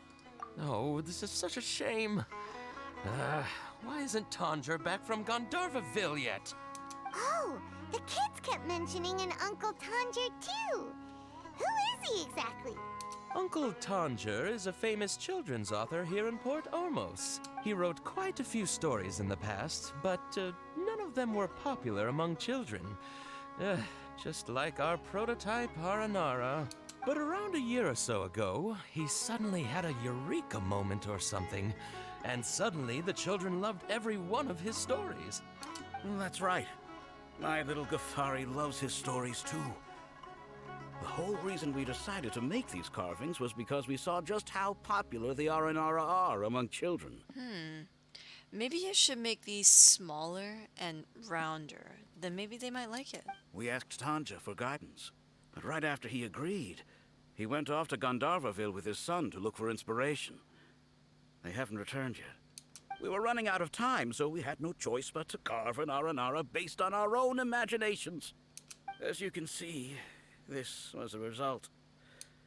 Oh, this is such a shame. Why isn't Tanger back from Gandharvaville yet? Oh, the kids kept mentioning an Uncle Tanger too. Who is he exactly? Uncle Tanger is a famous children's author here in Port Ormos. He wrote quite a few stories in the past, but none of them were popular among children. Just like our prototype Aranara. But around a year or so ago, he suddenly had a eureka moment or something. And suddenly the children loved every one of his stories. That's right. My little Ghaffari loves his stories too. The whole reason we decided to make these carvings was because we saw just how popular the Aranara are among children. Maybe you should make these smaller and rounder. Then maybe they might like it. We asked Tanja for guidance, but right after he agreed, he went off to Gandharvaville with his son to look for inspiration. They haven't returned yet. We were running out of time, so we had no choice but to carve an Aranara based on our own imaginations. As you can see, this was the result.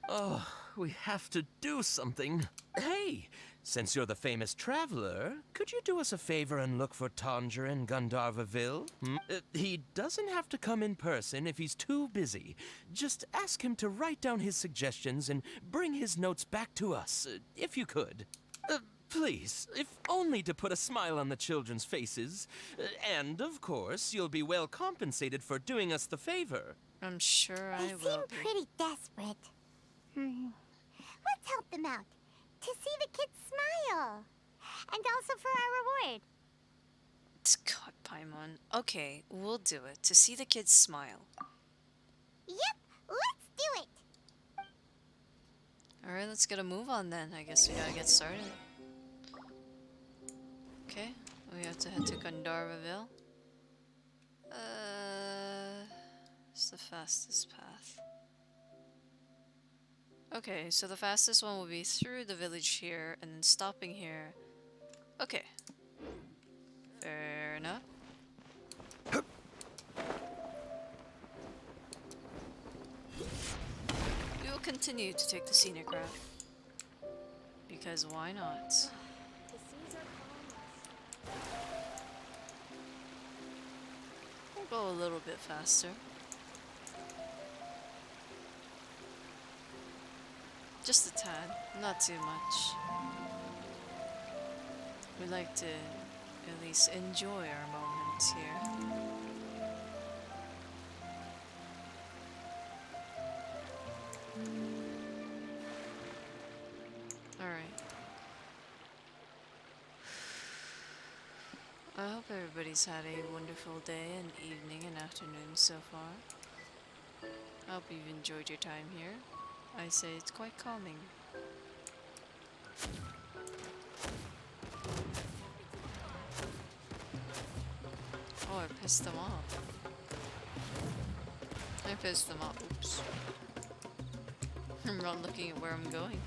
Oh, we have to do something. Hey, since you're the famous traveler, could you do us a favor and look for Tanger in Gandharvaville? He doesn't have to come in person if he's too busy. Just ask him to write down his suggestions and bring his notes back to us, if you could. Please, if only to put a smile on the children's faces. And, of course, you'll be well compensated for doing us the favor. I'm sure I will. They seem pretty desperate. Let's help them out. To see the kids smile. And also for our reward. God, Paimon. Okay, we'll do it. To see the kids smile. Yep, let's do it. Alright, let's get a move on then. I guess we gotta get started. Okay, we have to head to Gandharvaville. It's the fastest path. Okay, so the fastest one will be through the village here and then stopping here. Okay. Fair enough. We will continue to take the scenic route. Because why not? We'll go a little bit faster. Just a tad, not too much. We like to at least enjoy our moments here. Alright. I hope everybody's had a wonderful day and evening and afternoon so far. I hope you've enjoyed your time here. I say it's quite calming. Oh, I pissed them off. I pissed them off. Oops. I'm not looking at where I'm going.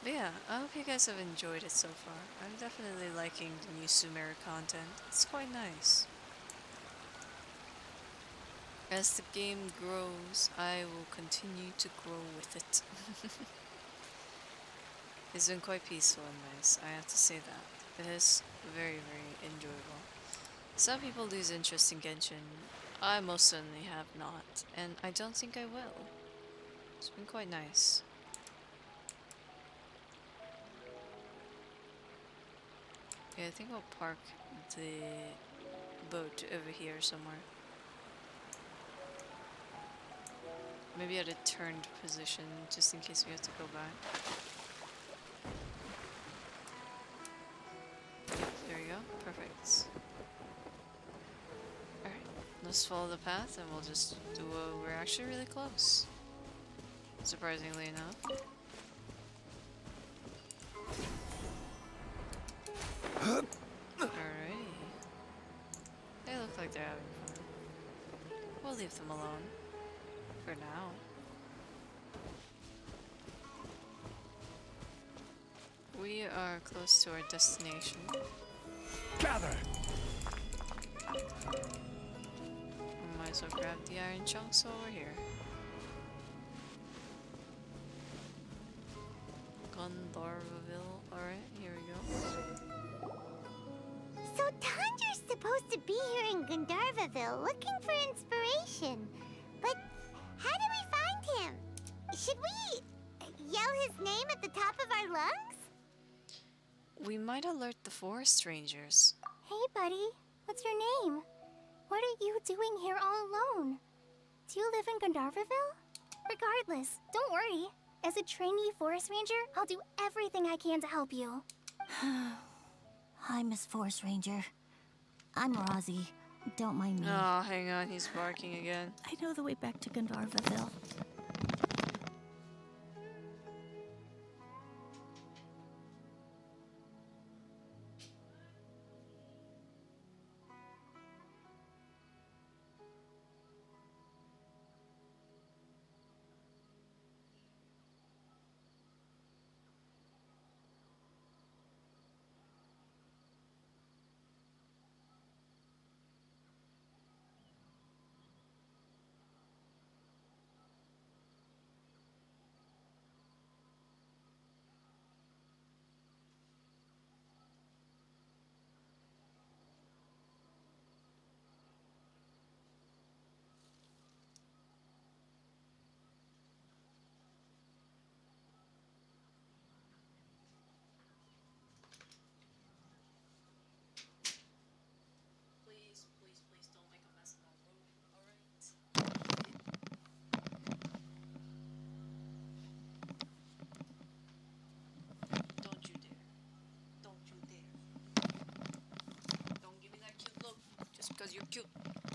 But yeah, I hope you guys have enjoyed it so far. I'm definitely liking the new Sumeru content. It's quite nice. As the game grows, I will continue to grow with it. It's been quite peaceful and nice, I have to say that. It is very, very enjoyable. Some people lose interest in Genshin. I most certainly have not, and I don't think I will. It's been quite nice. Yeah, I think I'll park the boat over here somewhere. Maybe at a turned position, just in case we have to go back. Yep, there we go. Perfect. Alright, let's follow the path and we'll just do we're actually really close. Surprisingly enough. Alrighty. They look like they're having fun. We'll leave them alone. For now. We are close to our destination. Gather! Might as well grab the iron chunks over here. Gandharvaville. Alright, here we go. So Tanjir's supposed to be here in Gandharvaville looking for inspiration. But how do we find him? Should we yell his name at the top of our lungs? We might alert the forest rangers. Hey, buddy. What's your name? What are you doing here all alone? Do you live in Gandharvaville? Regardless, don't worry. As a trainee forest ranger, I'll do everything I can to help you. Hi, Miss Forest Ranger. I'm Rozzy. Don't mind me. Oh, hang on, he's barking again. I know the way back to Gandharvaville.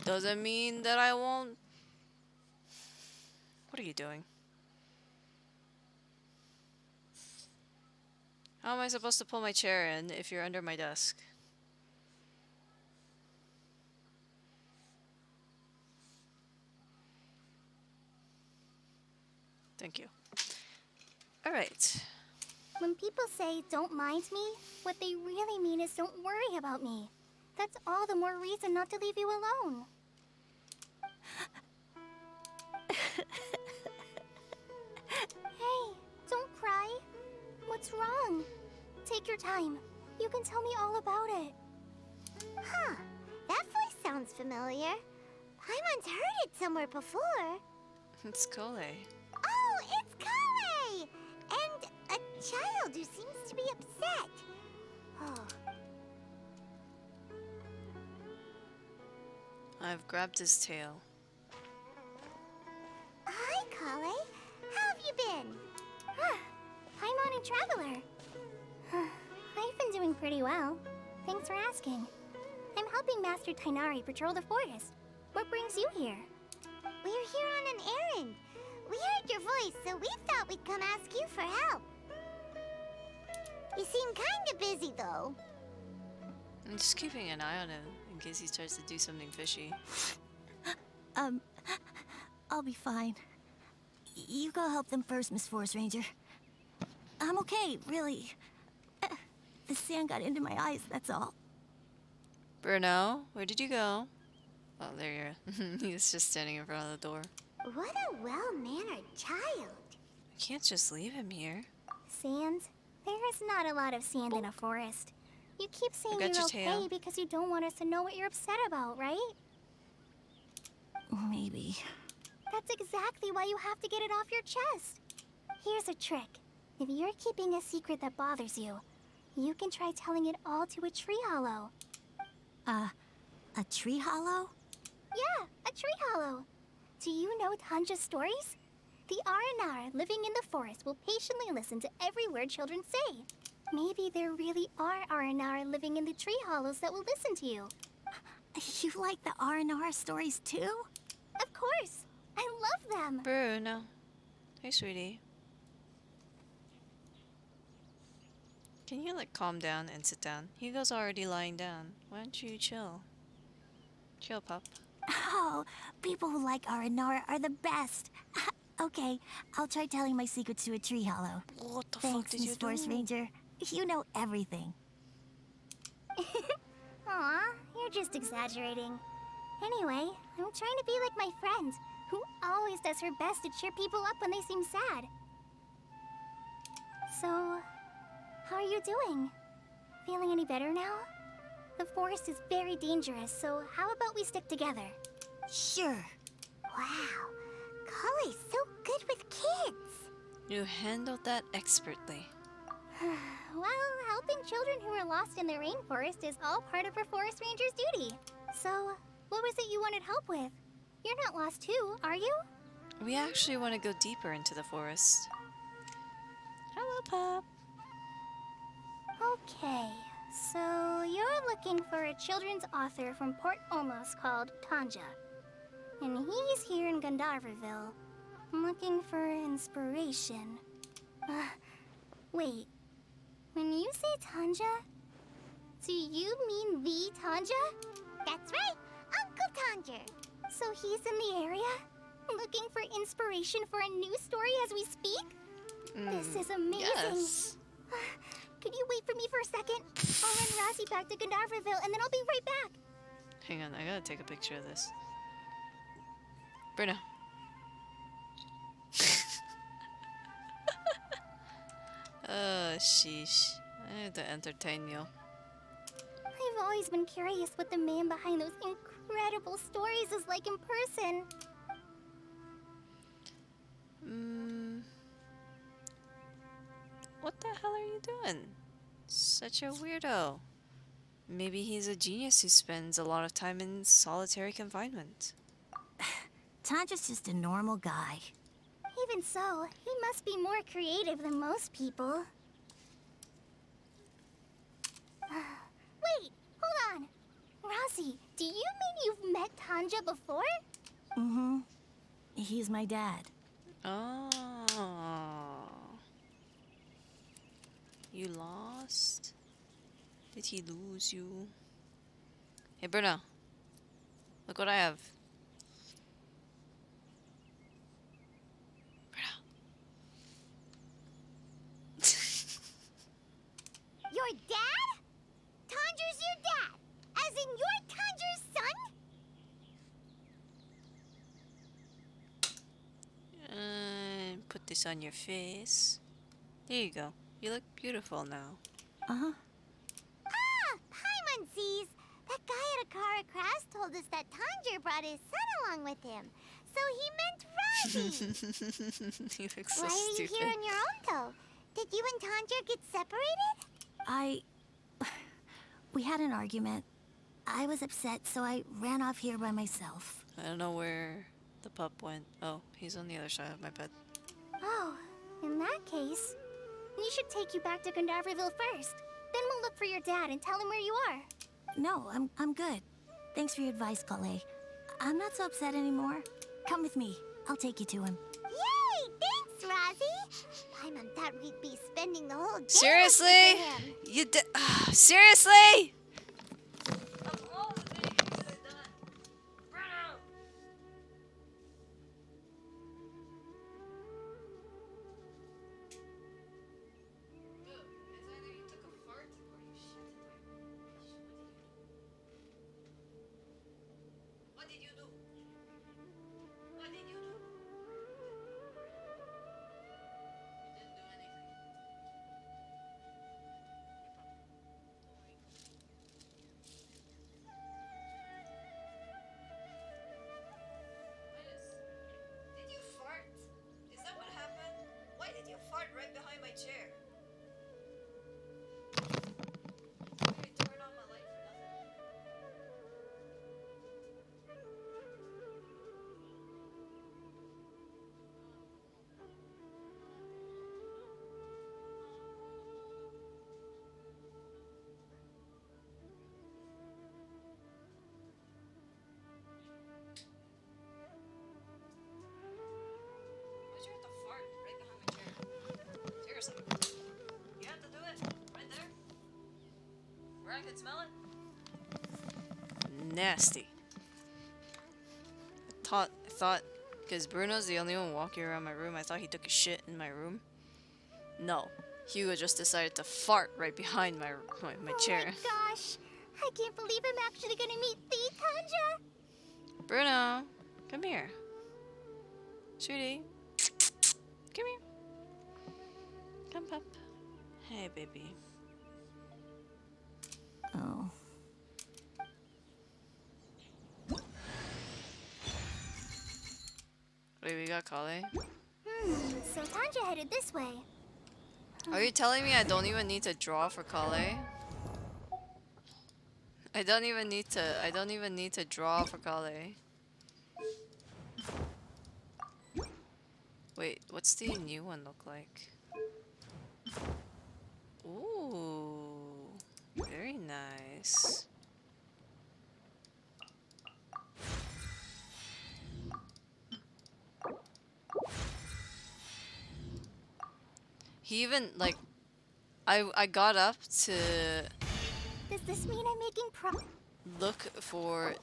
Doesn't mean that I won't. What are you doing? How am I supposed to pull my chair in if you're under my desk? Thank you. Alright. When people say don't mind me, what they really mean is don't worry about me. That's all the more reason not to leave you alone. Hey, don't cry. What's wrong? Take your time. You can tell me all about it. Huh. That voice sounds familiar. Paimon's heard it somewhere before. It's Kole. Oh, it's Kale! And a child who seems to be upset. Oh. I've grabbed his tail. Hi, Kale. How have you been? Paimon and Traveler. I've been doing pretty well. Thanks for asking. I'm helping Master Tighnari patrol the forest. What brings you here? We're here on an errand. We heard your voice, so we thought we'd come ask you for help. You seem kinda busy, though. I'm just keeping an eye on him in case he starts to do something fishy. I'll be fine. You go help them first, Miss Forest Ranger. I'm okay, really. The sand got into my eyes, that's all. Bruno, where did you go? Oh, there you are. He's just standing in front of the door. What a well-mannered child. I can't just leave him here. Sand? There is not a lot of sand in a forest. You keep saying got you're your okay tail. because you don't want us to know what you're upset about, right? Maybe. That's exactly why you have to get it off your chest. Here's a trick. If you're keeping a secret that bothers you, you can try telling it all to a tree hollow. A tree hollow? Yeah, a tree hollow. Do you know Tanja's stories? The Aranara living in the forest will patiently listen to every word children say. Maybe there really are Aranara living in the tree hollows that will listen to you. You like the R&R stories too? Of course. I love them. Bruno. Hey, sweetie. Can you, like, calm down and sit down? Hugo's already lying down. Why don't you chill? Chill, pup. Oh, people who like R&R are the best. Okay, I'll try telling my secrets to a tree hollow. What the Thanks, fuck did you Miss Forest do? Ranger. You know everything. Aw, you're just exaggerating. Anyway, I'm trying to be like my friend, who always does her best to cheer people up when they seem sad. So, how are you doing? Feeling any better now? The forest is very dangerous, so how about we stick together? Sure. Wow. Kale's so good with kids. You handled that expertly. Well, helping children who are lost in the rainforest is all part of a forest ranger's duty. So, what was it you wanted help with? You're not lost too, are you? We actually want to go deeper into the forest. Hello, pup. Okay, so you're looking for a children's author from Port Olmos called Tanja. And he's here in Gandharvaville, looking for inspiration. Wait, when you say Tanja, do you mean the Tanja? That's right, Uncle Tanger. So he's in the area, looking for inspiration for a new story as we speak? This is amazing. Yes. Could you wait for me for a second? I'll run Razzie back to Gandharvaville and then I'll be right back. Hang on, I gotta take a picture of this. Bruno. Oh, sheesh. I have to entertain you. I've always been curious what the man behind those incredible stories is like in person. What the hell are you doing? Such a weirdo. Maybe he's a genius who spends a lot of time in solitary confinement. Tanja's just a normal guy. Even so, he must be more creative than most people. Wait, hold on. Razzie, Do you mean you've met Tanja before? Mm-hmm. He's my dad. Oh. You lost? Did he lose you? Hey, Bruno. Look what I have. Your dad? Tanja's your dad? As in you're Tanja's son? Put this on your face. There you go. You look beautiful now. Uh-huh. Ah! Paimonsees! That guy at Akara Crash told us that Tanja brought his son along with him. So he meant Ravi. You look so Why are you stupid. here on your own, though? Did you and Tanja get separated? We had an argument. I was upset, so I ran off here by myself. I don't know where the pup went. Oh, he's on the other side of my bed. Oh, in that case, we should take you back to Gandharville first. Then we'll look for your dad and tell him where you are. No, I'm good. Thanks for your advice, Kale. I'm not so upset anymore. Come with me. I'll take you to him. Yay! Thanks, Rozzy! Paimon thought we'd be spending the whole day Seriously? looking for him. You did? Seriously? I can smell it. Nasty. I thought, because Bruno's the only one walking around my room, I thought he took a shit in my room. No, Hugo just decided to fart right behind my chair. Oh my gosh! I can't believe I'm actually gonna meet the Tanja! Bruno, come here. Shooty. Come here. Come, pup. Hey, baby. Oh. Wait, we got Kale? So Tanja headed this way. Are you telling me I don't even need to draw for Kale? I don't even need to draw for Kale. Wait, what's the new one look like? Ooh, very nice. He even, like, I got up to Does this mean I'm making look for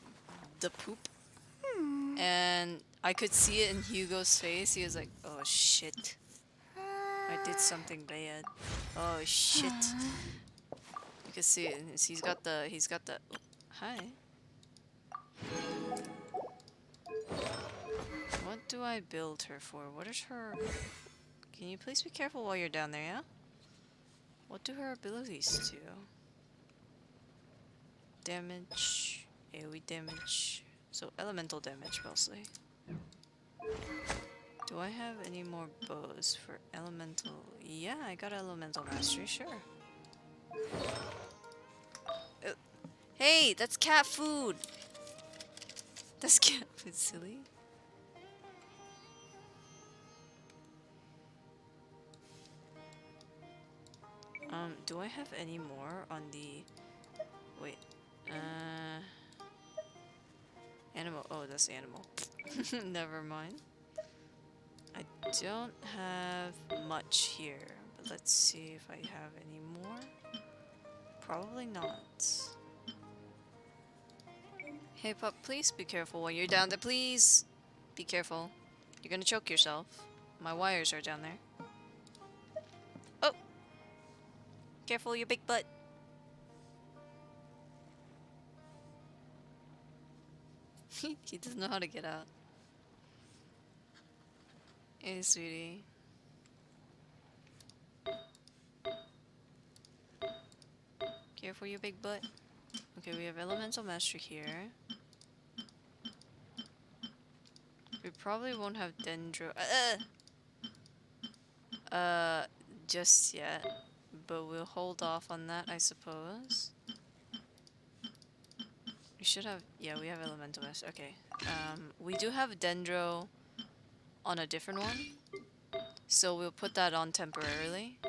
the poop, and I could see it in Hugo's face. He was like, "Oh shit, I did something bad. Oh shit." You can see it. He's got the. Hi. What do I build her for? What is her? Can you please be careful while you're down there, yeah? What do her abilities do? Damage, AoE damage, so elemental damage mostly. Do I have any more bows for elemental? Yeah, I got elemental mastery, sure. Hey, that's cat food! That's cat food, silly. Do I have any more on the... Wait, Animal. Oh, that's the animal. Never mind. I don't have much here, but let's see if I have any more. Probably not. Hey pup, please be careful when you're down there, please! Be careful. You're gonna choke yourself. My wires are down there. Oh! Careful, your big butt. He doesn't know how to get out. Hey, sweetie. Careful, your big butt. Okay, we have Elemental Mastery here. We probably won't have Dendro. Just yet. But we'll hold off on that, I suppose. We should have. Yeah, we have Elemental Mastery. Okay. We do have Dendro on a different one. So we'll put that on temporarily.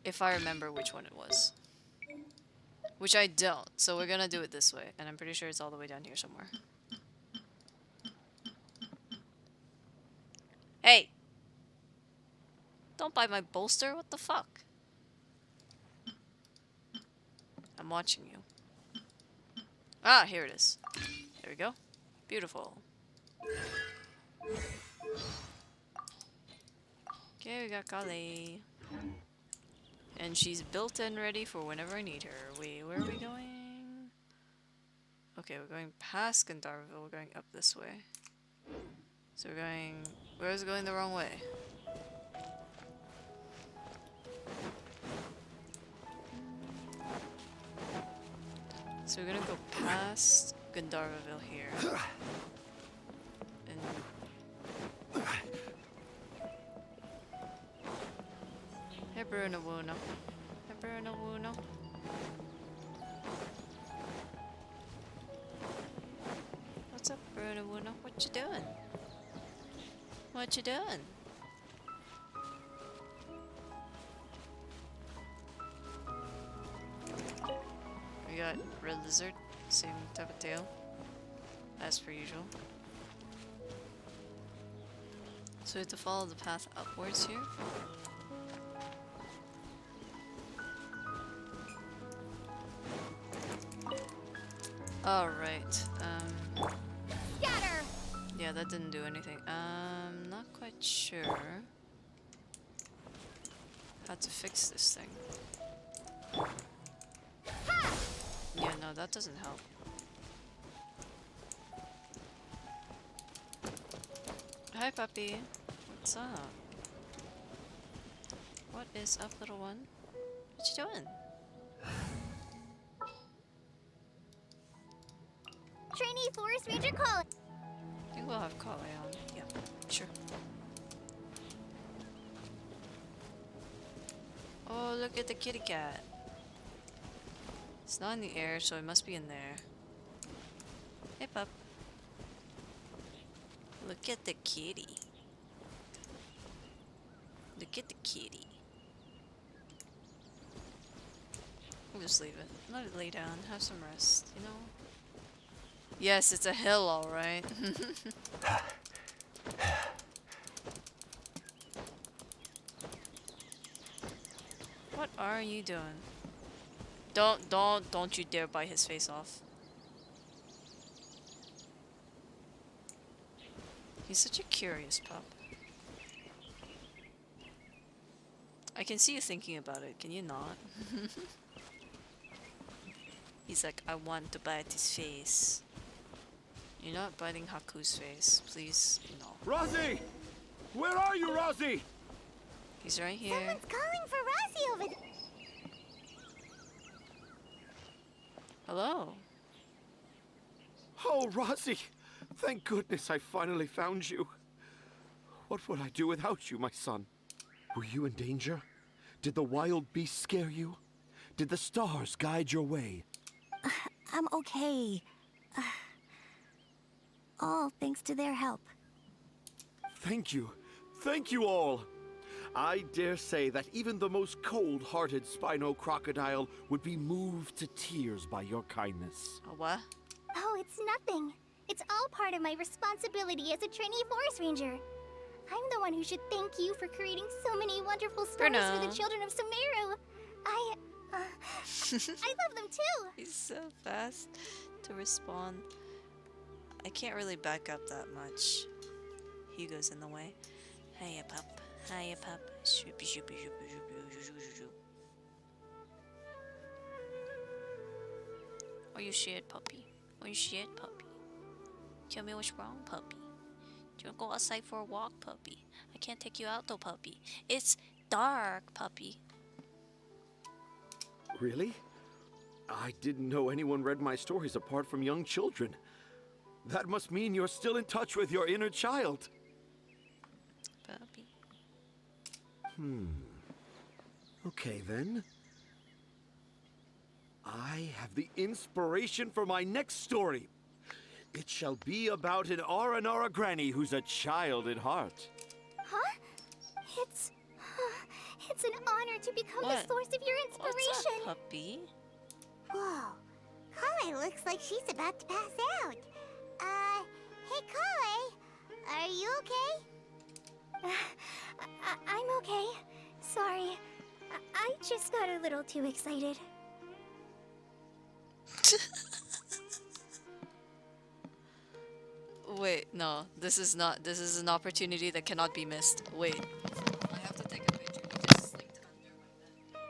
If I remember which one it was. Which I don't, so we're gonna do it this way. And I'm pretty sure it's all the way down here somewhere. Hey! Don't bite my bolster, what the fuck? I'm watching you. Ah, here it is. There we go. Beautiful. Okay, we got Kali. And she's built and ready for whenever I need her. Wait, where are we going? Okay, we're going past Gandharville. We're going up this way. So we're going... Where is it going the wrong way? So we're gonna go past Gandharville here. And... Hey Bruno Wuno. Hey Bruno Wuno. What's up, Bruno Wuno? What you doing? What you doing? We got Red Lizard, same type of tail, as per usual. So we have to follow the path upwards here. Alright, Scatter! yeah, that didn't do anything. Not quite sure how to fix this thing. Yeah, no, that doesn't help. Hi, puppy. What's up? What is up, little one? What you doing? Trainee Forest Ranger call. I think we'll have Kale on. Yeah, sure. Oh, look at the kitty cat. It's not in the air, so it must be in there. Hey, pup. Look at the kitty. Look at the kitty. We'll just leave it. Let it lay down. Have some rest, you know? Yes, it's a hill, alright. What are you doing? Don't you dare bite his face off. He's such a curious pup. I can see you thinking about it, can you not? He's like, I want to bite his face. You're not biting Haku's face, please, no. Rosie! Where are you, Rosie? He's right here. Someone's calling for Rosie over there. Hello. Oh, Rosie! Thank goodness I finally found you. What would I do without you, my son? Were you in danger? Did the wild beasts scare you? Did the stars guide your way? I'm okay. All thanks to their help. Thank you. Thank you all. I dare say that even the most cold-hearted Spino crocodile would be moved to tears by your kindness. A what? Oh, it's nothing. It's all part of my responsibility as a trainee forest ranger. I'm the one who should thank you for creating so many wonderful stories for the children of Sumeru. I love them too. He's so fast to respond. I can't really back up that much. Hugo's in the way. Hiya, pup. Hiya, pup. Shoopy, shoopy, shoopy, shoopy, shoopy, shoopy. Are you scared, puppy? Are you scared, puppy? Tell me what's wrong, puppy. Do you want to go outside for a walk, puppy? I can't take you out though, puppy. It's dark, puppy. Really? I didn't know anyone read my stories apart from young children. That must mean you're still in touch with your inner child. Puppy. Okay then. I have the inspiration for my next story. It shall be about an Aranara granny who's a child at heart. Huh? It's an honor to become the source of your inspiration. What's up, puppy? Whoa. Kale looks like she's about to pass out. Hey Kale, are you okay? I'm okay. Sorry. I just got a little too excited. Wait, no. This is an opportunity that cannot be missed. Wait. I have to take a picture. Just like Thunder like that.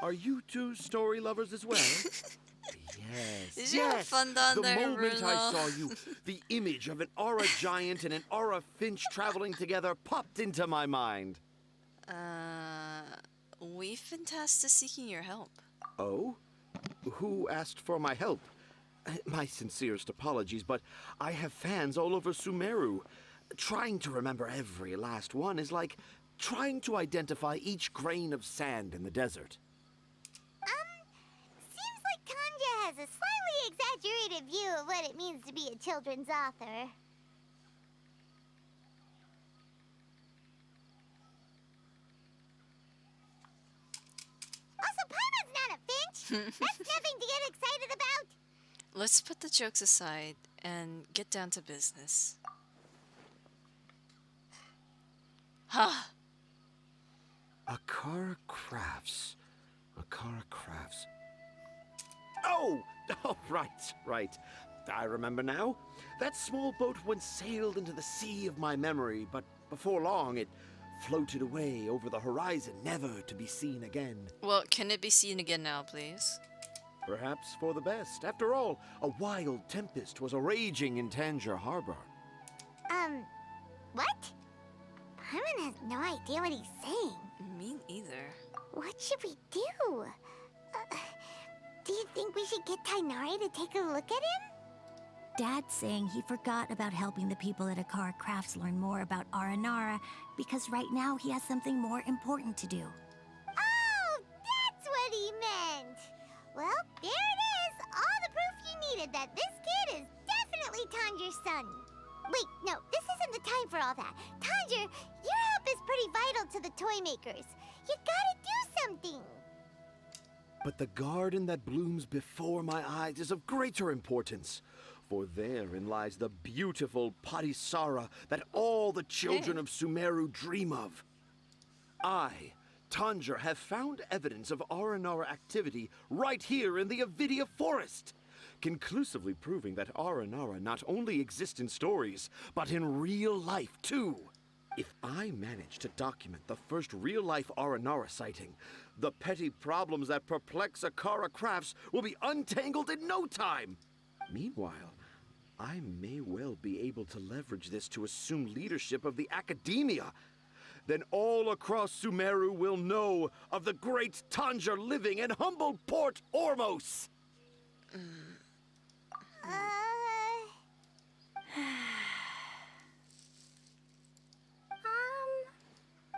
Are you two story lovers as well? Yes. Did you have fun down the there, moment I Bruno? saw you, the image of an aura giant and an aura finch traveling together popped into my mind. We've been tasked to seeking your help. Oh? Who asked for my help? My sincerest apologies, but I have fans all over Sumeru. Trying to remember every last one is like trying to identify each grain of sand in the desert. Seems like Tanja has a slightly exaggerated view of what it means to be a children's author. Also, Paimon's not a finch. That's nothing to get excited about. Let's put the jokes aside and get down to business. Ha! Akara Crafts. Akara Crafts. Oh! Oh, right. I remember now. That small boat once sailed into the sea of my memory, but before long it floated away over the horizon, never to be seen again. Well, can it be seen again now, please? Perhaps for the best. After all, a wild tempest was a-raging in Tanger Harbor. What? Paimon has no idea what he's saying. Me either. What should we do? Do you think we should get Tainari to take a look at him? Dad's saying he forgot about helping the people at Akara Crafts learn more about Aranara because right now he has something more important to do. Oh, that's what he meant! Well, there it is! All the proof you needed that this kid is definitely Tanger's son. Wait, no, this isn't the time for all that. Tanger, your help is pretty vital to the toy makers. You gotta do something! But the garden that blooms before my eyes is of greater importance. For therein lies the beautiful Patisara that all the children of Sumeru dream of. I, Tanger, have found evidence of Aranara activity right here in the Avidia Forest, conclusively proving that Aranara not only exist in stories, but in real life too. If I manage to document the first real-life Aranara sighting, the petty problems that perplex Akara Crafts will be untangled in no time. Meanwhile, I may well be able to leverage this to assume leadership of the Academia. Then all across Sumeru will know of the great Tanger living in humble Port Ormos. I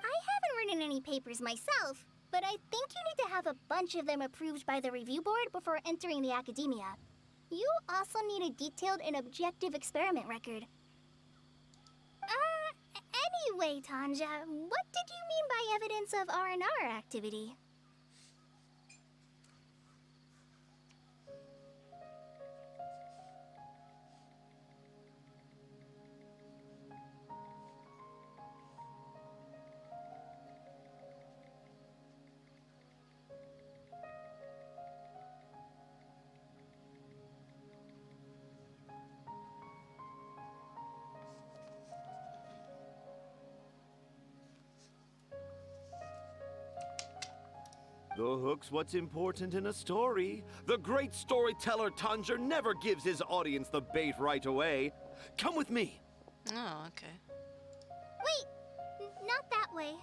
haven't written any papers myself, but I think you need to have a bunch of them approved by the review board before entering the Academia. You also need a detailed and objective experiment record. Anyway, Tanja, what did you mean by evidence of R&R activity? The hook's what's important in a story. The great storyteller Tanger never gives his audience the bait right away. Come with me. Oh, okay. Wait, not that way.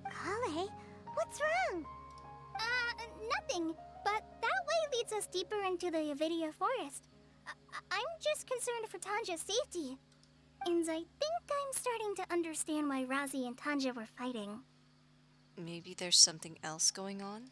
Kale, what's wrong? Nothing. But that way leads us deeper into the Avidia forest. I'm just concerned for Tanja's safety. And I think I'm starting to understand why Razi and Tanja were fighting. Maybe there's something else going on?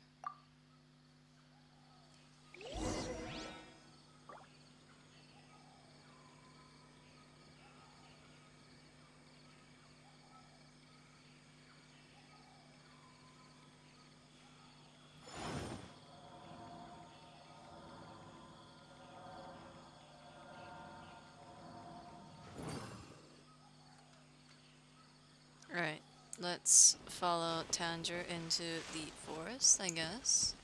Right. Let's follow Tanger into the forest, I guess.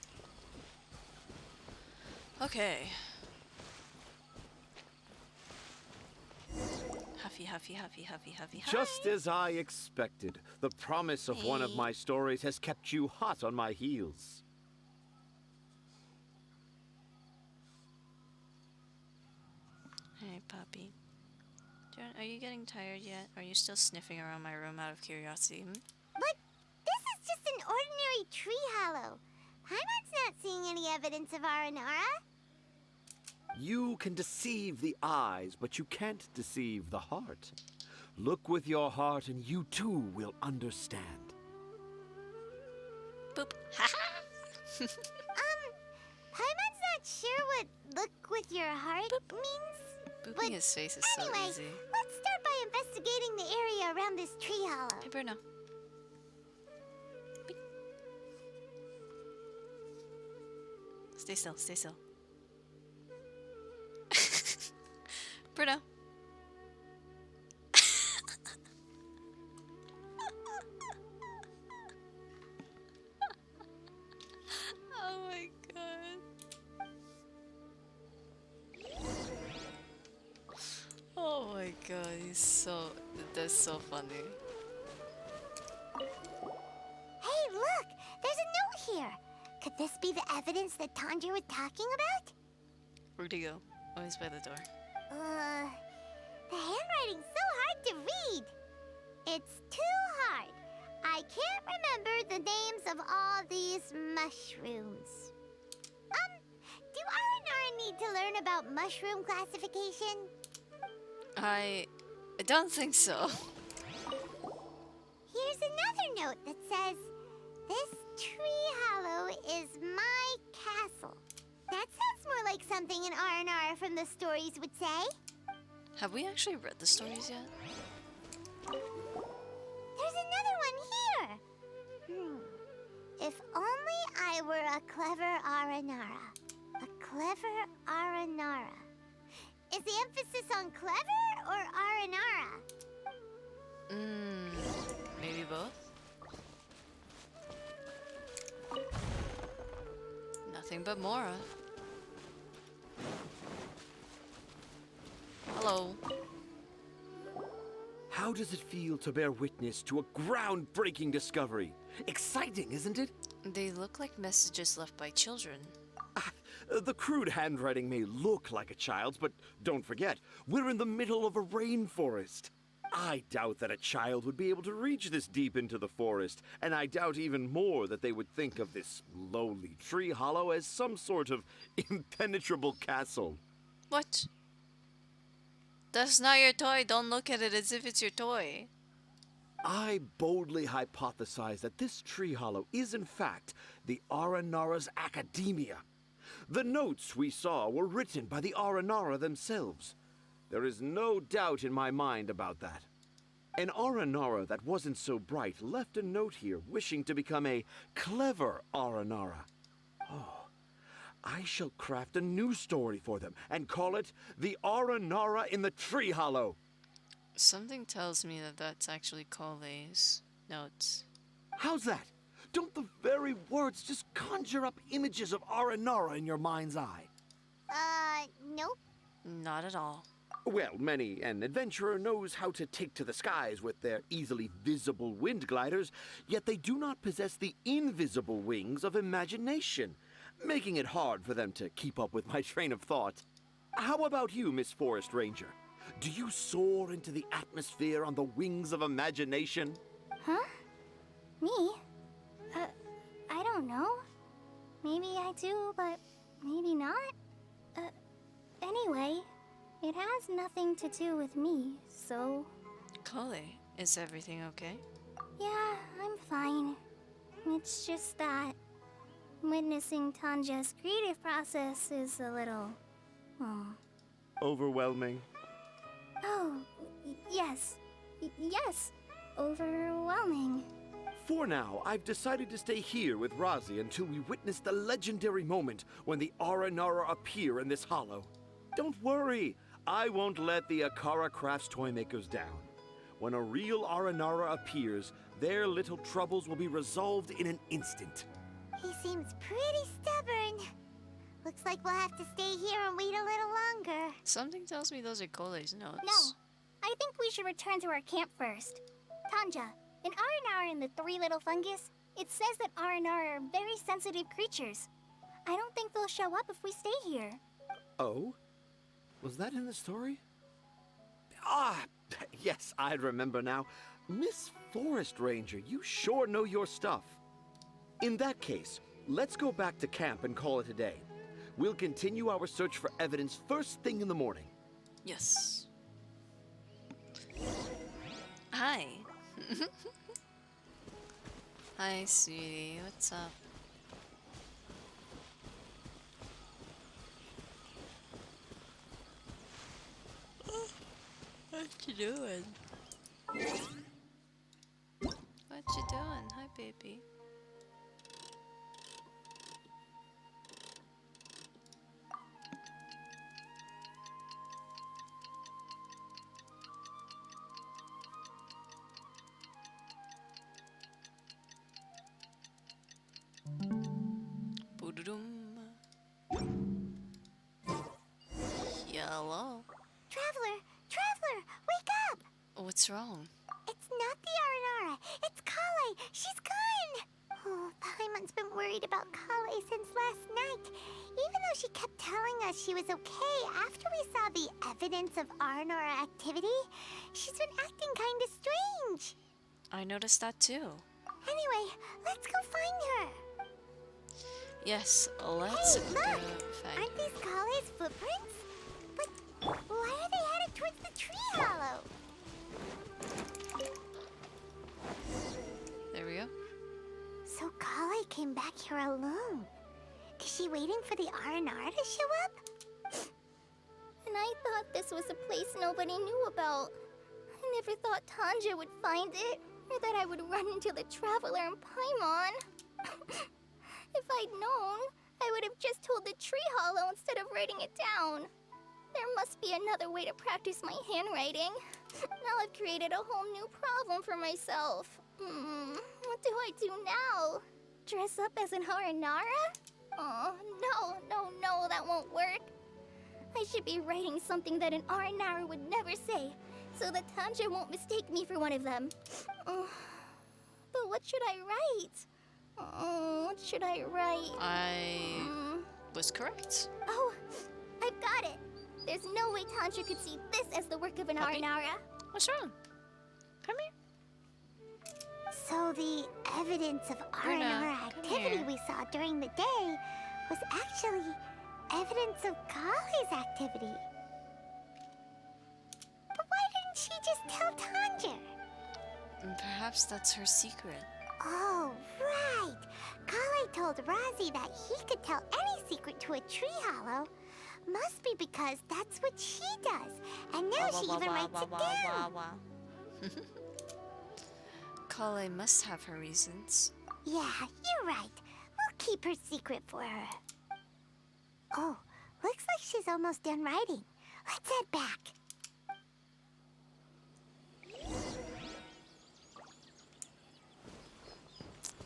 Okay. Huffy, huffy, huffy, huffy, huffy, Just as I expected, the promise of one of my stories has kept you hot on my heels. Hey, puppy. Are you getting tired yet? Are you still sniffing around my room out of curiosity? But this is just an ordinary tree hollow. Paimon's not seeing any evidence of Aranara. You can deceive the eyes, but you can't deceive the heart. Look with your heart and you too will understand. Boop. Paimon's not sure what look with your heart means. Booping his face is Anyway, so easy. let's start by investigating the area around this tree hollow. Hey, Bruno. Stay still, stay still. Bruno. Oh my god. Oh my god, that's so funny. Hey, look! There's a note here. Could this be the evidence that Tanger was talking about? Where'd he go? Oh, he's by the door. The handwriting's so hard to read. It's too hard. I can't remember the names of all these mushrooms. Do R&R need to learn about mushroom classification? I don't think so. Here's another note that says, "This tree hollow is my castle." That sounds more like something an R&R from the stories would say. Have we actually read the stories yet? There's another one here. If only I were a clever Aranara. A clever Aranara. Is the emphasis on clever or Aranara? Maybe both? Nothing but Mora. Hello. How does it feel to bear witness to a groundbreaking discovery? Exciting, isn't it? They look like messages left by children. The crude handwriting may look like a child's, but don't forget, we're in the middle of a rainforest. I doubt that a child would be able to reach this deep into the forest, and I doubt even more that they would think of this lowly tree hollow as some sort of impenetrable castle. What? That's not your toy. Don't look at it as if it's your toy. I boldly hypothesize that this tree hollow is in fact the Aranara's academia. The notes we saw were written by the Aranara themselves. There is no doubt in my mind about that. An Aranara that wasn't so bright left a note here wishing to become a clever Aranara. Oh, I shall craft a new story for them and call it The Aranara in the Tree Hollow. Something tells me that that's actually Cole's notes. How's that? Don't the very words just conjure up images of Aranara in your mind's eye? Nope. Not at all. Well, many an adventurer knows how to take to the skies with their easily visible wind gliders, yet they do not possess the invisible wings of imagination, making it hard for them to keep up with my train of thought. How about you, Miss Forest Ranger? Do you soar into the atmosphere on the wings of imagination? Huh? Me? I don't know. Maybe I do, but maybe not. Anyway, it has nothing to do with me, so... Cole, is everything okay? Yeah, I'm fine. It's just that witnessing Tanja's creative process is a little... Overwhelming. Oh, yes. Yes. Overwhelming. For now, I've decided to stay here with Razi until we witness the legendary moment when the Aranara appear in this hollow. Don't worry, I won't let the Akara Crafts toymakers down. When a real Aranara appears, their little troubles will be resolved in an instant. He seems pretty stubborn. Looks like we'll have to stay here and wait a little longer. Something tells me those are Cole's notes. No, I think we should return to our camp first. Tanja, in Aranara and the Three Little Fungus, it says that Aranara are very sensitive creatures. I don't think they'll show up if we stay here. Oh? Was that in the story? Ah, yes, I remember now. Miss Forest Ranger, you sure know your stuff. In that case, let's go back to camp and call it a day. We'll continue our search for evidence first thing in the morning. Yes. Hi. Hi, sweetie. What's up? What you doing? What you doing? Hi, baby. Hello. Traveler, wake up! What's wrong? It's not the Aranara. It's Kale. She's gone. Oh, Paimon's been worried about Kale since last night. Even though she kept telling us she was okay after we saw the evidence of Aranara activity, she's been acting kind of strange. I noticed that too. Anyway, let's go find her. Yes, let's Hey, go look! find Aren't these Kale's footprints? But why are they headed towards the tree hollow? There we go. So Kale came back here alone. Is she waiting for the Aranara to show up? And I thought this was a place nobody knew about. I never thought Tanja would find it, or that I would run into the Traveler and Paimon. If I'd known, I would have just told the tree hollow instead of writing it down. There must be another way to practice my handwriting. Now I've created a whole new problem for myself. What do I do now? Dress up as an Aranara? Oh, no, that won't work. I should be writing something that an Aranara would never say, so that Tanja won't mistake me for one of them. But what should I write? What should I write? was correct. Oh, I've got it. There's no way Tantra could see this as the work of an Puppy? Aranara. What's wrong? Come here. So the evidence of Bruno, Aranara come activity here. we saw during the day was actually evidence of Kali's activity. But why didn't she just tell Tanjir? Perhaps that's her secret. Oh, right. Kali told Razi that he could tell any secret to a tree hollow. Must be because that's what she does. And now she even writes it down. Kale must have her reasons. Yeah, you're right. We'll keep her secret for her. Oh, looks like she's almost done writing. Let's head back.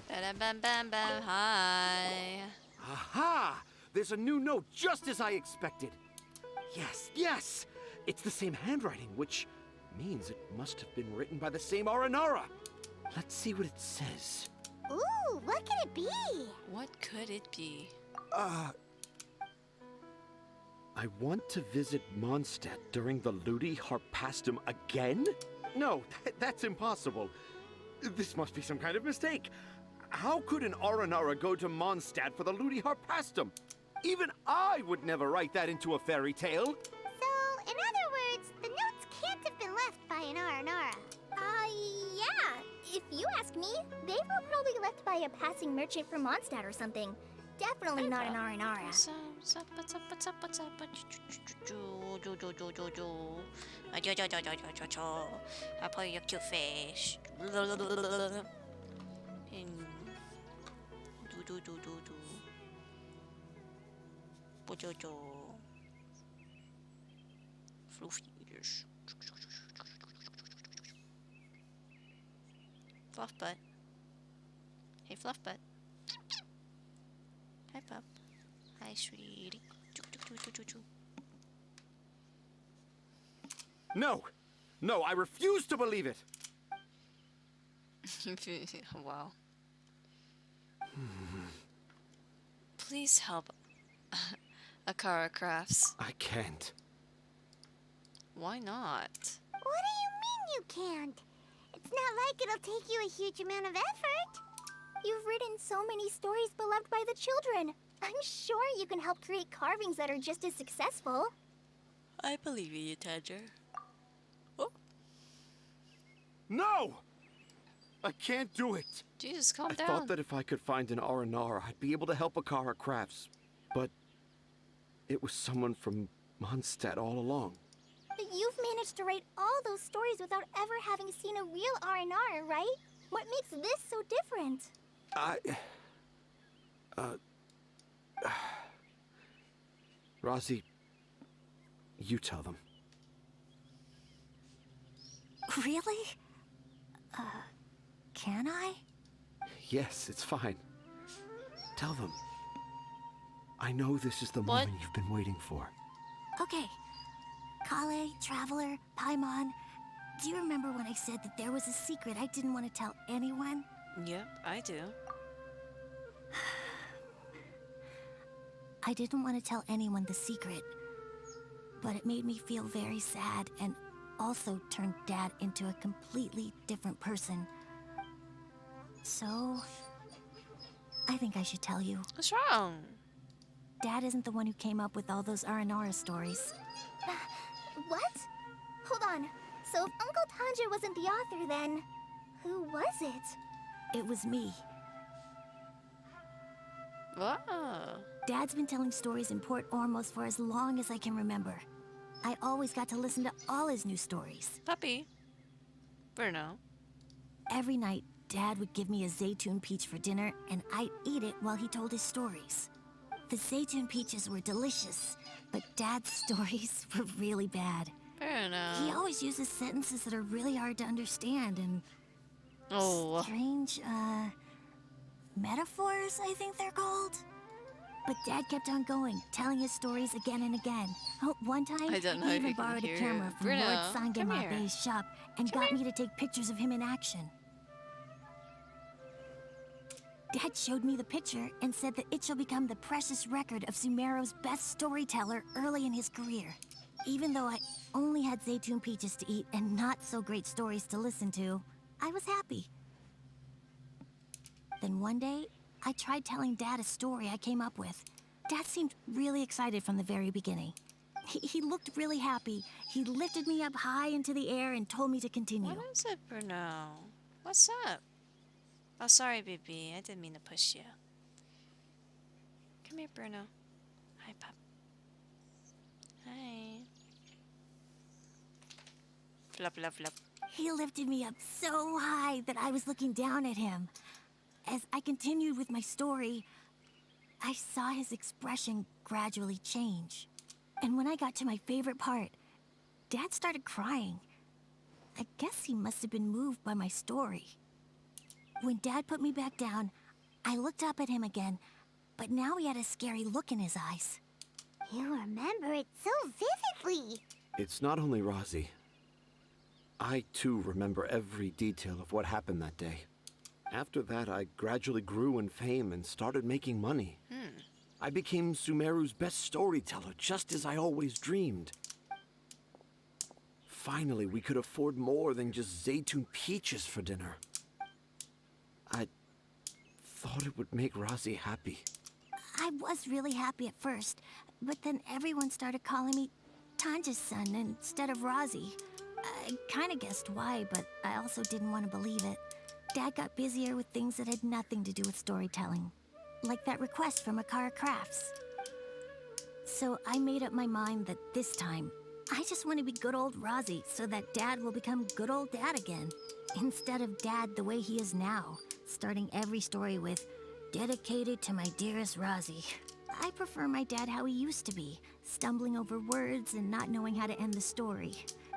Ba-dum-bum-bum-bum. Hi. Aha! There's a new note just as I expected. Yes, yes! It's the same handwriting, which means it must have been written by the same Aranara. Let's see what it says. Ooh, what could it be? What could it be? I want to visit Mondstadt during the Ludi Harpastum again? No, that's impossible. This must be some kind of mistake. How could an Aranara go to Mondstadt for the Ludi Harpastum? Even I would never write that into a fairy tale. So, in other words, the notes can't have been left by an Aranara. Yeah. If you ask me, they were probably left by a passing merchant from Mondstadt or something. Definitely not an Aranara. What's up? I play your cute fish. Fluffy. Fluff butt. Hey, Fluff butt. Hi, pup. Hi, sweetie. No! No, I refuse to believe it! Wow. Please help Akara Crafts. I can't. Why not? What do you mean you can't? It's not like it'll take you a huge amount of effort. You've written so many stories beloved by the children. I'm sure you can help create carvings that are just as successful. I believe in you, Tadger. Oh. No! I can't do it. Jesus, calm I down. thought that if I could find an Aranara, I'd be able to help Akara Crafts. But it was someone from Mondstadt all along. But you've managed to write all those stories without ever having seen a real R&R, right? What makes this so different? Razi, you tell them. Really? Can I? Yes, it's fine. Tell them. I know this is the moment you've been waiting for. Okay. Kale, Traveler, Paimon, do you remember when I said that there was a secret I didn't want to tell anyone? Yep, I do. I didn't want to tell anyone the secret, but it made me feel very sad and also turned Dad into a completely different person. So, I think I should tell you. What's wrong? Dad isn't the one who came up with all those Aranara stories. What? Hold on. So if Uncle Tanjiro wasn't the author, then who was it? It was me. Whoa. Dad's been telling stories in Port Ormos for as long as I can remember. I always got to listen to all his new stories. Puppy. Bruno. Every night, Dad would give me a Zaytun peach for dinner, and I'd eat it while he told his stories. The Zaytun peaches were delicious, but Dad's stories were really bad. Bruno. He always uses sentences that are really hard to understand and strange, metaphors, I think they're called. But Dad kept on going, telling his stories again and again. Oh, one time, I don't know he if even you can borrowed a hear camera from Bruno, Lord come here. Sangemabe's shop and got me to take pictures of him in action. Dad showed me the picture and said that it shall become the precious record of Sumeru's best storyteller early in his career. Even though I only had Zaytune peaches to eat and not so great stories to listen to, I was happy. Then one day, I tried telling Dad a story I came up with. Dad seemed really excited from the very beginning. He looked really happy. He lifted me up high into the air and told me to continue. What is it, Bruno? What's up? Oh, sorry, baby. I didn't mean to push you. Come here, Bruno. Hi, Pop. Hi. Flop, flop, flop. He lifted me up so high that I was looking down at him. As I continued with my story, I saw his expression gradually change. And when I got to my favorite part, Dad started crying. I guess he must have been moved by my story. When Dad put me back down, I looked up at him again, but now he had a scary look in his eyes. You remember it so vividly. It's not only Razi. I, too, remember every detail of what happened that day. After that, I gradually grew in fame and started making money. I became Sumeru's best storyteller, just as I always dreamed. Finally, we could afford more than just Zaytune peaches for dinner. I thought it would make Razi happy. I was really happy at first, but then everyone started calling me Tanja's son instead of Razi. I kind of guessed why, but I also didn't want to believe it. Dad got busier with things that had nothing to do with storytelling, like that request from Akara Crafts. So I made up my mind that this time, I just want to be good old Razi so that Dad will become good old Dad again, instead of Dad the way he is now, starting every story with, "Dedicated to my dearest Razi." I prefer my dad how he used to be, stumbling over words and not knowing how to end the story.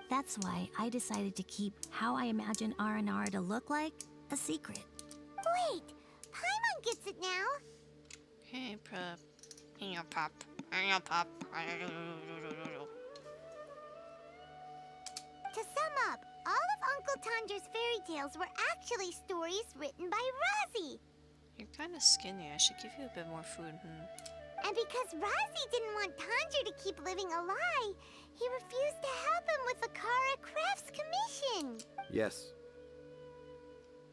That's why I decided to keep how I imagine Aranara to look like a secret. Wait, Paimon gets it now. Hey, Pop. Hey, Pop. Hey, Pop. To sum up, all of Uncle Tandra's fairy tales were actually stories written by Razi. You're kind of skinny. I should give you a bit more food. And because Razi didn't want Tandra to keep living a lie, he refused to help him with the Kara Crafts commission. Yes.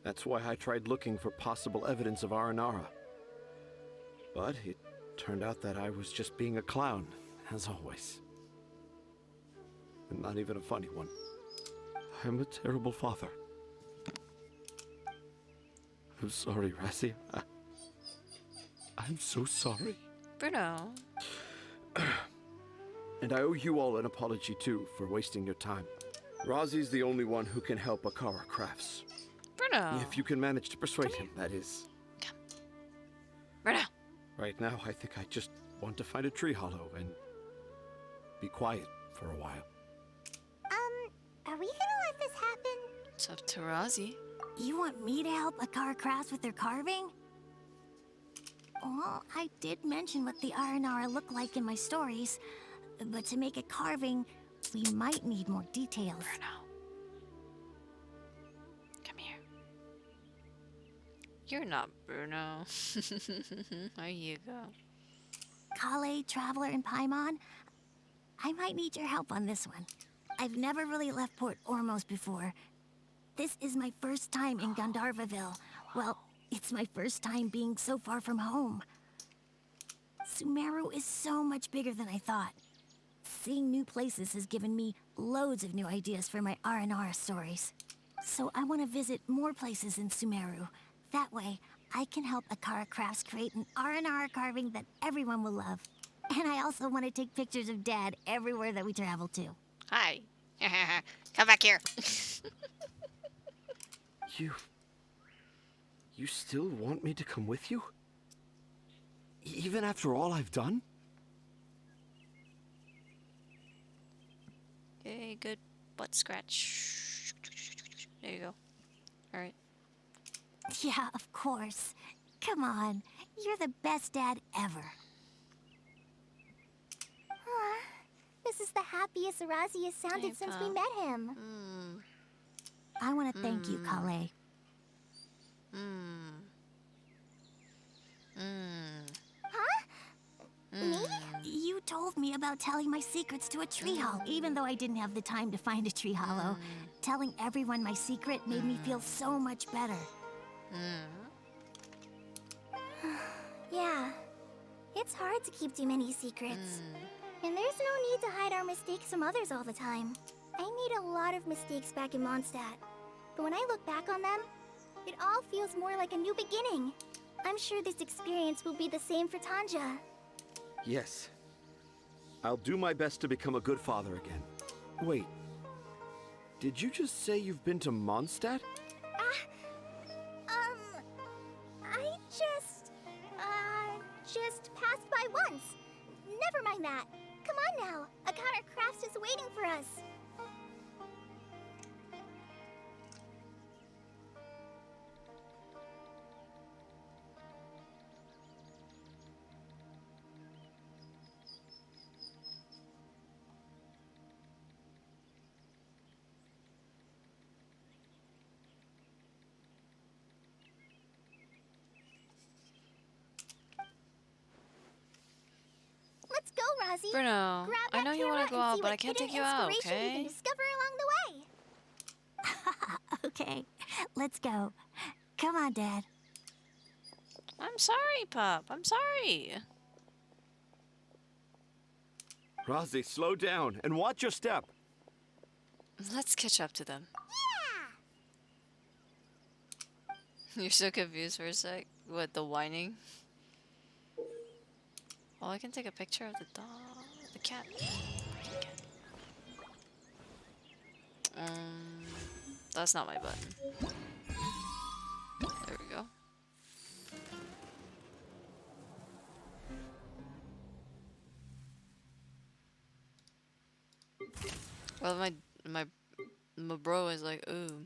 That's why I tried looking for possible evidence of Aranara. But it turned out that I was just being a clown, as always. And not even a funny one. I'm a terrible father. I'm sorry, Razi. I'm so sorry. Bruno. And I owe you all an apology, too, for wasting your time. Razi's the only one who can help Akara Crafts. Bruno. If you can manage to persuade him, that is. Come. Bruno. Right now, I think I just want to find a tree hollow and be quiet for a while. Are we gonna let this happen? It's up to Razi. You want me to help Akara Crafts with their carving? Well, I did mention what the Aranara look like in my stories, but to make a carving, we might need more details. Bruno. Come here. You're not Bruno. There you go. Kale, Traveler, and Paimon, I might need your help on this one. I've never really left Port Ormos before. This is my first time in Gandharvaville. Well, it's my first time being so far from home. Sumeru is so much bigger than I thought. Seeing new places has given me loads of new ideas for my Aranara stories. So I want to visit more places in Sumeru. That way, I can help Akara Crafts create an Aranara carving that everyone will love. And I also want to take pictures of Dad everywhere that we travel to. Hi. Come back here. You still want me to come with you? Even after all I've done? Okay, good butt scratch. There you go. Alright. Yeah, of course. Come on. You're the best dad ever. This is the happiest Razi has sounded since we met him. I want to thank you, Kale. Me? You told me about telling my secrets to a tree hollow, even though I didn't have the time to find a tree hollow. Telling everyone my secret made me feel so much better. Yeah. It's hard to keep too many secrets. And there's no need to hide our mistakes from others all the time. I made a lot of mistakes back in Mondstadt. But when I look back on them, it all feels more like a new beginning. I'm sure this experience will be the same for Tanja. Yes. I'll do my best to become a good father again. Wait. Did you just say you've been to Mondstadt? I just passed by once. Never mind that. Come on now. Akara Crafts is waiting for us. Let's go, Rozzy. Bruno, Grab I that know you camera want to go and out, see but what I can't hidden take you out, inspiration we okay? can discover along the way. Okay, let's go. Come on, Dad. I'm sorry, Pop. I'm sorry. Rozzy, slow down and watch your step. Let's catch up to them. You're so confused for a sec. What, the whining? Oh, I can take a picture of the dog, the cat. That's not my button. There we go. Well, my bro is like, ooh.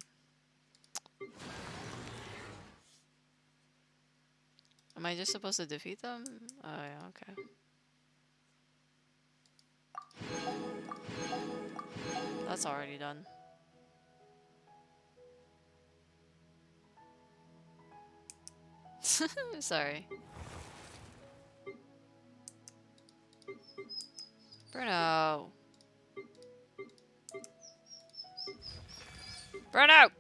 Am I just supposed to defeat them? Oh yeah, okay. That's already done. Sorry. Bruno! Bruno!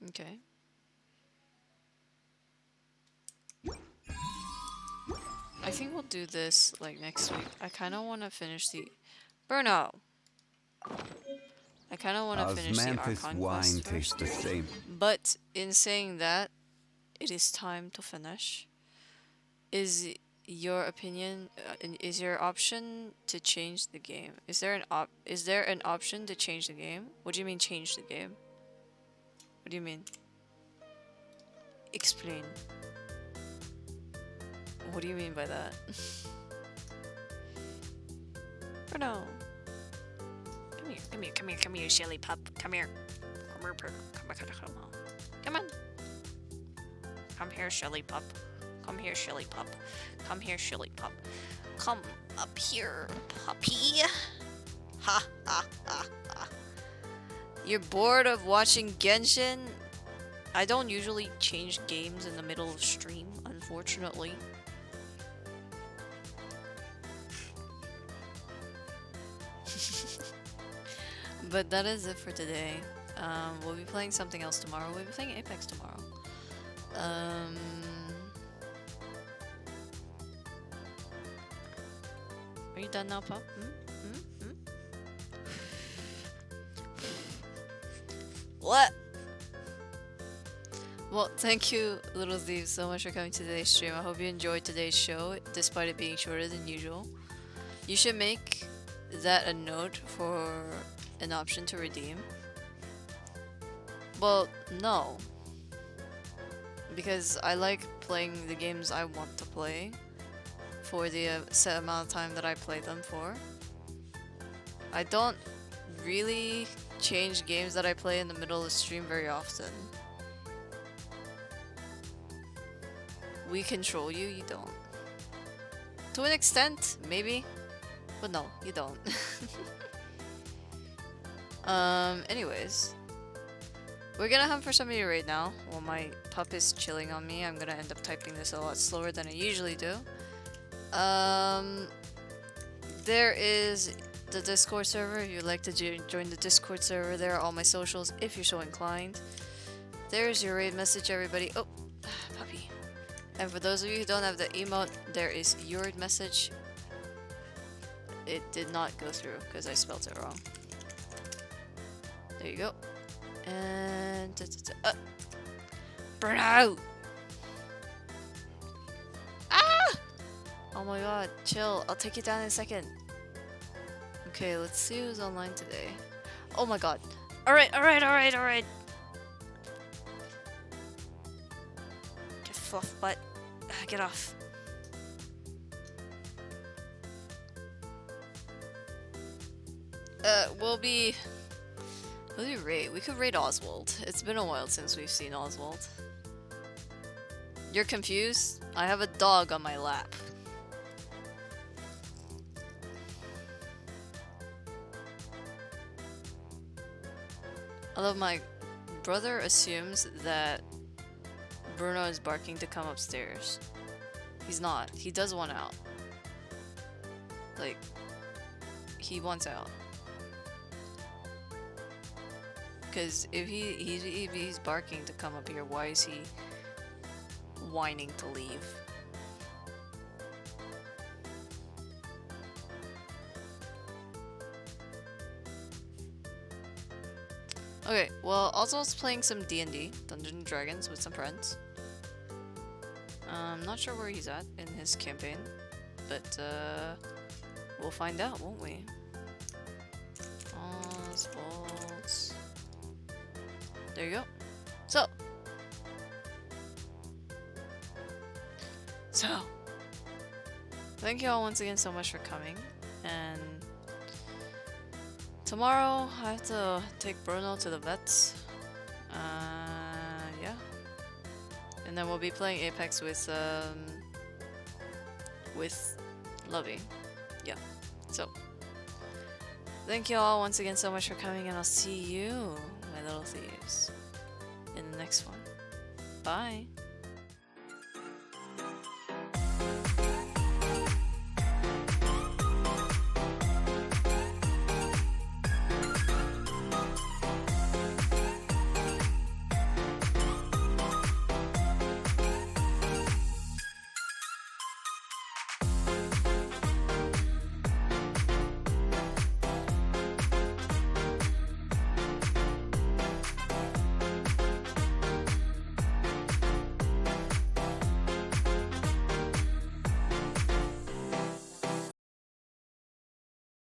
Okay. I think we'll do this like next week. I kind of want to finish the Bruno. I kind of want to finish the Osmanthus Archon wine quest tastes first. the same. But in saying that, it is time to finish. Is your opinion? Is your option to change the game? Is there an option to change the game? What do you mean change the game? What do you mean? Explain. What do you mean by that? Bruno. Come here, silly pup. Come here. Come on. Come here, silly pup. Come here, silly pup. Come here, silly pup. Come up here, puppy. Ha ha ha ha. You're bored of watching Genshin? I don't usually change games in the middle of stream, unfortunately. But that is it for today. We'll be playing something else tomorrow. We'll be playing Apex tomorrow. Are you done now, Pop? What? Well, thank you, Little Thief, so much for coming to today's stream. I hope you enjoyed today's show, despite it being shorter than usual. You should make that a note for an option to redeem. Well, no. Because I like playing the games I want to play for the set amount of time that I play them for. I don't really change games that I play in the middle of the stream very often. We control you, you don't. To an extent, maybe. But no, you don't. Anyways. We're gonna hunt for somebody right now. While my pup is chilling on me, I'm gonna end up typing this a lot slower than I usually do. There is the Discord server. If you'd like to join the Discord server, there are all my socials if you're so inclined. There's your raid message, everybody. Oh, puppy. And for those of you who don't have the emote, there is your message. It did not go through because I spelled it wrong. There you go. And burn out. Ah! Oh my god, chill. I'll take it down in a second. Okay, let's see who's online today. Oh my god. Alright. Get fluff butt. Get off. We'll be raid. We could raid Oswald. It's been a while since we've seen Oswald. You're confused? I have a dog on my lap. Although my brother assumes that Bruno is barking to come upstairs. He's not. He does want out. Like, he wants out. Because if he's barking to come up here, why is he whining to leave? Okay, well, Oswald's playing some D&D, Dungeons & Dragons, with some friends. I'm not sure where he's at in his campaign, but we'll find out, won't we? Oswald's... There you go. So, thank you all once again so much for coming, and tomorrow I have to take Bruno to the vets. Yeah. And then we'll be playing Apex with Lovey. Yeah. So, thank you all once again so much for coming, and I'll see you, my little thieves, in the next one. Bye.